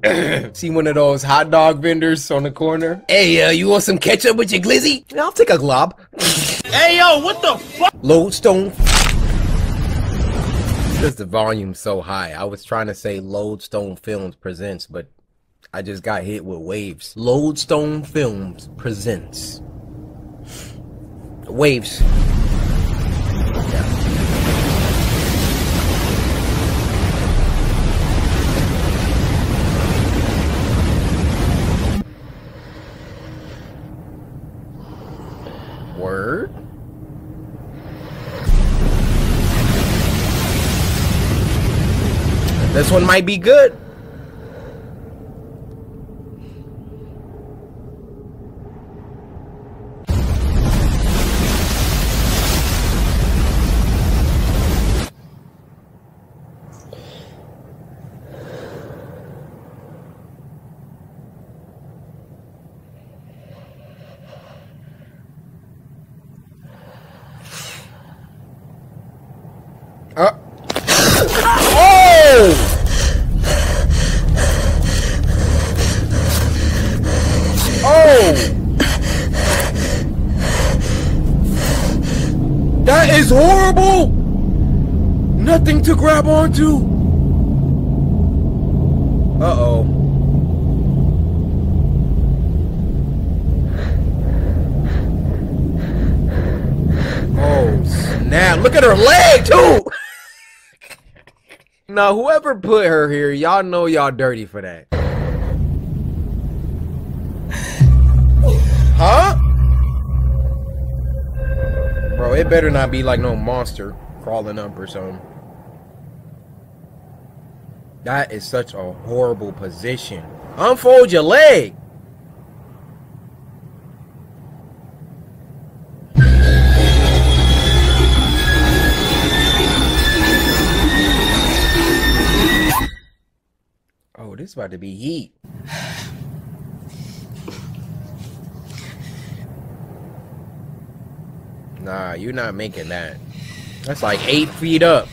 see one of those hot dog vendors on the corner. Hey, you want some ketchup with your glizzy? Yeah, I'll take a glob. Hey, yo, what the fuck? Lodestone. Because the volume's so high. I was trying to say Lodestone Films presents, but I just got hit with waves. Lodestone Films presents. Waves. Word? This one might be good. That is horrible! Nothing to grab onto! Uh-oh. Look at her leg too. Now, whoever put her here, y'all know y'all dirty for that. Huh? Bro, it better not be like no monster crawling up or something. That is such a horrible position. Unfold your leg. Oh, this is about to be heat. Nah, you're not making that. That's like 8 feet up.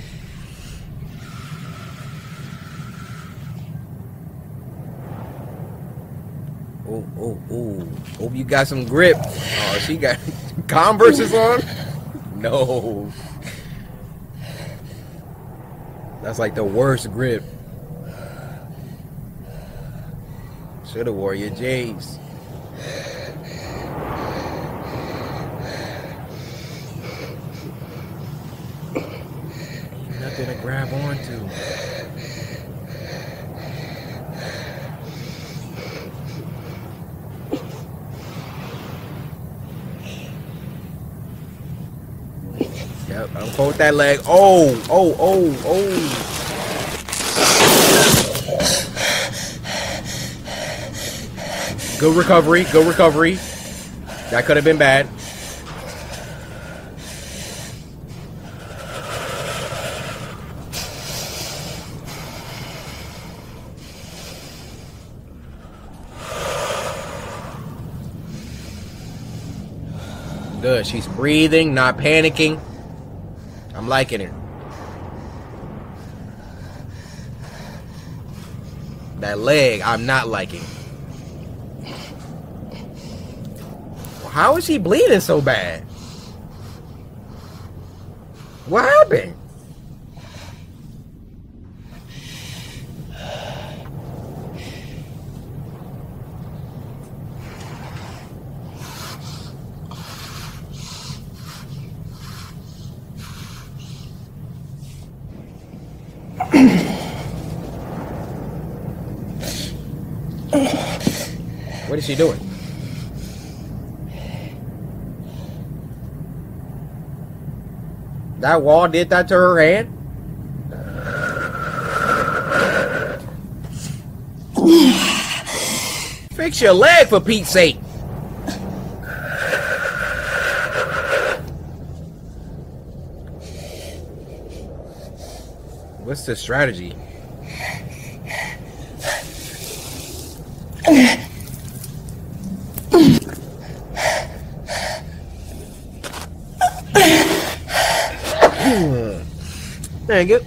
Oh, hope you got some grip. Oh, she got Converses on? No. That's like the worst grip. Should've wore your J's. Ain't nothing to grab onto. Yep, unfold that leg. Oh. Good recovery, good recovery. That could have been bad. Good, she's breathing, not panicking. I'm liking it. That leg, I'm not liking. How is she bleeding so bad? What happened? What is she doing? That wall did that to her hand? Fix your leg for Pete's sake. What's the strategy? Dang it.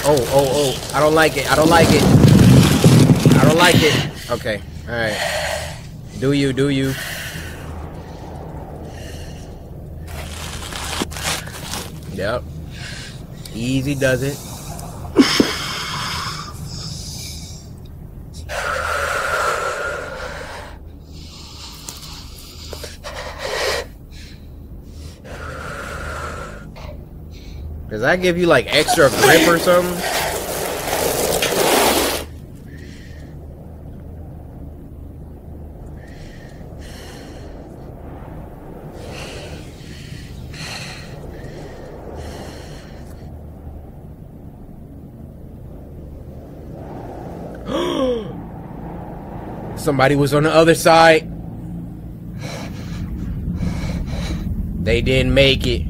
Oh. I don't like it. I don't like it. I don't like it. Okay. Alright. Do you. Yep. Easy does it. Does that give you like extra grip or something? Somebody was on the other side. They didn't make it.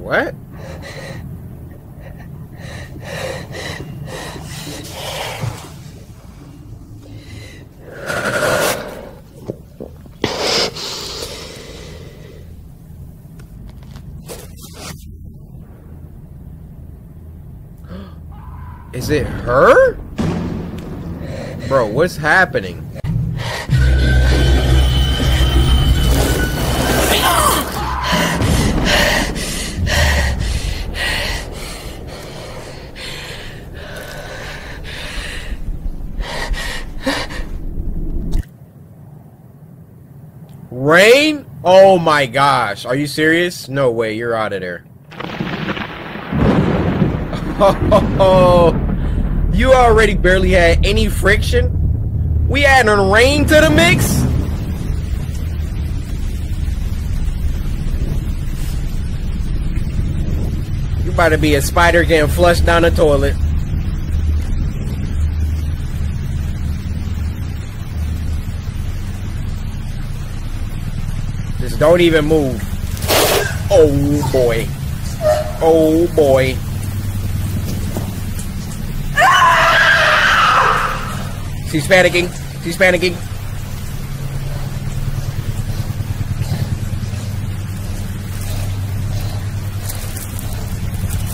What? Is it her? Bro, what's happening? Rain? Oh my gosh. Are you serious? No way. You're out of there. Oh, you already barely had any friction. We adding rain to the mix? You about to be a spider getting flushed down the toilet. Just don't even move. Oh boy. Oh boy. She's panicking. She's panicking.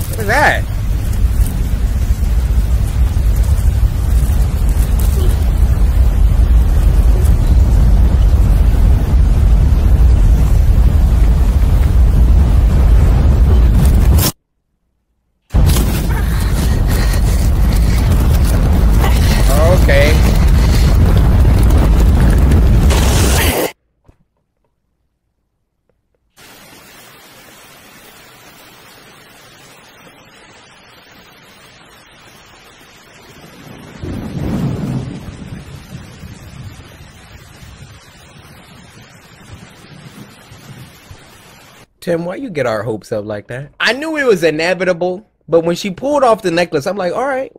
What is that? Okay. Tim, why you get our hopes up like that? I knew it was inevitable, but when she pulled off the necklace, I'm like, all right,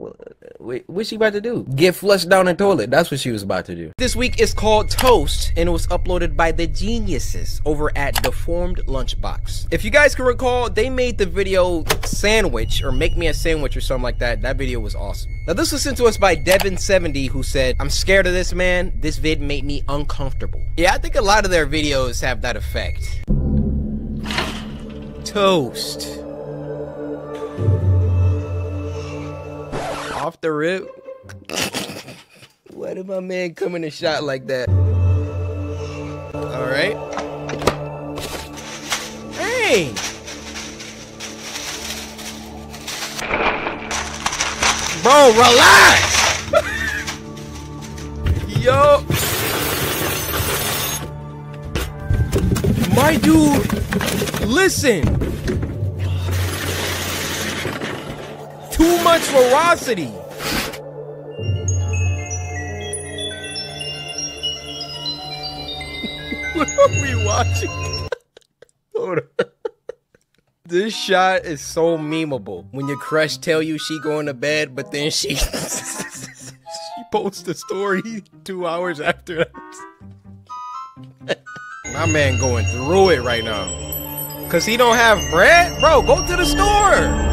what's she about to do? Get flushed down the toilet. That's what she was about to do. This week is called Toast, and it was uploaded by the geniuses over at Deformed Lunchbox. If you guys can recall, they made the video Sandwich, or Make Me a Sandwich, or something like that. That video was awesome. Now, this was sent to us by Devin70, who said, I'm scared of this, man. This vid made me uncomfortable. Yeah, I think a lot of their videos have that effect. Toast. Off the rip. Why did my man come in a shot like that? All right. Hey. Bro, relax. Yo. My dude, listen. Too much ferocity. What are we watching? Hold on. This shot is so memeable. When your crush tell you she going to bed, but then she she posts a story 2 hours after that. My man going through it right now. Cause he don't have bread? Bro, go to the store.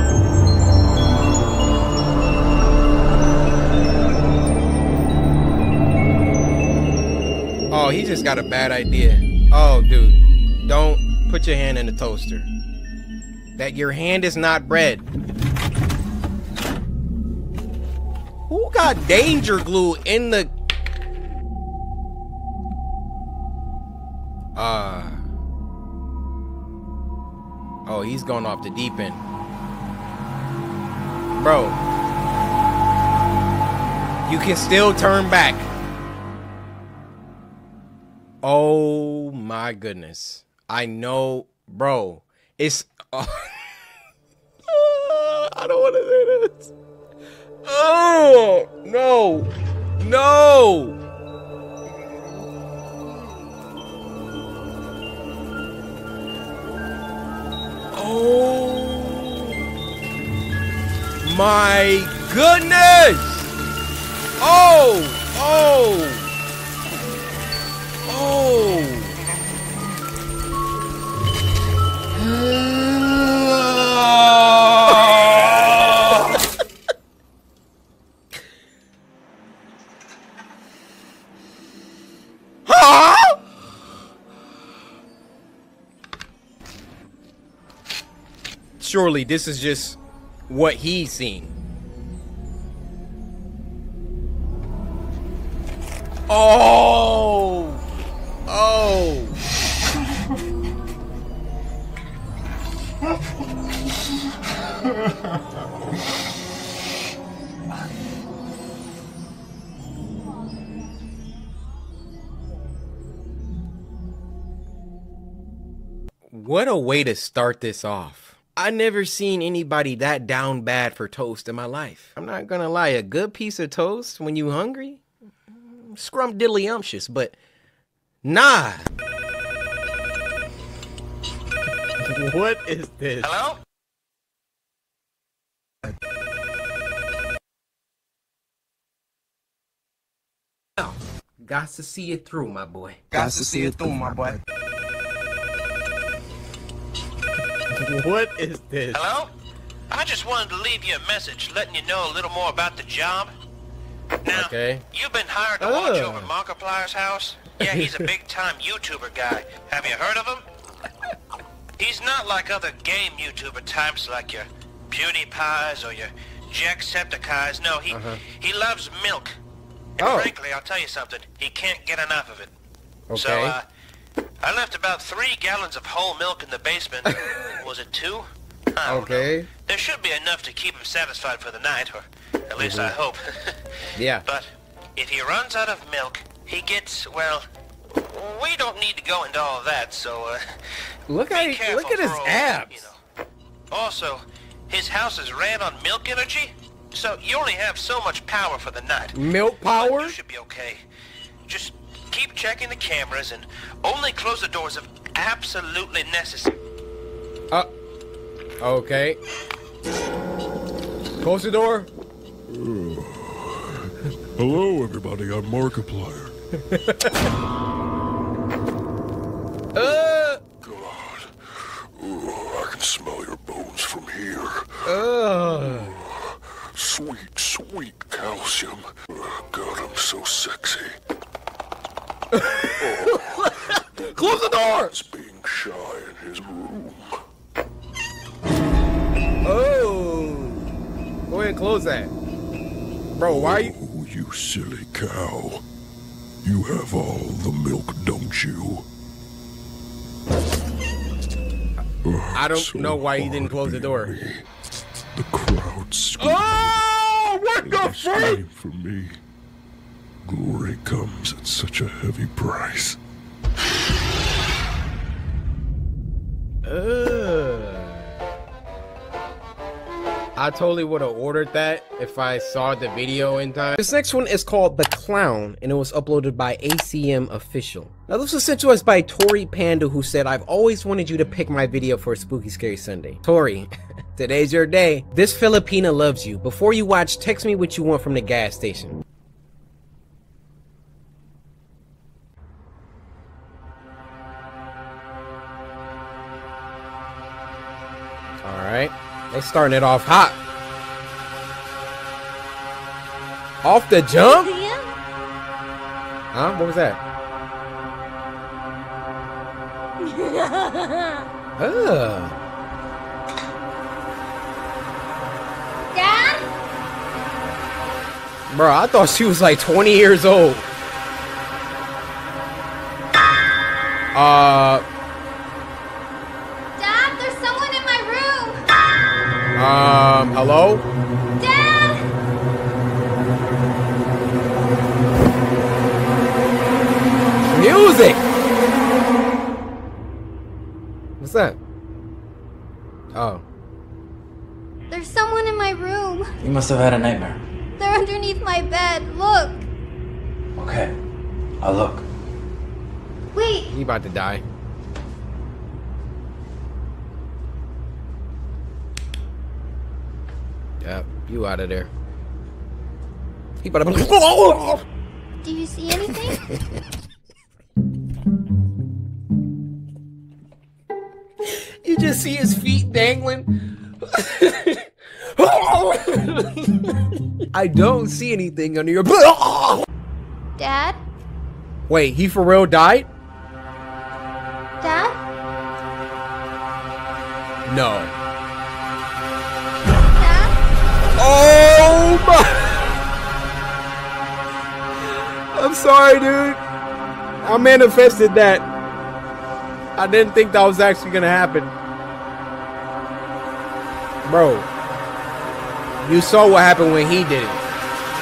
Oh, he just got a bad idea. Oh, dude. Don't put your hand in the toaster. That your hand is not bread. Who got danger glue in the... Oh, he's going off the deep end. Bro. You can still turn back. Oh my goodness. I know, bro. It's... I don't want to say this. Oh, no. No. Oh my goodness. Oh, oh. Oh. Surely this is just what he's seen. Oh! Oh! What a way to start this off. I never seen anybody that down bad for toast in my life. I'm not gonna lie, a good piece of toast when you hungry? Scrumdiddlyumptious, but nah. What is this? Hello? Got to see it through, my boy. Got to see it through, my boy. What is this? Hello? I just wanted to leave you a message letting you know a little more about the job. Now, you've been hired to watch over Markiplier's house? Yeah, he's a big-time YouTuber guy. Have you heard of him? He's not like other game YouTuber types like your PewDiePies or your Jacksepticeyes. No, he loves milk. And frankly, I'll tell you something. He can't get enough of it. Okay. So, I left about 3 gallons of whole milk in the basement. Was it 2? I don't know. There should be enough to keep him satisfied for the night, or at least I hope. Yeah. But if he runs out of milk, he gets, well, we don't need to go into all that, so, look at his abs. You know. Also, his house is ran on milk energy, so you only have so much power for the night. Milk power? But you should be okay. Just keep checking the cameras and only close the doors if absolutely necessary. Okay. Close the door. Hello, everybody. I'm Markiplier. God. I can smell your bones from here. Sweet, sweet calcium. God, I'm so sexy. Close the door! He's being shy in his room. Oh! Go ahead and close that. Bro, why are you... Oh, you silly cow. You have all the milk, don't you? I don't know why you didn't close the door. The crowd screams. Oh! What the fuck? For me. Glory comes at such a heavy price. I totally would have ordered that if I saw the video in time. This next one is called The Clown, and it was uploaded by ACM Official. Now this was sent to us by Tori Panda, who said, I've always wanted you to pick my video for Spooky Scary Sunday. Tori, today's your day. This Filipina loves you. Before you watch, text me what you want from the gas station. Alright. They starting it off hot. Off the jump? Huh? What was that? Dad? Bro, I thought she was like 20 years old. Dad, there's someone in my room. Hello? Dad! Music! What's that? Oh. There's someone in my room. You must have had a nightmare. They're underneath my bed. Look. Okay, I'll look. Wait. He about to die. Yep, you out of there. He about to... Do you see anything? You just see his feet dangling. I don't see anything under your... Dad? Wait, he for real died? Dad? No. Oh my! I'm sorry, dude. I manifested that. I didn't think that was actually gonna happen. Bro, you saw what happened when he did it.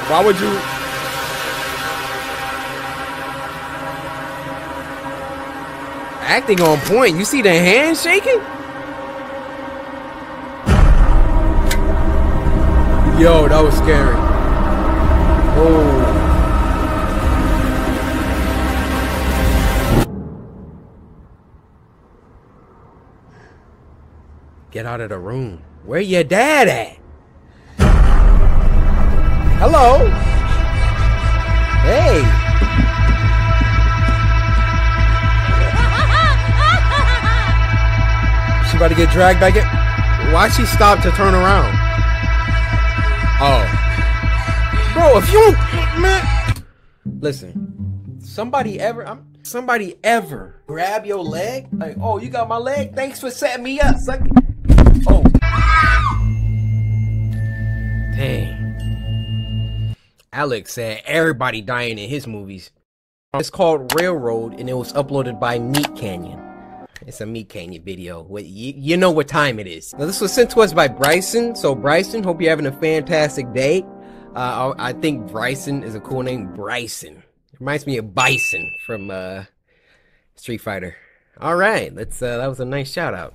Why would you? Acting on point. You see the hand shaking? Yo, that was scary. Oh. Get out of the room. Where your dad at? Hello? Hey. She about to get dragged back in? Why'd she stop to turn around? Oh. Bro, if you... Man. Listen. Somebody ever grab your leg? Like, oh, you got my leg? Thanks for setting me up. Suck. Oh. Dang. Alex said everybody dying in his movies. It's called Railroad, and it was uploaded by Meat Canyon. It's a Meat Canyon video. You know what time it is. Now, this was sent to us by Bryson. So, Bryson, hope you're having a fantastic day. I think Bryson is a cool name. Bryson. Reminds me of Bison from Street Fighter. All right, let's. That was a nice shout out.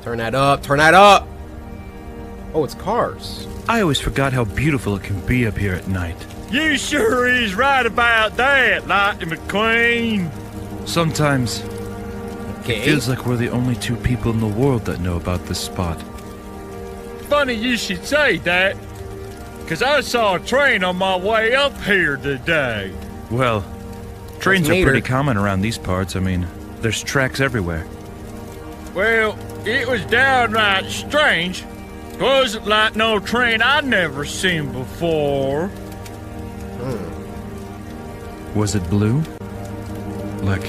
Turn that up. Turn that up. Oh, it's cars. I always forgot how beautiful it can be up here at night. You sure is right about that, Lightning McQueen. Sometimes it feels like we're the only two people in the world that know about this spot. Funny you should say that, because I saw a train on my way up here today. Well, trains are pretty common around these parts. I mean, there's tracks everywhere. Well, it was downright strange. It wasn't like no train I'd never seen before. Was it blue? Like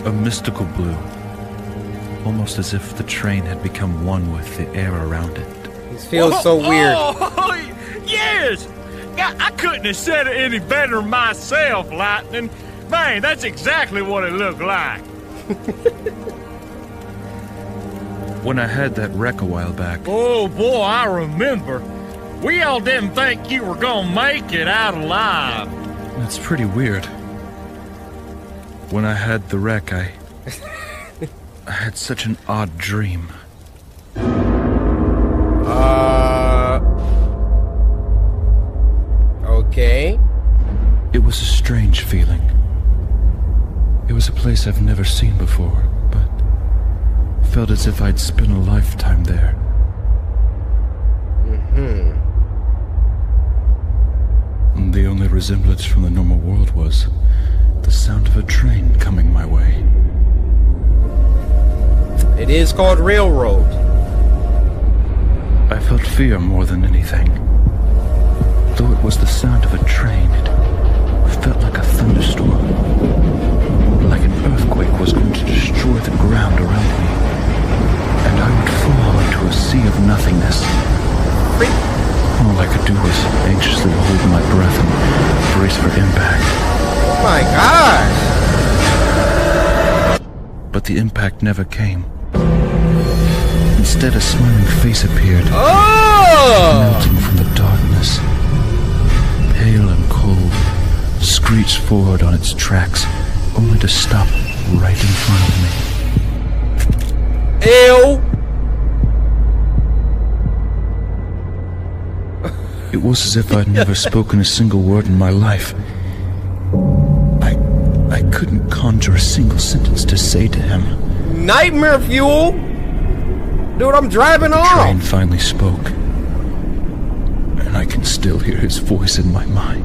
a mystical blue. Almost as if the train had become one with the air around it. This feels so weird. Oh, yes! I couldn't have said it any better myself, Lightning. Man, that's exactly what it looked like. When I had that wreck a while back. Oh, boy, I remember. We all didn't think you were gonna make it out alive. That's pretty weird. When I had the wreck, I had such an odd dream. Okay. It was a strange feeling. It was a place I've never seen before, but felt as if I'd spent a lifetime there. And the only resemblance from the normal world was the sound of a train coming my way. It is called Railroad. I felt fear more than anything. Though it was the sound of a train, it felt like a thunderstorm. Like an earthquake was going to destroy the ground around me. And I would fall into a sea of nothingness. All I could do was anxiously hold my breath and brace for impact. Oh my gosh! But the impact never came. Instead, a smiling face appeared, melting from the darkness. Pale and cold, screeched forward on its tracks, only to stop right in front of me. Ew! It was as if I'd never spoken a single word in my life. I couldn't conjure a single sentence to say to him. Nightmare fuel! Dude, I'm driving off! The train finally spoke. And I can still hear his voice in my mind.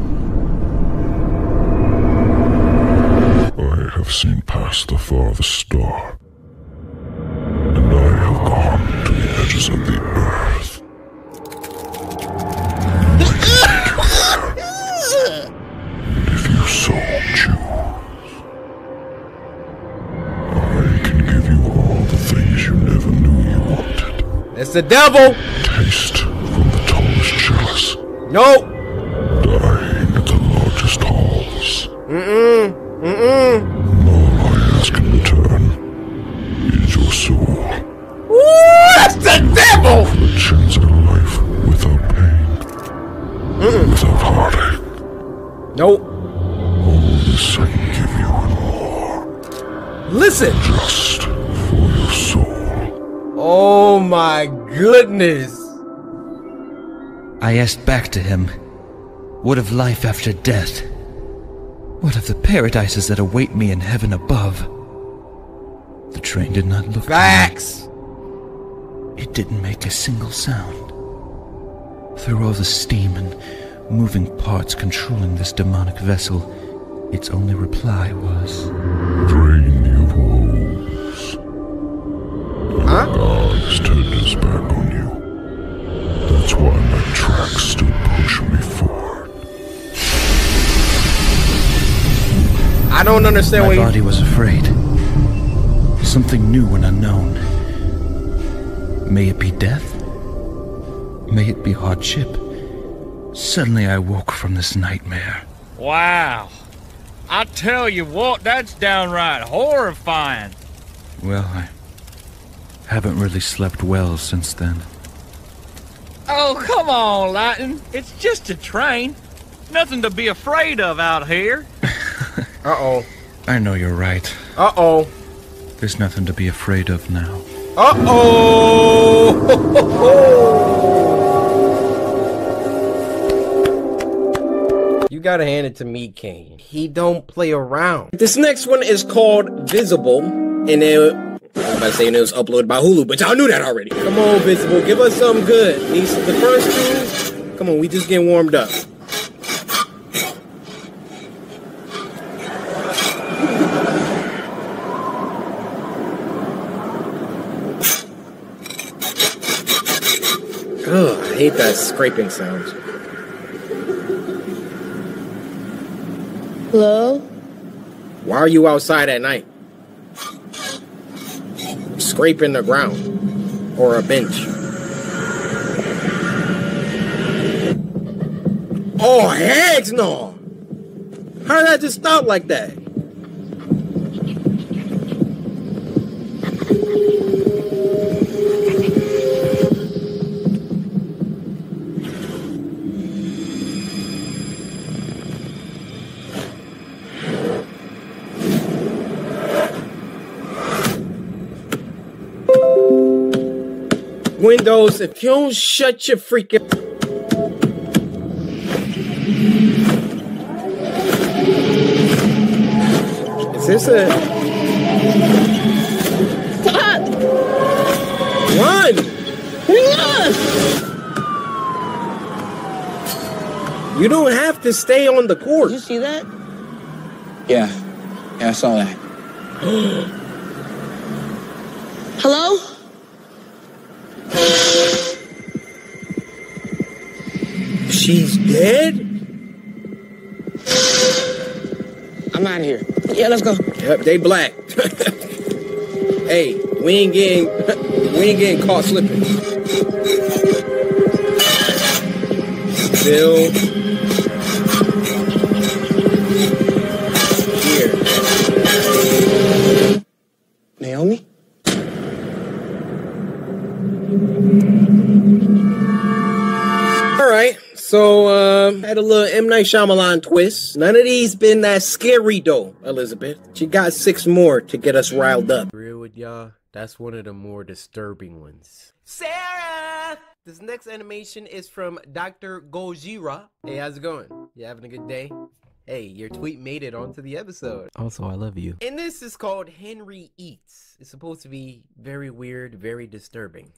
I have seen past the farthest star. And I have gone to the edges of the earth. If you so choose, I can give you all the things you never knew you wanted. It's the devil! Taste from the tallest chalice. Nope! Die All I ask in return is your soul. Ooh, that's the devil! For a chance at a life without pain. Without heartache. Nope. All this I can give you and more. Listen! Just for your soul. Oh my goodness. I asked back to him, what of life after death? What of the paradises that await me in heaven above? The train did not look Facts. It didn't make a single sound. Through all the steam and moving parts controlling this demonic vessel, its only reply was, Drain your woes. Huh? God has turned his back on you. That's why my tracks still push me forward. I don't understand my body was afraid. Something new and unknown. May it be death? May it be hardship? Suddenly I woke from this nightmare. Wow. I tell you what, that's downright horrifying. Well, I haven't really slept well since then. Oh, come on, Lightning. It's just a train. Nothing to be afraid of out here. Uh-oh. I know you're right. Uh-oh. There's nothing to be afraid of now. Uh-oh! You gotta hand it to me, Kane. He don't play around. This next one is called Visible, and it, I was about to say it was uploaded by Hulu, but y'all knew that already. Come on, Visible, give us something good. These the first two. Come on, we just getting warmed up. Ugh, I hate that scraping sound. Hello? Why are you outside at night? Scraping the ground. Or a bench. Oh, heck no! How did that just stop like that? Windows, if you don't shut your freaking... Is this a... Stop! Run! Run! You don't have to stay on the course. Did you see that? Yeah, I saw that. Hello? She's dead? I'm out of here. Yeah, let's go. Yep, they black. Hey, we ain't getting caught slipping. Bill. Here. Naomi? Alright, so had a little M. Night Shyamalan twist. None of these been that scary though, Elizabeth. She got 6 more to get us riled up. Real with y'all, that's one of the more disturbing ones. Sarah! This next animation is from Dr. Gojira. Hey, how's it going? You having a good day? Hey, your tweet made it onto the episode. Also, I love you. And this is called Henry Eats. It's supposed to be very weird, very disturbing.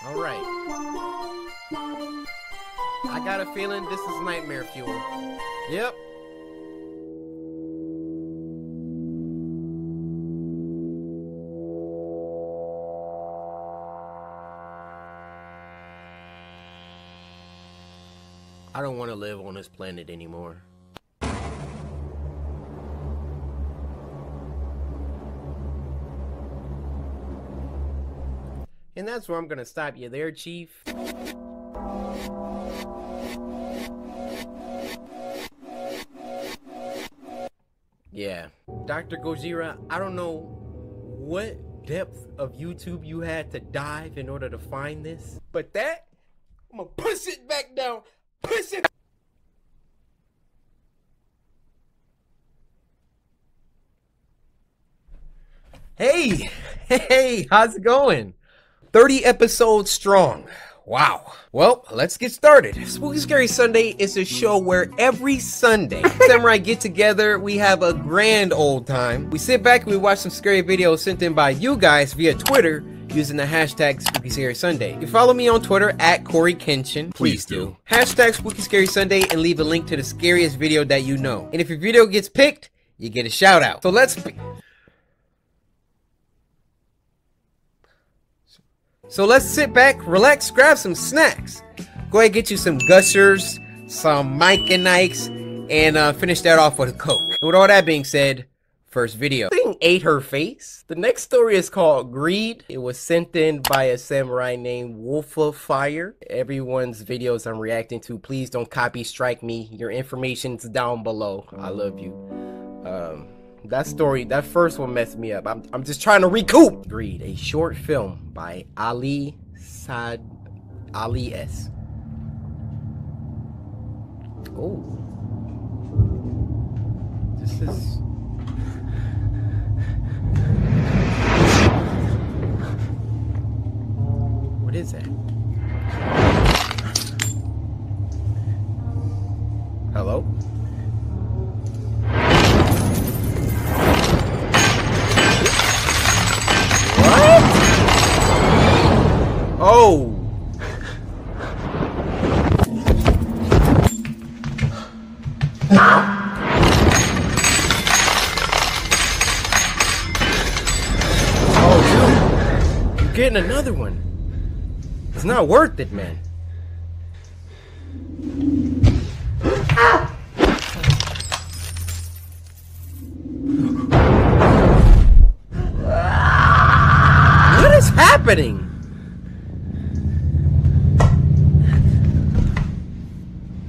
Alright. I got a feeling this is nightmare fuel. Yep. I don't want to live on this planet anymore. And that's where I'm gonna stop you there, Chief. Yeah, Dr. Gojira, I don't know what depth of YouTube you had to dive in order to find this, but that, I'm gonna push it back down, push it. Hey, how's it going? 30 episodes strong. Wow. Well, let's get started. Spooky Scary Sunday is a show where every Sunday, Samurai get together, we have a grand old time. We sit back and we watch some scary videos sent in by you guys via Twitter using the hashtag Spooky Scary Sunday. You follow me on Twitter at CoryxKenshin. Please do. Hashtag Spooky Scary Sunday and leave a link to the scariest video that you know. And if your video gets picked, you get a shout out. So let's sit back, relax, grab some snacks. Go ahead and get you some Gushers, some Mike and Nikes, and finish that off with a Coke. And with all that being said, first video. Thing ate her face. The next story is called Greed. It was sent in by a samurai named Wolf of Fire. Everyone's videos I'm reacting to, please don't copy strike me. Your information's down below. I love you. That story, that first one messed me up. I'm just trying to recoup. Greed, a short film by Ali S. Oh. This is... What is that? Hello? Oh! Oh, dude. You're getting another one. It's not worth it, man. What is happening?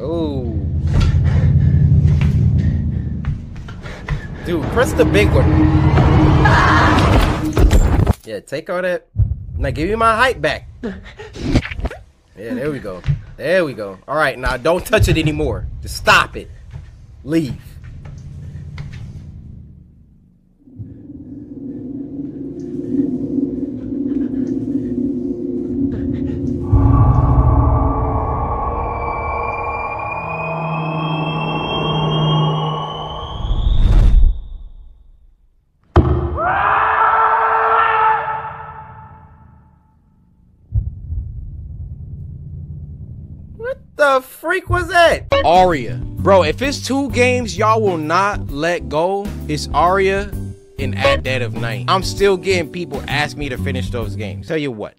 Oh. Dude, press the big one. Yeah, take all that. Now give me my height back. Yeah, there we go. There we go. Alright, now don't touch it anymore. Just stop it. Leave. The freak was that? Aria. Bro, if it's 2 games y'all will not let go, it's Aria and At Dead of Night. I'm still getting people ask me to finish those games. Tell you what.